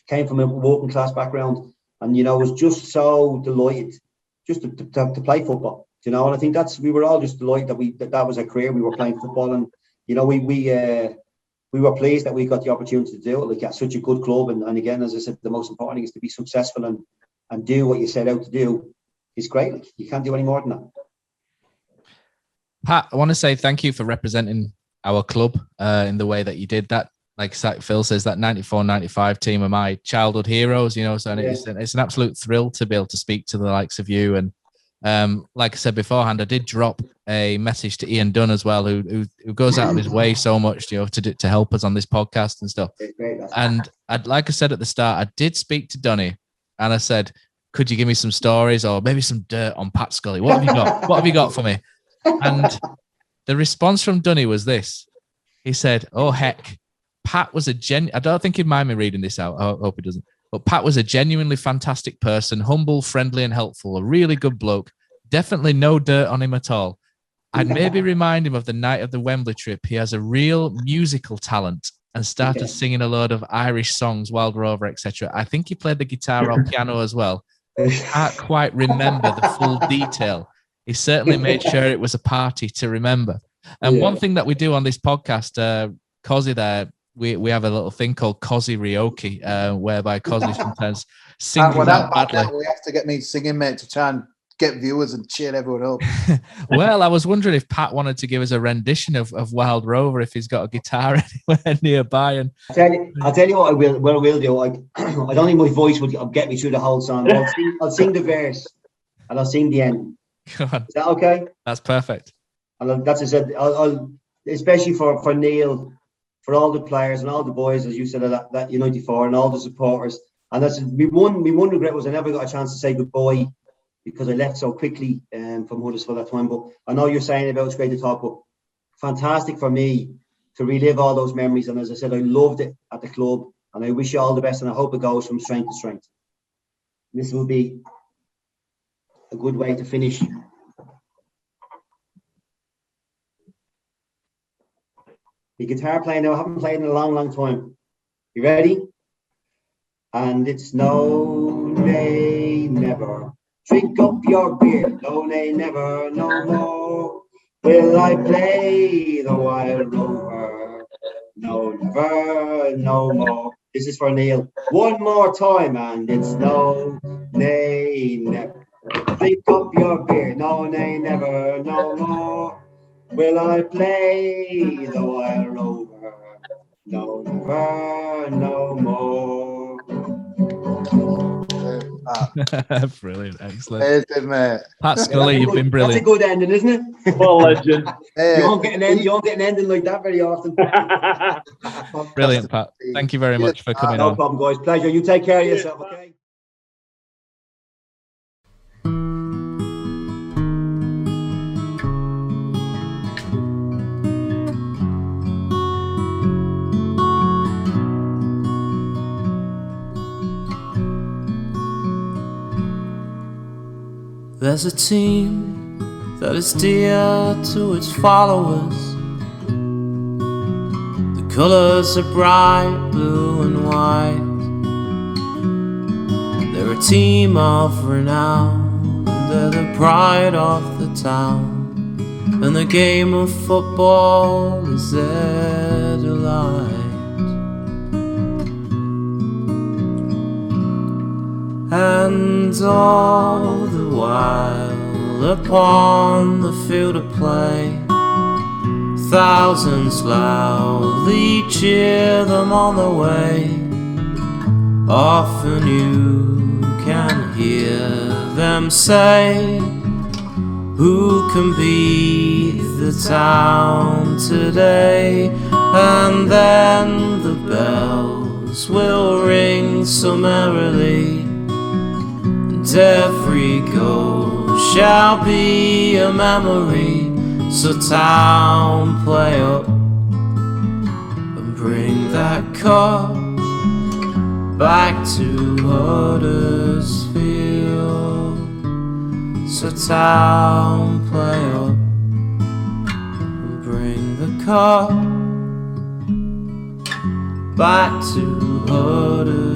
came from a working class background, and, you know, was just so delighted just to play football, you know. And I think we were all just delighted that was our career. We were playing football, and, you know, we were pleased that we got the opportunity to do it, like, at such a good club. And again, as I said, the most important thing is to be successful and do what you set out to do. It's great. Like, you can't do any more than that. Pat, I want to say thank you for representing our club in the way that you did that. Like Phil says, that 94-95 team are my childhood heroes, you know, so it's an absolute thrill to be able to speak to the likes of you. And like I said beforehand, I did drop a message to Ian Dunn as well, who goes out of his way so much, you know, to help us on this podcast and stuff. And like I said at the start, I did speak to Dunny, and I said, could you give me some stories or maybe some dirt on Pat Scully? What have you got? What have you got for me? And the response from Dunny was this. He said, oh, heck, Pat was I don't think he'd mind me reading this out. I hope he doesn't. But Pat was a genuinely fantastic person, humble, friendly and helpful, a really good bloke. Definitely no dirt on him at all. I'd maybe remind him of the night of the Wembley trip. He has a real musical talent and started singing a load of Irish songs, Wild Rover, etc. I think he played the guitar or piano as well. I can't quite remember the full detail. He certainly made sure it was a party to remember. And one thing that we do on this podcast, Kosi there, we have a little thing called Kosi Ryoki, whereby Kosi sometimes sings out badly. We have to get me singing, mate, to try and get viewers and cheer everyone up. Well, I was wondering if Pat wanted to give us a rendition of Wild Rover, if he's got a guitar anywhere nearby. And I'll tell you what I will do. I don't think my voice would get me through the whole song. I'll sing the verse and I'll sing the end. Is that okay? That's perfect. And that's what I said. I'll especially for Neil, for all the players and all the boys, as you said, that U94 and all the supporters. And that's my one regret was I never got a chance to say goodbye because I left so quickly from Huddersfield that time. But I know you're saying about it's great to talk, but fantastic for me to relive all those memories. And as I said, I loved it at the club, and I wish you all the best. And I hope it goes from strength to strength. This will be a good way to finish. The guitar playing now, I haven't played in a long, long time. You ready? And it's no, nay, never. Drink up your beer, no, nay, never, no more. Will I play the wild rover? No, never, no more. This is for Neil. One more time, and it's no, nay, never. Drink up your beer, no, nay, never, no more. Will I play the wild rover? No, never, no more. Brilliant, excellent. Mate. Pat Scully, you've been brilliant. That's a good ending, isn't it? Well, legend. You won't get an ending like that very often. Brilliant, Pat. Thank you very much for coming No on. problem, guys. Pleasure. You take care of yourself, okay? There's a team that is dear to its followers. The colours are bright blue and white. They're a team of renown, and they're the pride of the town. And the game of football is their delight. And all the while upon the field of play, thousands loudly cheer them on the way. Often you can hear them say, who can beat the town today? And then the bells will ring so merrily, and every goal shall be a memory. So town, play up and bring that cup back to Huddersfield. So town, play up and bring the cup back to Huddersfield.